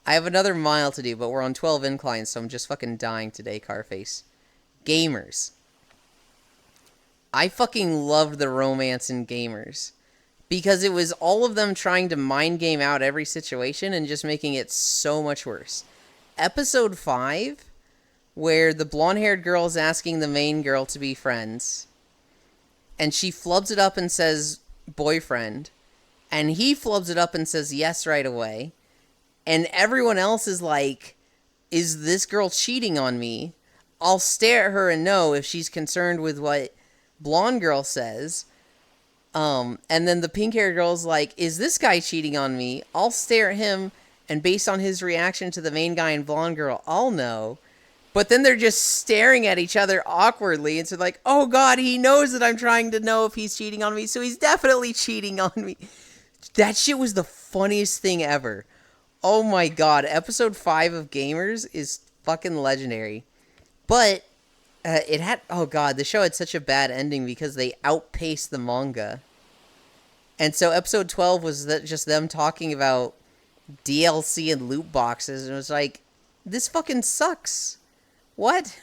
I have another mile to do, but we're on 12 inclines, so I'm just fucking dying today, Carface. Gamers. I fucking loved the romance in Gamers. Because it was all of them trying to mind game out every situation and just making it so much worse. Episode 5, where the blonde-haired girl is asking the main girl to be friends. And she flubs it up and says, boyfriend. And he flubs it up and says yes right away. And everyone else is like, is this girl cheating on me? I'll stare at her and know if she's concerned with what blonde girl says. And then the pink-haired girl's like, is this guy cheating on me? I'll stare at him, and based on his reaction to the main guy and blonde girl, I'll know. But then they're just staring at each other awkwardly, and so like, oh god, he knows that I'm trying to know if he's cheating on me, so he's definitely cheating on me. That shit was the funniest thing ever. Oh my god, episode 5 of Gamers is fucking legendary. But, it had... Oh god, the show had such a bad ending because they outpaced the manga. And so episode 12 was just them talking about DLC and loot boxes, and it was like, this fucking sucks. What?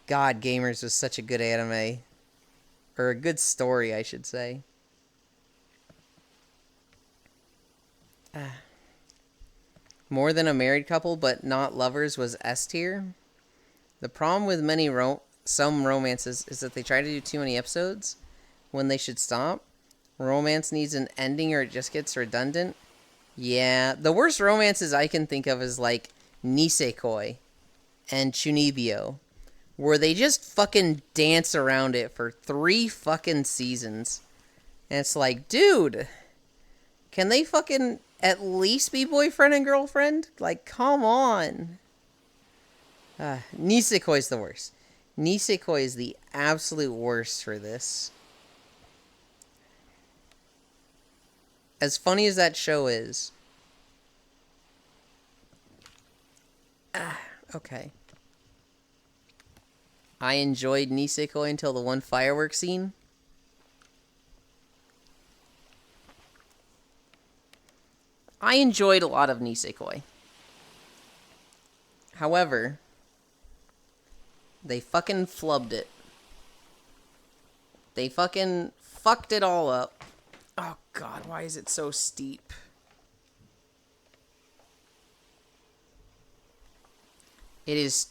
God, Gamers was such a good anime. Or a good story, I should say. More Than a Married Couple, but Not Lovers was S tier. The problem with some romances is that they try to do too many episodes when they should stop. Romance needs an ending or it just gets redundant. Yeah, the worst romances I can think of is like Nisekoi and Chunibyo, where they just fucking dance around it for 3 fucking seasons. And it's like, dude, can they fucking at least be boyfriend and girlfriend? Like, come on. Nisekoi is the worst. Nisekoi is the absolute worst for this. As funny as that show is. Okay. I enjoyed Nisekoi until the one fireworks scene. I enjoyed a lot of Nisekoi. However, they fucking flubbed it. They fucking fucked it all up. Oh god, why is it so steep? It is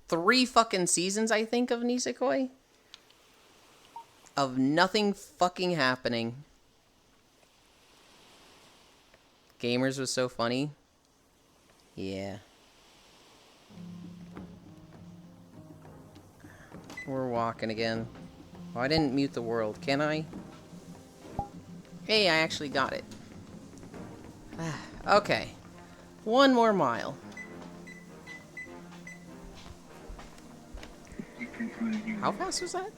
3 fucking seasons, I think, of Nisekoi. Of nothing fucking happening. Gamers was so funny. Yeah. We're walking again. Oh, I didn't mute the world, can I? Hey, I actually got it. Okay. 1 more mile. How fast was that?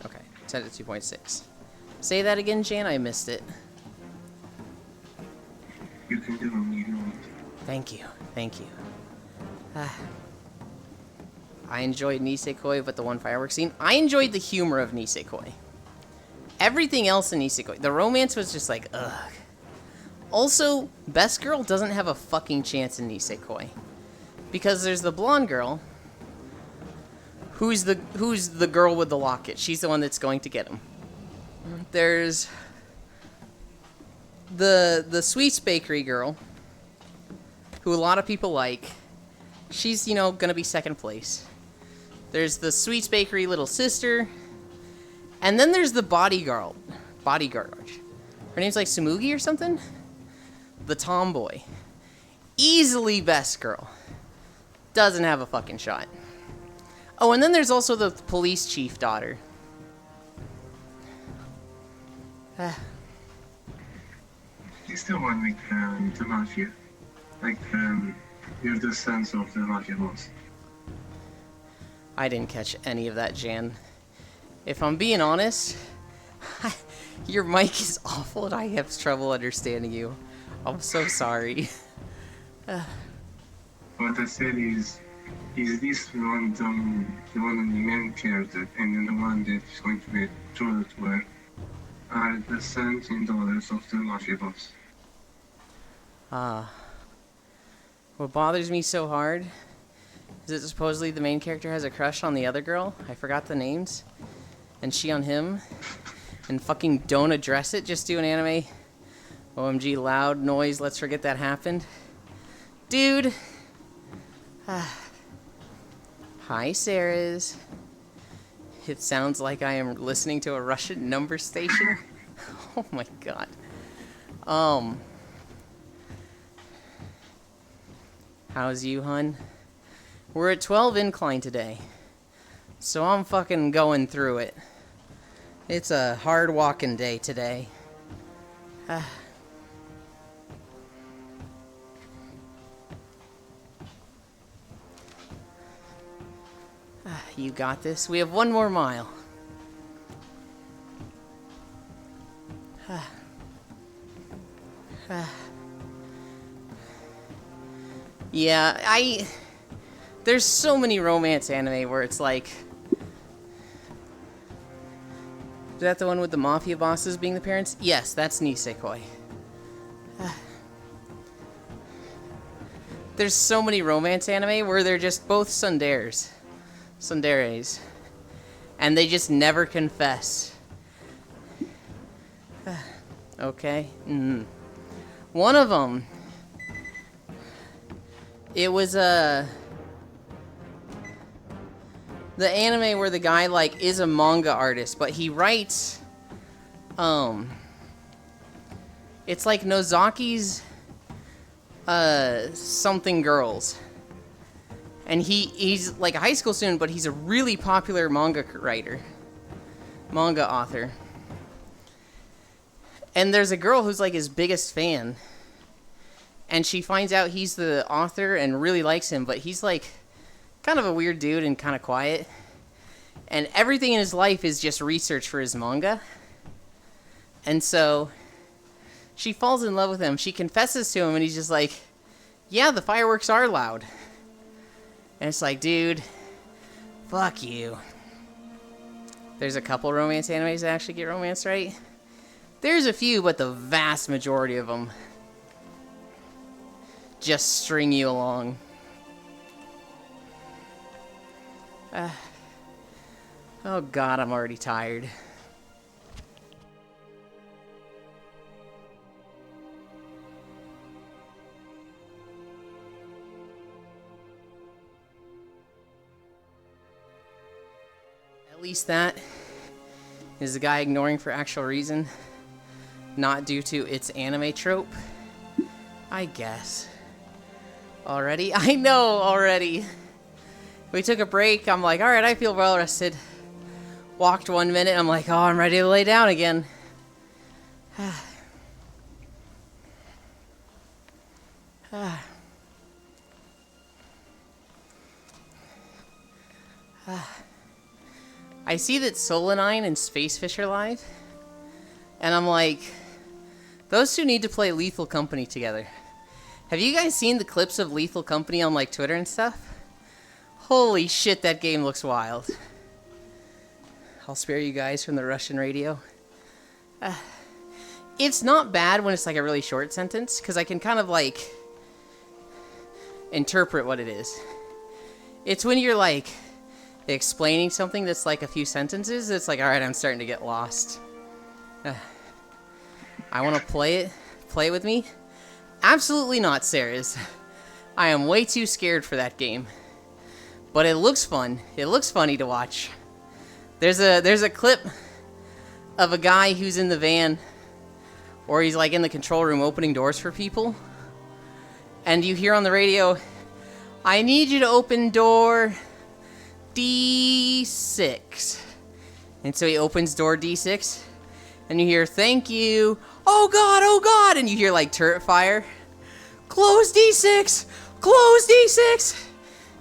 Okay, set it to 2.6. Say that again, Jan, I missed it.
You can do them, you know it.
Thank you, thank you. I enjoyed Nisekoi, but the one fireworks scene. I enjoyed the humor of Nisekoi. Everything else in Nisekoi, the romance was just like, ugh. Also, Best Girl doesn't have a fucking chance in Nisekoi. Because there's the blonde girl, who's the girl with the locket. She's the one that's going to get him. There's the Sweets Bakery girl, who a lot of people like. She's, you know, gonna be second place. There's the Sweets Bakery little sister. And then there's the bodyguard. Her name's like Sumugi or something? The tomboy. Easily Best Girl. Doesn't have a fucking shot. Oh, and then there's also the police chief daughter.
It's the one with the mafia. Like, you have the sense of the mafia boss.
I didn't catch any of that, Jan. If I'm being honest, your mic is awful and I have trouble understanding you. I'm so sorry.
What I said is this one the main character, and then the one that is going to be told to her are the sons and daughters of the mafia boss.
What bothers me so hard is that supposedly the main character has a crush on the other girl. I forgot the names. And she on him. And fucking don't address it, just do an anime. OMG, loud noise, let's forget that happened. Dude. Hi, Sarah's. It sounds like I am listening to a Russian number station. Oh my god. How's you, hun? We're at 12 incline today. So I'm fucking going through it. It's a hard walking day today. You got this. We have one more mile. Yeah, there's so many romance anime where it's like... Is that the one with the mafia bosses being the parents? Yes, that's Nisekoi. There's so many romance anime where they're just both tsunderes. And they just never confess. Okay. One of them... It was, the anime where the guy, like, is a manga artist, but he writes, it's like Nozaki's, something girls. And he's, like, a high school student, but he's a really popular manga author. And there's a girl who's, like, his biggest fan. And she finds out he's the author and really likes him, but he's like kind of a weird dude and kind of quiet. And everything in his life is just research for his manga. And so she falls in love with him. She confesses to him and he's just like, yeah, the fireworks are loud. And it's like, dude, fuck you. There's a couple romance animes that actually get romance right. There's a few, but the vast majority of them just string you along. Oh god, I'm already tired. At least that is the guy ignoring for actual reason, not due to its anime trope, I guess. Already? I know, already. We took a break. I'm like, alright, I feel well rested. Walked 1 minute. I'm like, oh, I'm ready to lay down again. I see that Solanine and Spacefish are live. And I'm like, those two need to play Lethal Company together. Have you guys seen the clips of Lethal Company on, like, Twitter and stuff? Holy shit, that game looks wild. I'll spare you guys from the Russian radio. It's not bad when it's, like, a really short sentence, because I can kind of, like, interpret what it is. It's when you're, like, explaining something that's, like, a few sentences, it's like, alright, I'm starting to get lost. I want to play it. Play with me? Absolutely not, Sarah's. I am way too scared for that game. But it looks fun. It looks funny to watch. There's a clip of a guy who's in the van, or he's like in the control room opening doors for people. And you hear on the radio, I need you to open door D6. And so he opens door D6, and you hear, thank you. Oh God, and you hear like turret fire. Close D6! Close D6!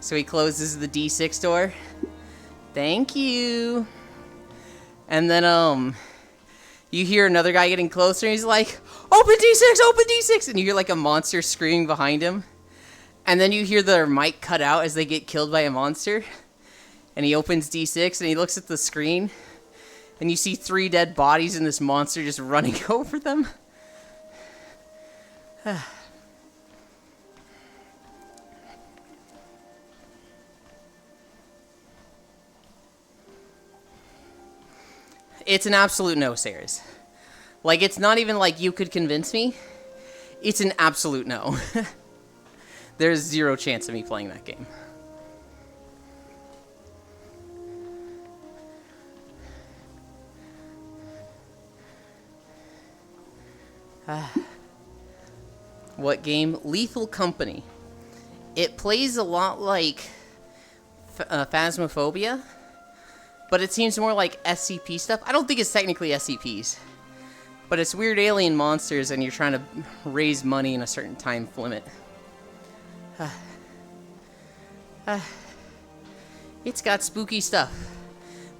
So he closes the D6 door. Thank you. And then, you hear another guy getting closer, and he's like, open D6, open D6! And you hear, like, a monster screaming behind him. And then you hear their mic cut out as they get killed by a monster. And he opens D6, and he looks at the screen. And you see 3 dead bodies and this monster just running over them. It's an absolute no, Saris. Like, it's not even like you could convince me. It's an absolute no. There's 0 chance of me playing that game. What game? Lethal Company. It plays a lot like Phasmophobia, but it seems more like SCP stuff. I don't think it's technically SCPs, but it's weird alien monsters and you're trying to raise money in a certain time limit. It's got spooky stuff,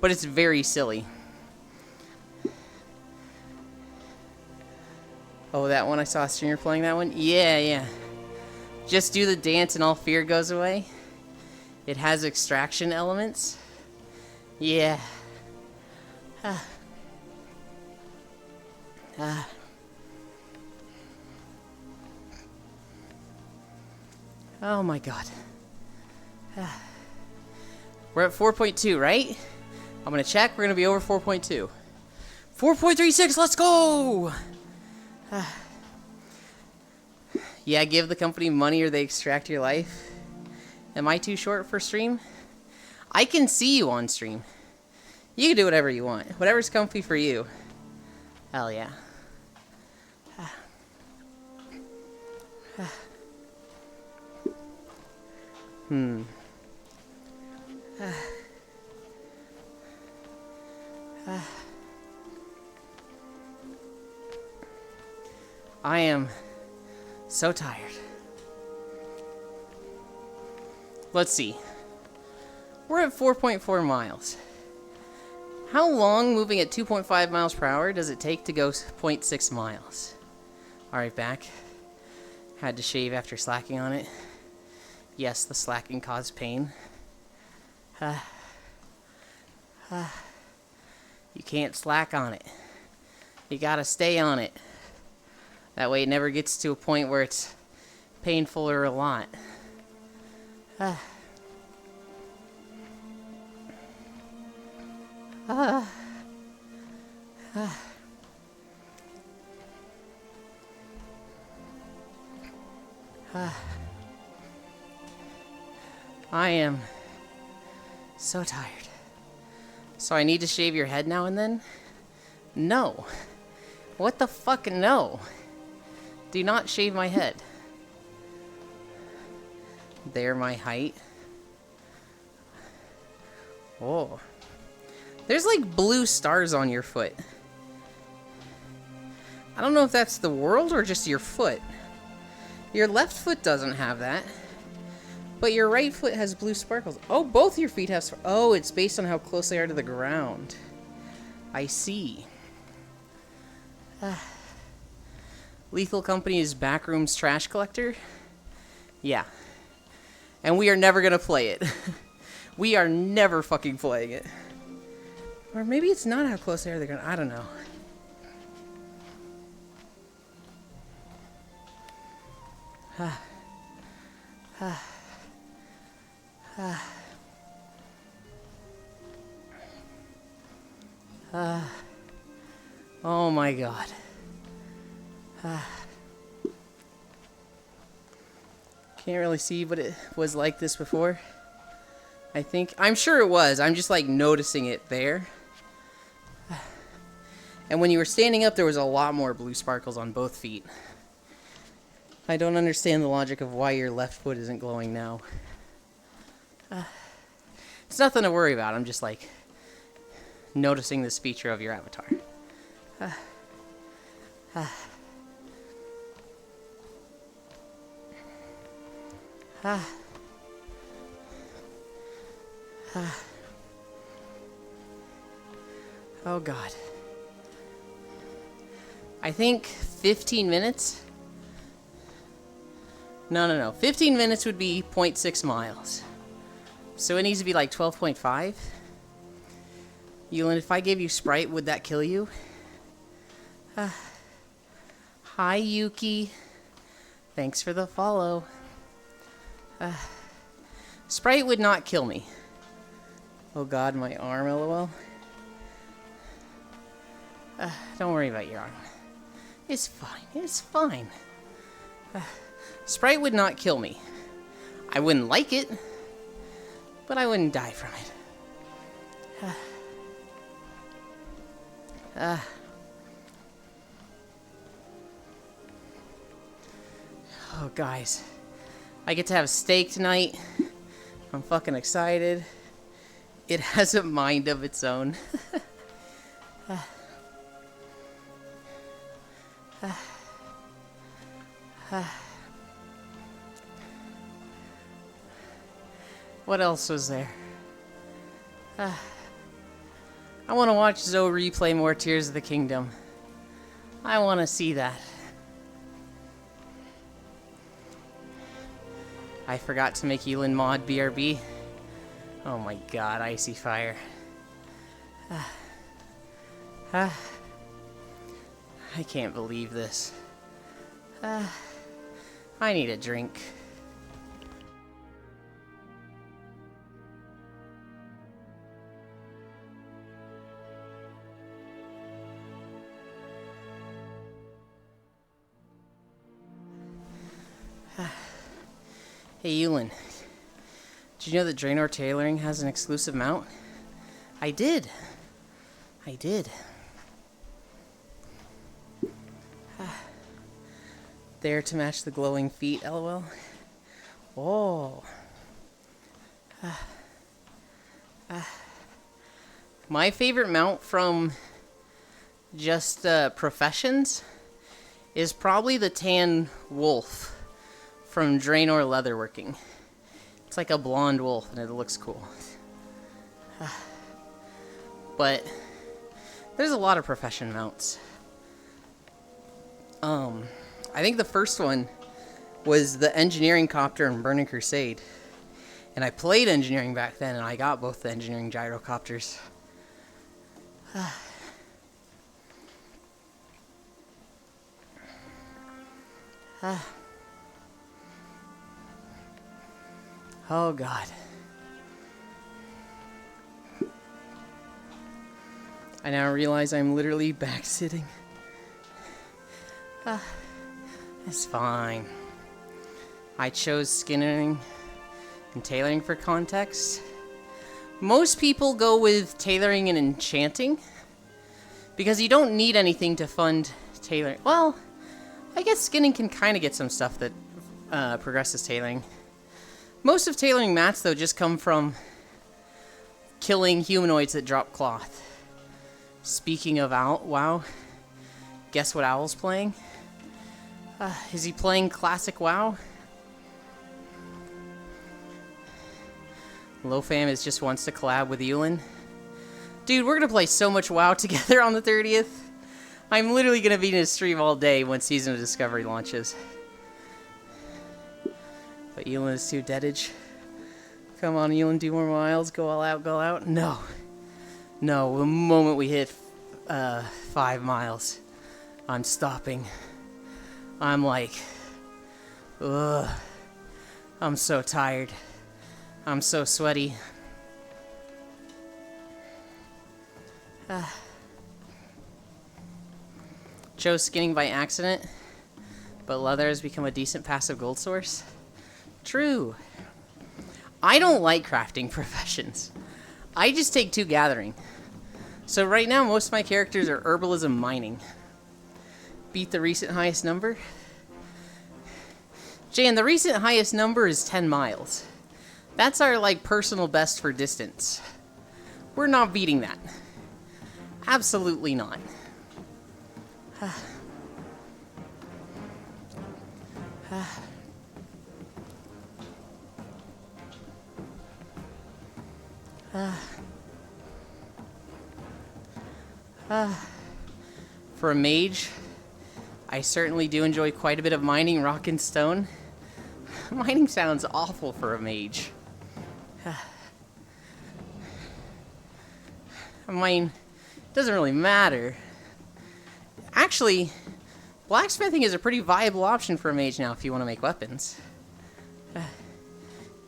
but it's very silly. Oh, that one? I saw a streamer playing that one? Yeah. Just do the dance and all fear goes away. It has extraction elements. Yeah. Oh my god. We're at 4.2, right? I'm gonna check. We're gonna be over 4.2. 4.36, let's go! Yeah, give the company money or they extract your life. Am I too short for stream? I can see you on stream. You can do whatever you want. Whatever's comfy for you. Hell yeah. I am so tired. Let's see. We're at 4.4 miles. How long moving at 2.5 miles per hour does it take to go 0.6 miles? Alright, back. Had to shave after slacking on it. Yes, the slacking caused pain. You can't slack on it. You gotta stay on it. That way it never gets to a point where it's painful or a lot. I am so tired. So I need to shave your head now and then? No. What the fuck? No. Do not shave my head. They're my height. Oh. There's like blue stars on your foot. I don't know if that's the world or just your foot. Your left foot doesn't have that. But your right foot has blue sparkles. Oh, both your feet have... Oh, it's based on how close they are to the ground. I see. Lethal Company is Backrooms Trash Collector? Yeah. And we are never gonna play it. We are never fucking playing it. Or maybe it's not how close they are to the ground. I don't know. Oh my god. Can't really see, but it was like this before. I think. I'm sure it was. I'm just like noticing it there. And when you were standing up, there was a lot more blue sparkles on both feet. I don't understand the logic of why your left foot isn't glowing now. It's nothing to worry about. I'm just like noticing this feature of your avatar. Oh god. I think 15 minutes? No. 15 minutes would be 0.6 miles. So it needs to be like 12.5. Yulin, if I gave you Sprite, would that kill you? Hi, Yuki. Thanks for the follow. Sprite would not kill me. Oh god, my arm, lol. Don't worry about your arm. It's fine. It's fine. Sprite would not kill me. I wouldn't like it, but I wouldn't die from it. Oh, guys. I get to have steak tonight. I'm fucking excited. It has a mind of its own. What else was there? I want to watch Zoe replay more Tears of the Kingdom. I want to see that. I forgot to make Yulin mod BRB. Oh my god, Icy Fire. I can't believe this. I need a drink. Hey Yulin, did you know that Draenor Tailoring has an exclusive mount? I did. There to match the glowing feet, lol. Oh. My favorite mount from just Professions is probably the Tan Wolf from Draenor Leatherworking. It's like a blonde wolf and it looks cool. But there's a lot of Profession mounts. I think the first one was the Engineering Copter in Burning Crusade. And I played Engineering back then and I got both the Engineering Gyrocopters. Oh god. I now realize I'm literally back sitting. It's fine. I chose skinnering and tailoring for context. Most people go with tailoring and enchanting because you don't need anything to fund tailoring. Well, I guess skinning can kind of get some stuff that progresses tailoring. Most of tailoring mats, though, just come from killing humanoids that drop cloth. Speaking of WoW, guess what Owl's playing? Is he playing classic WoW? LoFam is just wants to collab with Yulin. Dude, we're gonna play so much WoW together on the 30th. I'm literally gonna be in his stream all day when Season of Discovery launches. But Yulin is too deadage. Come on, Yulin, do more miles. Go all out, go out. No. No, the moment we hit 5 miles, I'm stopping. I'm like, ugh. I'm so tired. I'm so sweaty. Chose skinning by accident, but leather has become a decent passive gold source. True. I don't like crafting professions. I just take 2 gathering. So right now, most of my characters are herbalism mining. Beat the recent highest number. Jan, the recent highest number is 10 miles. That's our, like, personal best for distance. We're not beating that. Absolutely not. For a mage, I certainly do enjoy quite a bit of mining rock and stone. Mining sounds awful for a mage. I mean, it doesn't really matter. Actually, blacksmithing is a pretty viable option for a mage now if you want to make weapons.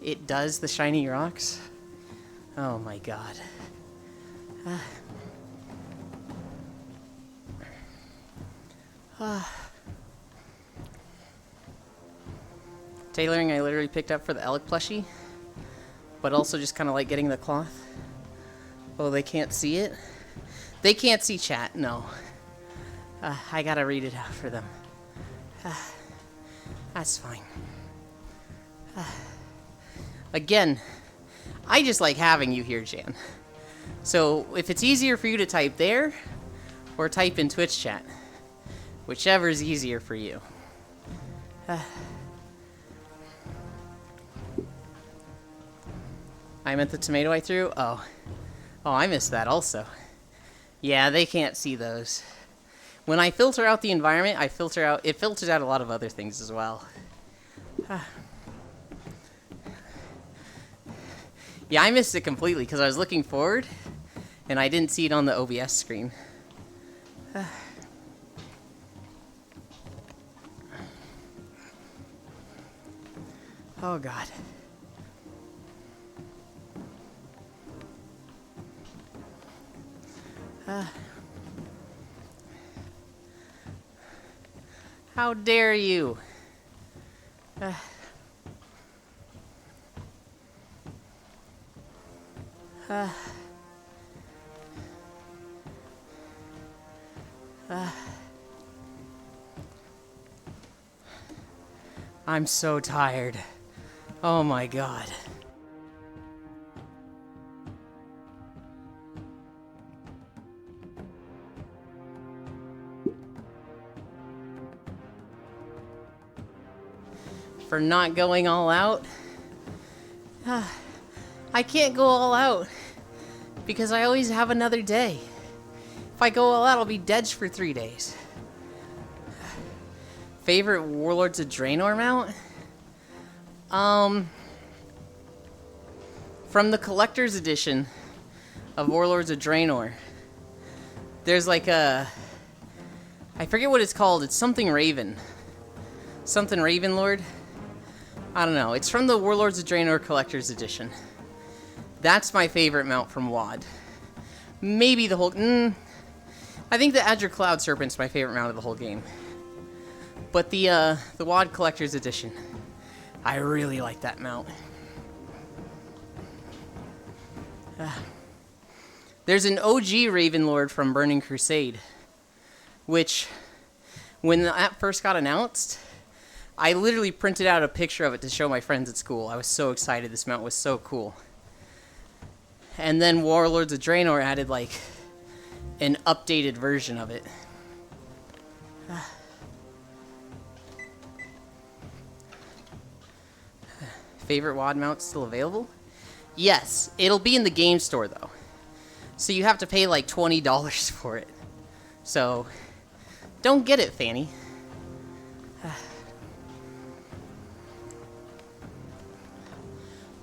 It does the shiny rocks? Oh my god. Tailoring I literally picked up for the Alec plushie, but also just kind of like getting the cloth. Oh, they can't see it? They can't see chat, no. I gotta read it out for them. That's fine. Again, I just like having you here, Jan. So if it's easier for you to type there, or type in Twitch chat, whichever is easier for you. I meant the tomato I threw? Oh. Oh, I missed that also. Yeah, they can't see those. When I filter out the environment, it filters out a lot of other things as well. Yeah, I missed it completely because I was looking forward and I didn't see it on the OBS screen. Oh god. How dare you? I'm so tired. Oh my god. For not going all out? I can't go all out because I always have another day. If I go all out, I'll be dead for 3 days. Favorite Warlords of Draenor mount? From the collector's edition of Warlords of Draenor, there's like a... I forget what it's called. It's something Raven. Something Ravenlord. I don't know. It's from the Warlords of Draenor collector's edition. That's my favorite mount from WoD. Maybe the whole... I think the Azure Cloud Serpent's my favorite mount of the whole game. But the WoD collector's edition, I really like that mount. There's an OG Ravenlord from Burning Crusade, which, when that first got announced, I literally printed out a picture of it to show my friends at school. I was so excited. This mount was so cool. And then Warlords of Draenor added, like, an updated version of it. Favorite WoD mount still available? Yes, it'll be in the game store, though. So you have to pay, like, $20 for it. So, don't get it, Fanny.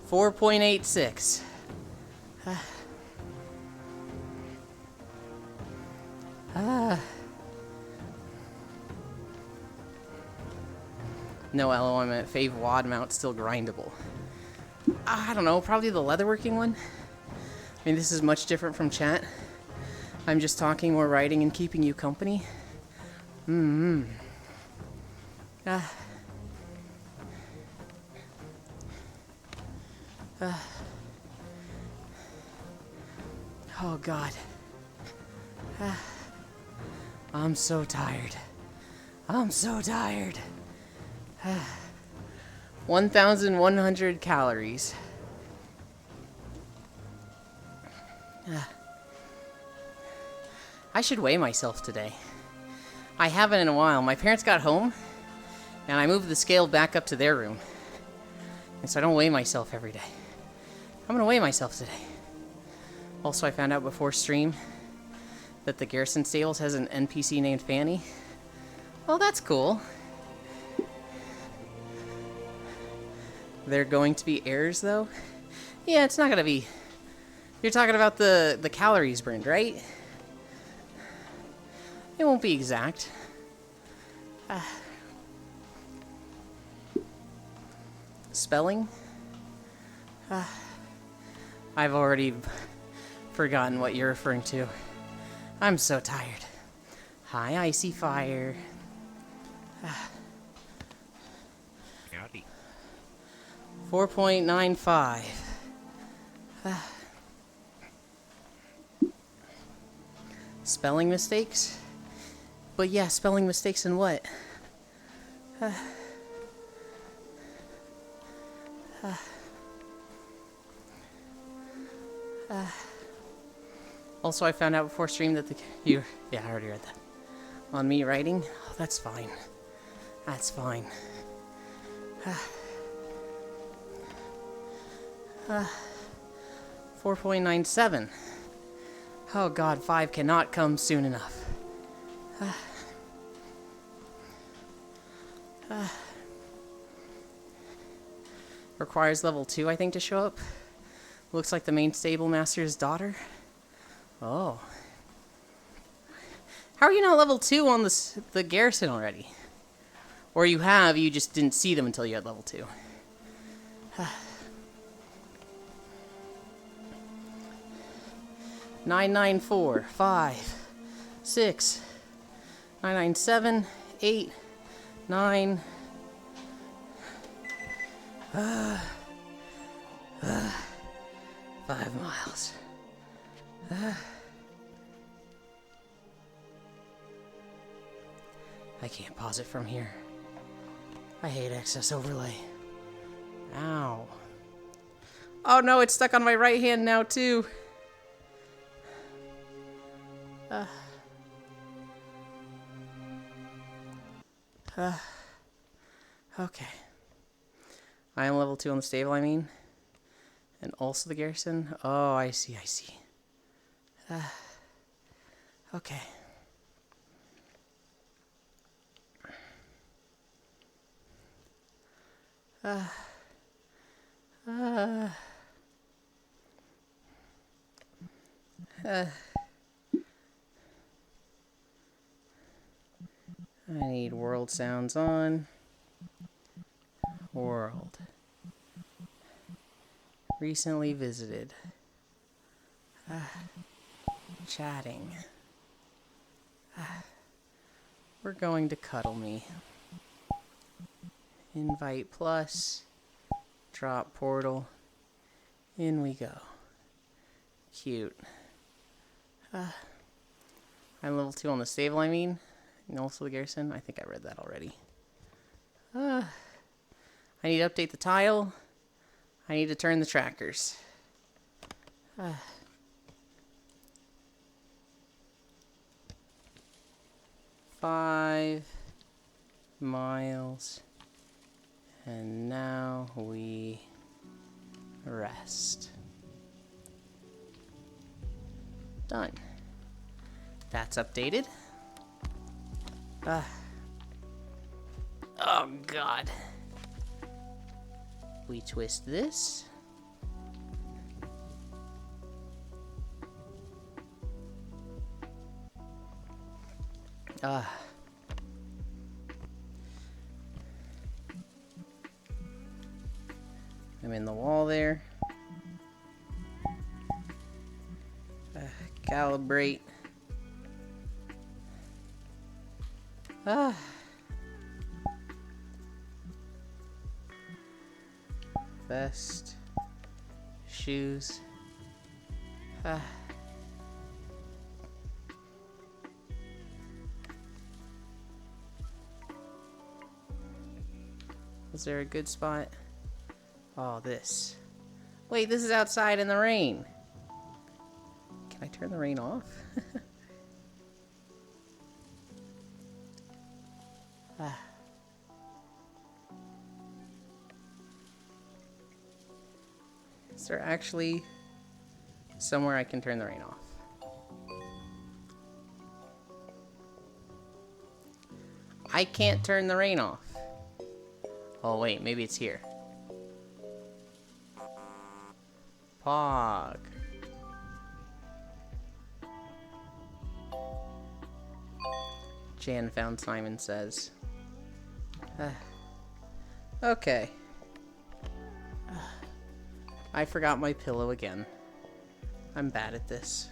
4.86. No LOM at Fave WoD mount still grindable. I don't know, probably the leatherworking one? I mean, this is much different from chat. I'm just talking, more writing, and keeping you company. Oh god. I'm so tired. I'm so tired. 1,100 calories. I should weigh myself today. I haven't in a while. My parents got home, and I moved the scale back up to their room. And so I don't weigh myself every day. I'm gonna weigh myself today. Also, I found out before stream that the Garrison Stables has an NPC named Fanny. Well, that's cool. They're going to be heirs, though? Yeah, it's not gonna be... You're talking about the calories burned, right? It won't be exact. Spelling? I've already forgotten what you're referring to. I'm so tired. Hi, Icy Fire.
Howdy.
4.95. Spelling mistakes? But yeah, spelling mistakes in what? Also, I found out before stream that yeah, I already read that. On me writing? Oh, that's fine. That's fine. 4.97. Oh god, 5 cannot come soon enough. Requires level 2, I think, to show up. Looks like the main stable master's daughter. Oh. How are you not level 2 on the garrison already? Or you have, you just didn't see them until you had level 2. 994, 5, 6, 997, 8, 9. 5 miles. I can't pause it from here. I hate excess overlay. Ow. Oh no, it's stuck on my right hand now too. Okay. I am level 2 on the stable, I mean. And also the garrison. Oh, I see, I see. Okay. I need world sounds on. World. Recently visited. Chatting. We're going to cuddle me. Invite plus. Drop portal. In we go. Cute. I'm level 2 on the stable, I mean. And also the garrison. I think I read that already. I need to update the tile. I need to turn the trackers. 5 miles. And now we rest. Done. That's updated. Oh god. We twist this. I'm in the wall there. Calibrate. Vest. Shoes. Was there a good spot? Oh, this. Wait, this is outside in the rain. Can I turn the rain off? Is there actually somewhere I can turn the rain off? I can't turn the rain off. Oh wait, maybe it's here. Pog. Jan found Simon Says. Okay. I forgot my pillow again. I'm bad at this.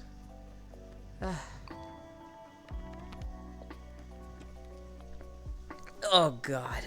Oh God.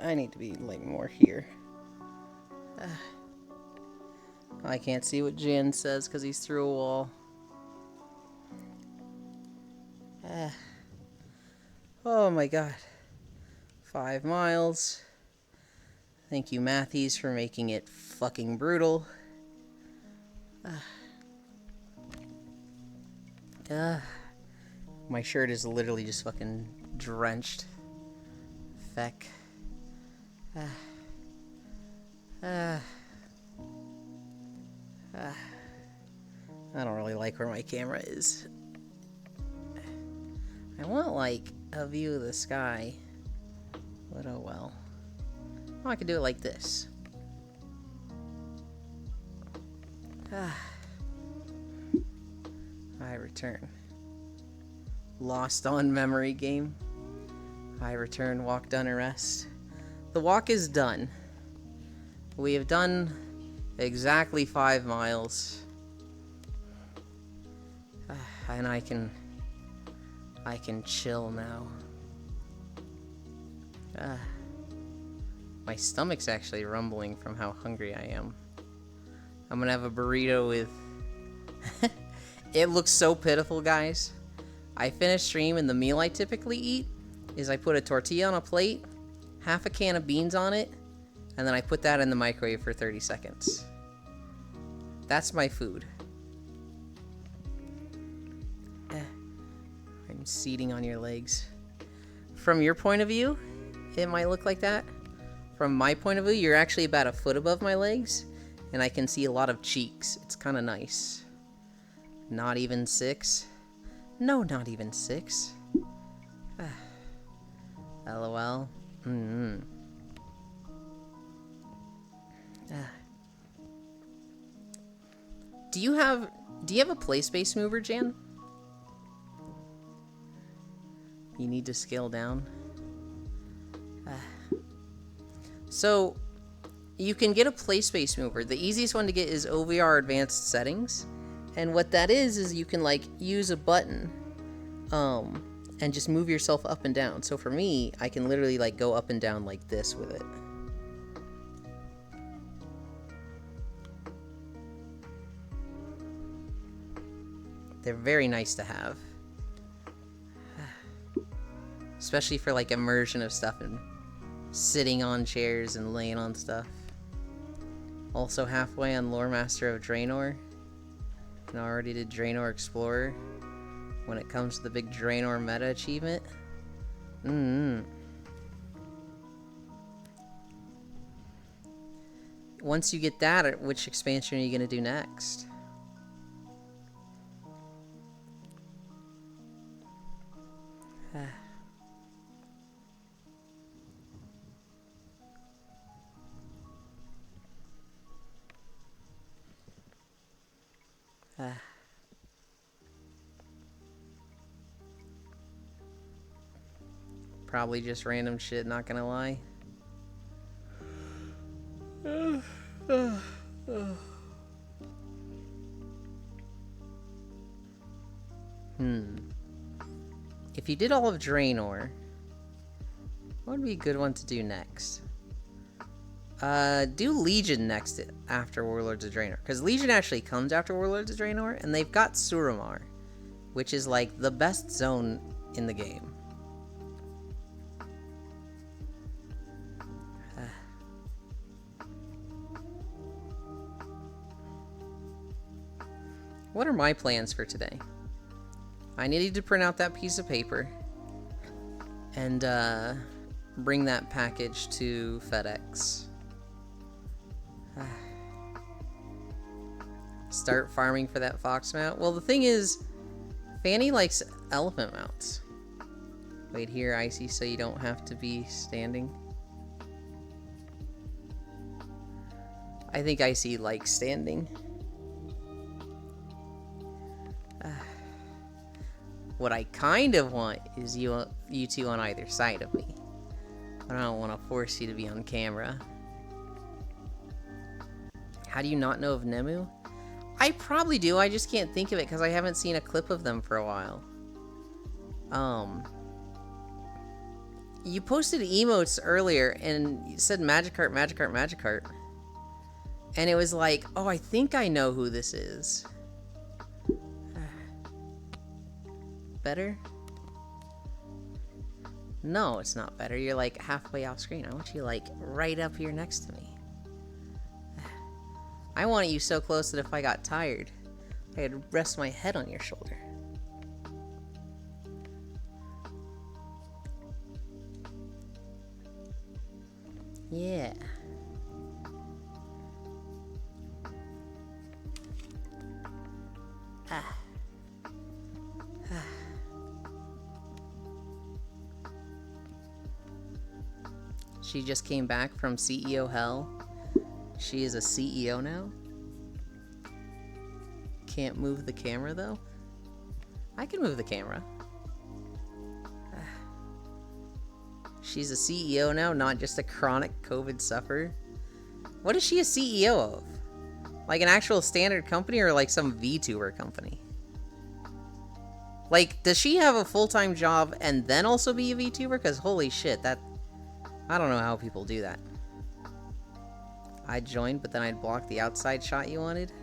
I need to be like more here. I can't see what Jan says because he's through a wall. Oh my God. 5 miles. Thank you, Matthews, for making it fucking brutal. My shirt is literally just fucking drenched. Feck. I don't really like where my camera is. I want, like, a view of the sky. But oh well. Oh, I could do it like this. I return. Lost on memory game. I return, walk, done, arrest. The walk is done. We have done exactly 5 miles. And I can chill now. My stomach's actually rumbling from how hungry I am. I'm gonna have a burrito with... It looks so pitiful, guys. I finish stream and the meal I typically eat is I put a tortilla on a plate, half a can of beans on it, and then I put that in the microwave for 30 seconds. That's my food. I'm seating on your legs. From your point of view, it might look like that. From my point of view, you're actually about a foot above my legs, and I can see a lot of cheeks. It's kind of nice. Not even 6. No, not even 6. LOL. Do you have a play space mover, Jan? You need to scale down. So, you can get a play space mover. The easiest one to get is OVR Advanced Settings. And what that is you can like use a button and just move yourself up and down. So for me, I can literally like go up and down like this with it. They're very nice to have. Especially for like immersion of stuff and sitting on chairs and laying on stuff. Also halfway on Lore Master of Draenor. And I already did Draenor Explorer. When it comes to the big Draenor meta achievement. Once you get that, which expansion are you going to do next? Probably just random shit, not gonna lie. If you did all of Draenor, what would be a good one to do next? Do Legion next after Warlords of Draenor. Because Legion actually comes after Warlords of Draenor, and they've got Suramar, which is like the best zone in the game. What are my plans for today? I needed to print out that piece of paper and bring that package to FedEx. Start farming for that fox mount. Well, the thing is, Fanny likes elephant mounts. Wait here, Icy, so you don't have to be standing. I think Icy likes standing. What I kind of want is you two on either side of me. But I don't want to force you to be on camera. How do you not know of Nemu? I probably do, I just can't think of it because I haven't seen a clip of them for a while. You posted emotes earlier and you said Magikarp, Magikarp, Magikarp. And it was like, oh, I think I know who this is. Better? No, it's not better. You're like halfway off screen. I want you like right up here next to me. I want you so close that if I got tired, I could rest my head on your shoulder. Yeah. She just came back from CEO hell. She is a CEO now. Can't move the camera though. I can move the camera. She's a CEO now, not just a chronic COVID sufferer. What is she a CEO of? Like an actual standard company or like some VTuber company? Like, does she have a full-time job and then also be a VTuber? Because holy shit, that... I don't know how people do that. I'd join, but then I'd block the outside shot you wanted.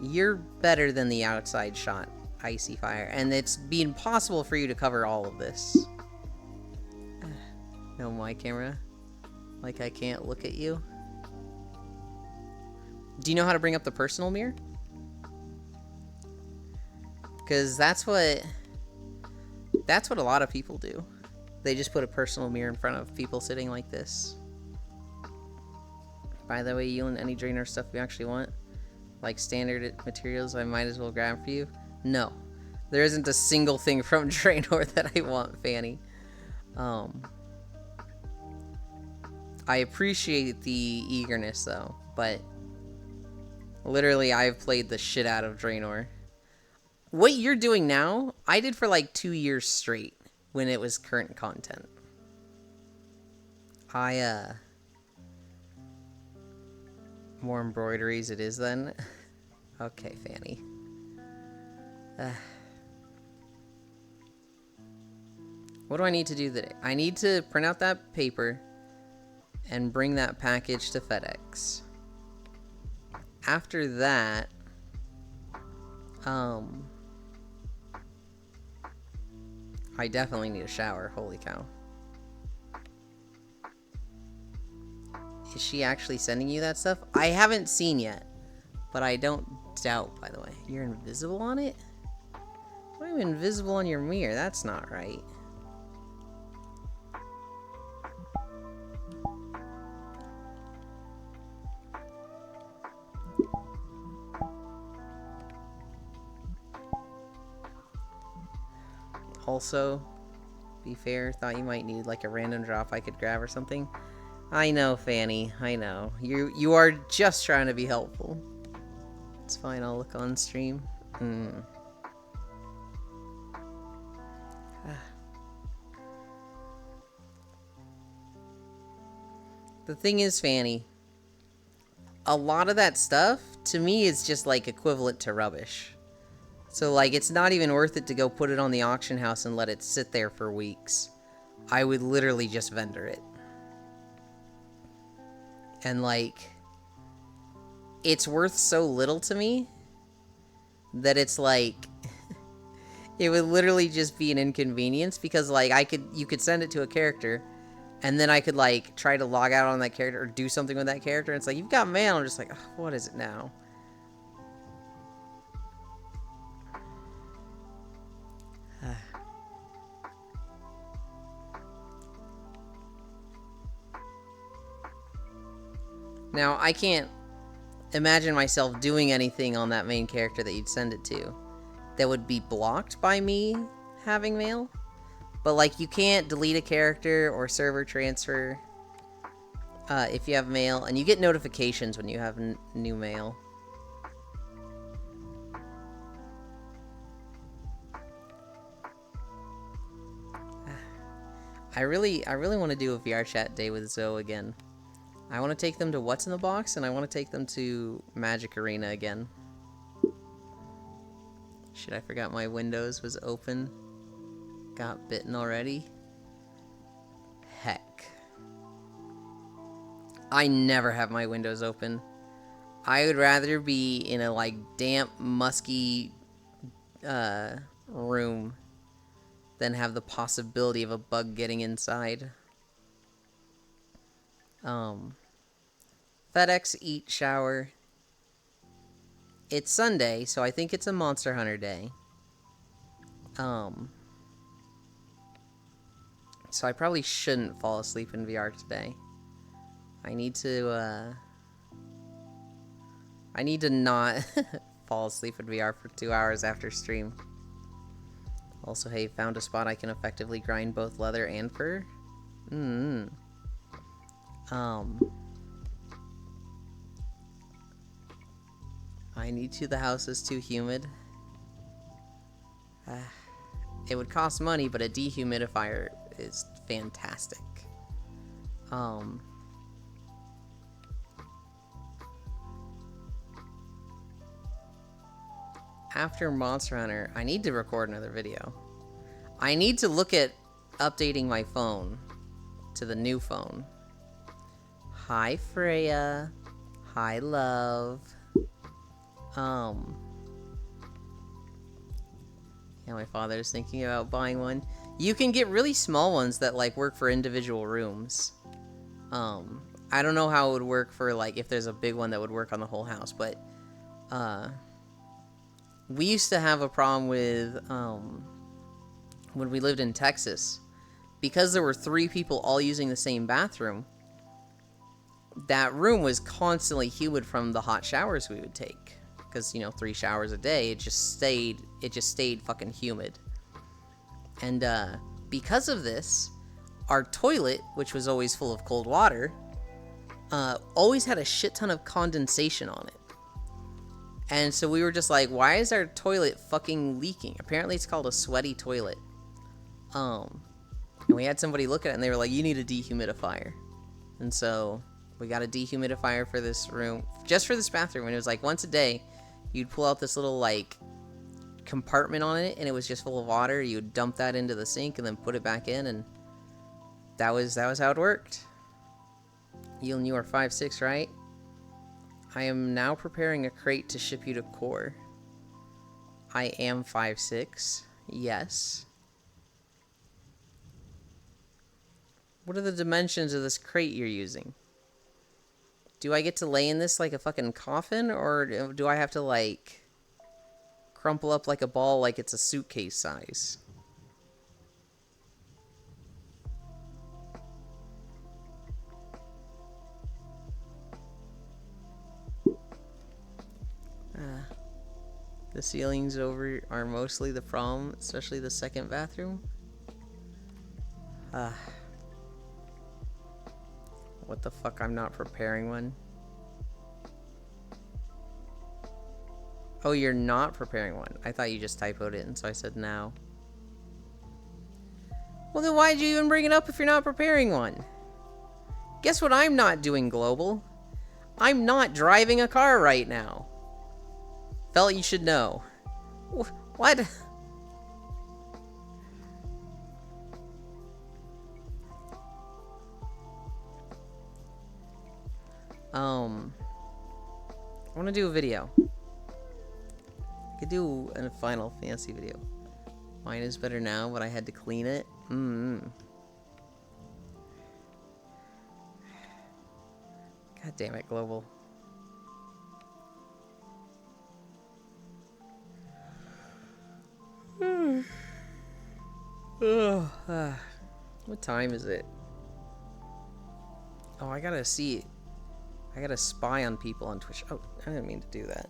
You're better than the outside shot, Icy Fire. And it's been possible for you to cover all of this. No, my camera. Like I can't look at you. Do you know how to bring up the personal mirror? Because that's what a lot of people do. They just put a personal mirror in front of people sitting like this. By the way, you and any Draenor stuff you actually want, like standard materials, I might as well grab for you. No, there isn't a single thing from Draenor that I want, Fanny. I appreciate the eagerness though, but literally I've played the shit out of Draenor. What you're doing now, I did for like 2 years straight when it was current content. More embroideries it is then. Okay, Fanny. What do I need to do today? I need to print out that paper and bring that package to FedEx. After that, I definitely need a shower. Holy cow. Is she actually sending you that stuff? I haven't seen yet, but I don't doubt, by the way. You're invisible on it? I'm invisible on your mirror. That's not right. Also, be fair, thought you might need like a random drop I could grab or something. I know, Fanny, I know. You are just trying to be helpful. It's fine, I'll look on stream. The thing is, Fanny, a lot of that stuff, to me, is just like equivalent to rubbish. So, like, it's not even worth it to go put it on the auction house and let it sit there for weeks. I would literally just vendor it. And, like, it's worth so little to me that it's, like, it would literally just be an inconvenience because, like, you could send it to a character and then I could, like, try to log out on that character or do something with that character. And it's like, you've got mail. I'm just like, oh, what is it now? Now, I can't imagine myself doing anything on that main character that you'd send it to that would be blocked by me having mail. But, like, you can't delete a character or server transfer if you have mail, and you get notifications when you have new mail. I really want to do a VR chat day with Zoe again. I want to take them to What's in the Box, and I want to take them to Magic Arena again. Shit, I forgot my Windows was open. Got bitten already. Heck. I never have my windows open. I would rather be in a, like, damp, musky room than have the possibility of a bug getting inside. FedEx, eat, shower. It's Sunday, so I think it's a Monster Hunter day. So I probably shouldn't fall asleep in VR today. I need to not fall asleep in VR for 2 hours after stream. Also, hey, found a spot I can effectively grind both leather and fur. I need to. The house is too humid. It would cost money, but a dehumidifier is fantastic. After Monster Hunter, I need to record another video. I need to look at updating my phone to the new phone. Hi, Freya. Hi, love. Yeah, my father's thinking about buying one. You can get really small ones that, like, work for individual rooms. I don't know how it would work for, like, if there's a big one that would work on the whole house, but, we used to have a problem with, when we lived in Texas. Because there were 3 people all using the same bathroom, that room was constantly humid from the hot showers we would take. Because, you know, 3 showers a day, it just stayed fucking humid. And, because of this, our toilet, which was always full of cold water, always had a shit ton of condensation on it. And so we were just like, why is our toilet fucking leaking? Apparently it's called a sweaty toilet. And we had somebody look at it and they were like, you need a dehumidifier. And so we got a dehumidifier for this room, just for this bathroom. And it was like once a day, you'd pull out this little, like, compartment on it and it was just full of water. You would dump that into the sink and then put it back in, and that was how it worked. Yield, you are 5'6", right? I am now preparing a crate to ship you to Core. I am 5'6", yes. What are the dimensions of this crate you're using? Do I get to lay in this like a fucking coffin, or do I have to, like, crumple up like a ball like it's a suitcase size? The ceilings over are mostly the problem, especially the second bathroom. What the fuck? I'm not preparing one. Oh, you're not preparing one. I thought you just typoed it, and so I said now. Well, then why'd you even bring it up if you're not preparing one? Guess what I'm not doing, Global? I'm not driving a car right now. Felt you should know. What? I want to do a video. I could do a Final Fantasy video. Mine is better now, but I had to clean it. God damn it, Global. What time is it? Oh, I gotta see I gotta spy on people on Twitch. Oh, I didn't mean to do that.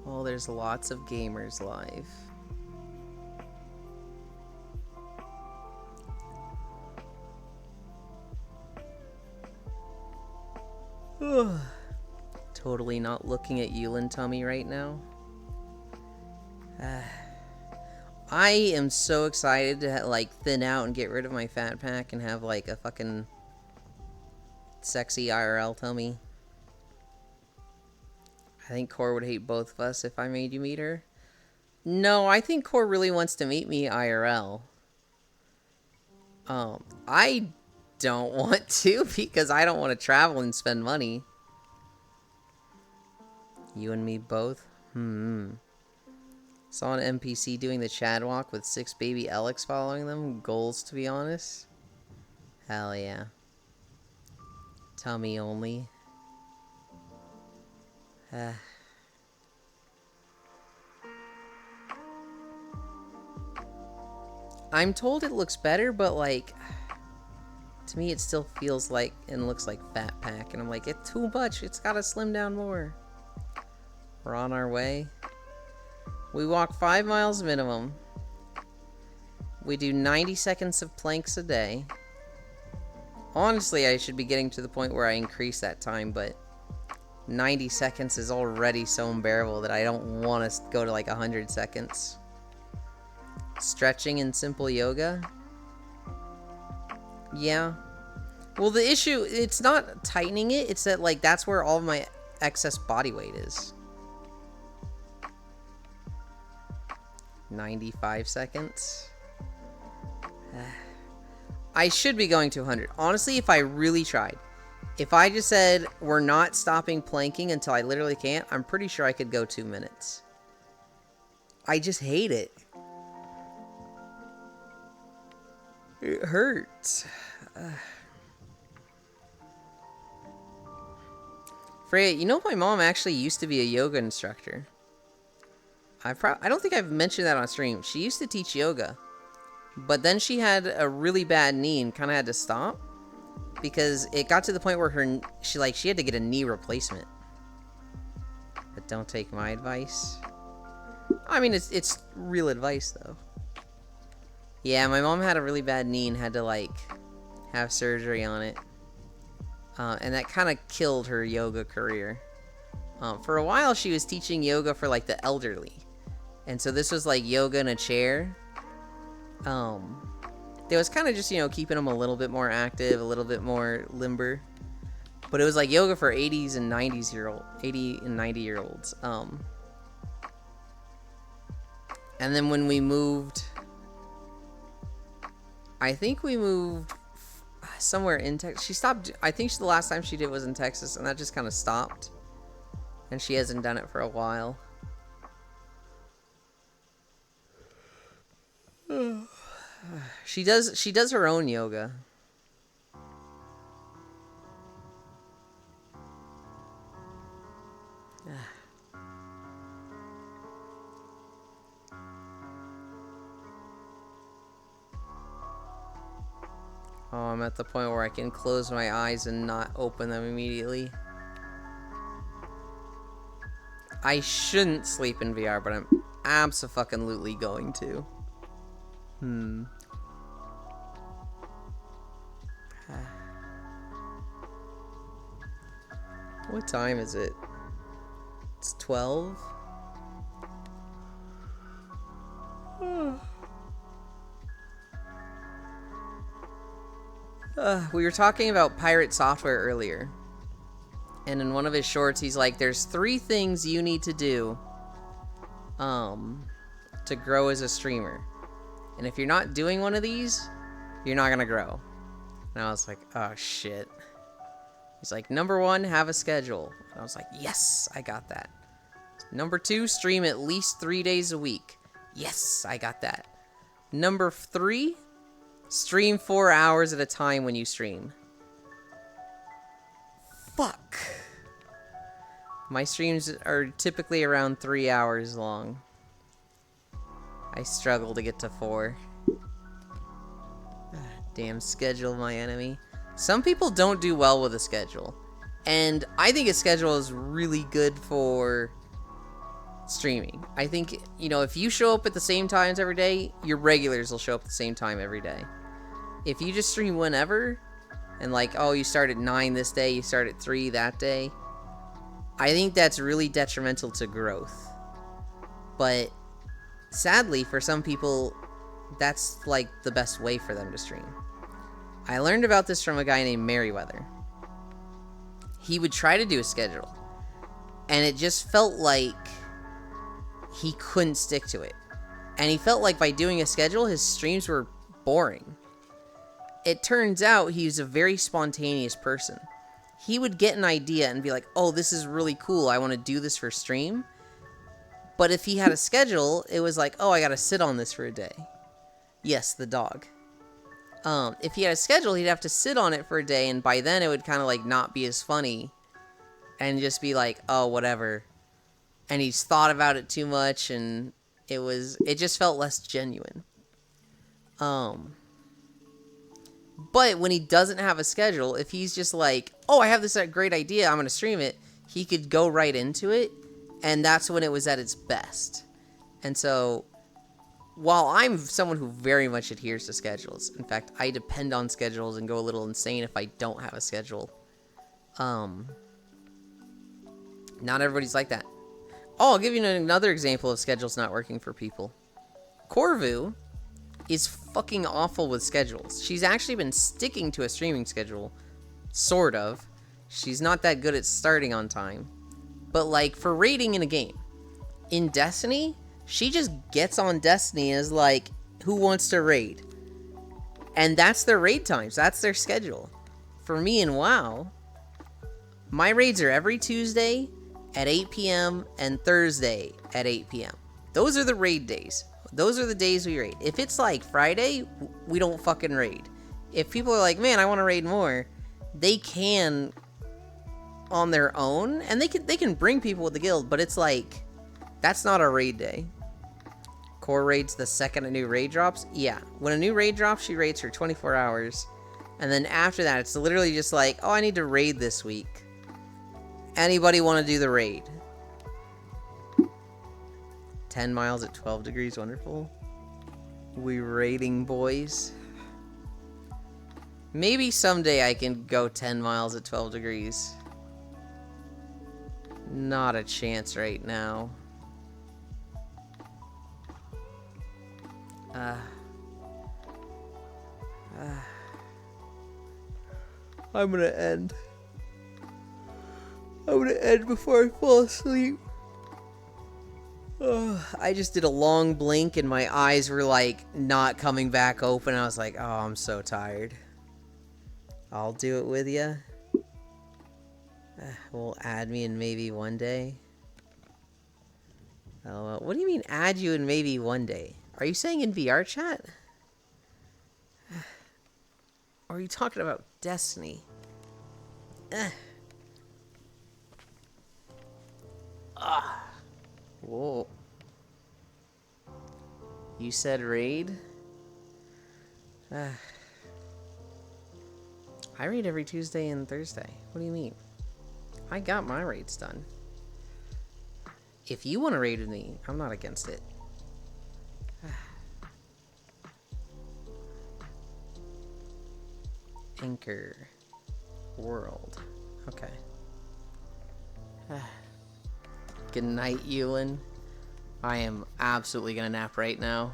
Well, there's lots of gamers live. Totally not looking at Yulin Tummy right now. I am so excited to like thin out and get rid of my fat pack and have like a fucking sexy IRL tummy. I think Core would hate both of us if I made you meet her. No, I think Core really wants to meet me IRL. I don't want to because I don't want to travel and spend money. You and me both? Saw an NPC doing the Chad walk with 6 baby Alex following them. Goals, to be honest. Hell yeah. Tummy only. I'm told it looks better, but like, to me it still feels like and looks like fat pack, and I'm like, it's too much. It's gotta slim down more. We're on our way. We walk 5 miles minimum. We do 90 seconds of planks a day. Honestly, I should be getting to the point where I increase that time, but 90 seconds is already so unbearable that I don't want to go to like 100 seconds. Stretching and simple yoga? Yeah. Well, the issue, it's not tightening it, it's that like that's where all of my excess body weight is. 95 seconds. I should be going to 100. Honestly, if I really tried. If I just said, we're not stopping planking until I literally can't, I'm pretty sure I could go 2 minutes. I just hate it. It hurts. Freya, you know my mom actually used to be a yoga instructor. I don't think I've mentioned that on stream. She used to teach yoga. But then she had a really bad knee and kind of had to stop. Because it got to the point where she had to get a knee replacement. But don't take my advice. I mean, it's real advice, though. Yeah, my mom had a really bad knee and had to, like, have surgery on it. And that kind of killed her yoga career. For a while, she was teaching yoga for, like, the elderly. And so this was, like, yoga in a chair. It was kind of just, you know, keeping them a little bit more active, a little bit more limber. But it was, like, yoga for 80 and 90-year-olds. And then when we moved... I think we moved somewhere in Texas. She stopped... I think the last time she did was in Texas, and that just kind of stopped. And she hasn't done it for a while. She does her own yoga. Oh, I'm at the point where I can close my eyes and not open them immediately. I shouldn't sleep in VR, but I'm abso-fucking-lutely going to. What time is it? It's 12? We were talking about pirate software earlier. And in one of his shorts, he's like, there's 3 things you need to do to grow as a streamer. And if you're not doing one of these, you're not gonna grow. And I was like, oh shit. He's like, number 1, have a schedule. And I was like, yes, I got that. Number 2, stream at least 3 days a week. Yes, I got that. Number 3, stream 4 hours at a time when you stream. Fuck. My streams are typically around 3 hours long. I struggle to get to 4. Damn schedule, my enemy. Some people don't do well with a schedule. And I think a schedule is really good for streaming. I think, you know, if you show up at the same times every day, your regulars will show up at the same time every day. If you just stream whenever, and like, oh, you start at 9 this day, you start at 3 that day, I think that's really detrimental to growth. But sadly, for some people, that's like the best way for them to stream. I learned about this from a guy named Merriweather. He would try to do a schedule, and it just felt like he couldn't stick to it. And he felt like by doing a schedule, his streams were boring. It turns out he's a very spontaneous person. He would get an idea and be like, oh, this is really cool, I want to do this for stream. But if he had a schedule, it was like, oh, I gotta sit on this for a day. Yes, the dog. If he had a schedule, he'd have to sit on it for a day, and by then it would kind of like not be as funny. And just be like, oh, whatever. And he's thought about it too much, and it just felt less genuine. But when he doesn't have a schedule, if he's just like, oh, I have this great idea, I'm going to stream it, he could go right into it, and that's when it was at its best. And so, while I'm someone who very much adheres to schedules, in fact, I depend on schedules and go a little insane if I don't have a schedule, not everybody's like that. Oh, I'll give you another example of schedules not working for people. Corvu is fucking awful with schedules. She's actually been sticking to a streaming schedule, sort of. She's not that good at starting on time. But like for raiding in a game, in Destiny, she just gets on Destiny as like, who wants to raid? And that's their raid times. That's their schedule. For me in WoW, my raids are every Tuesday at 8 p.m. and Thursday at 8 p.m. Those are the raid days. Those are the days we raid. If it's like Friday, we don't fucking raid. If people are like, man, I want to raid more, they can on their own, and they can bring people with the guild, but it's like, that's not a raid day. Core raids the second a new raid drops? Yeah. When a new raid drops, she raids for 24 hours. And then after that, it's literally just like, oh, I need to raid this week. Anybody want to do the raid? 10 miles at 12 degrees, wonderful. We raiding, boys. Maybe someday I can go 10 miles at 12 degrees. Not a chance right now. I'm gonna end. I'm gonna end before I fall asleep. I just did a long blink and my eyes were like not coming back open. I was like, oh, I'm so tired. I'll do it with you. Will add me in maybe one day. Oh, what do you mean add you in maybe one day? Are you saying in VR chat? Or are you talking about Destiny? Whoa. You said raid? I raid every Tuesday and Thursday. What do you mean? I got my raids done. If you want to raid with me, I'm not against it. Anchor World. Okay. Good night, Ewan. I am absolutely gonna nap right now.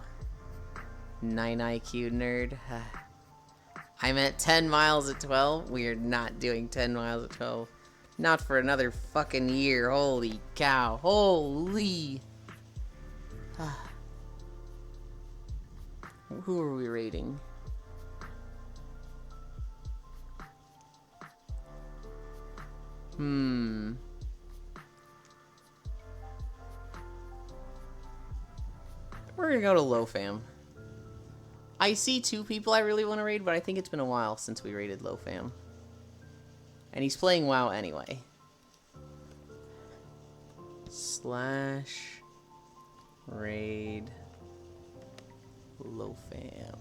9 IQ nerd. I'm at 10 miles at 12. We are not doing 10 miles at 12. Not for another fucking year. Holy cow. Holy. Who are we rating? We're gonna go to low fam. I see 2 people I really want to raid, but I think it's been a while since we raided low fam. And he's playing WoW anyway. slash raid LoFam.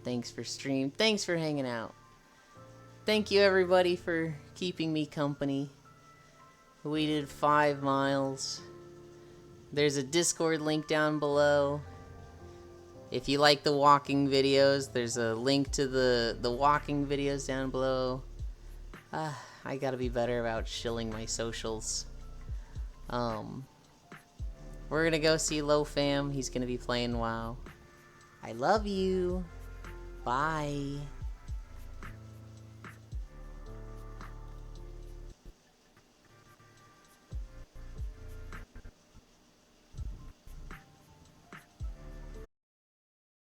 Thanks for stream. Thanks for hanging out. Thank you everybody for keeping me company. We did 5 miles. There's a Discord link down below. If you like the walking videos, there's a link to the walking videos down below. I gotta be better about shilling my socials. We're gonna go see LoFam. He's gonna be playing WoW. I love you. Bye.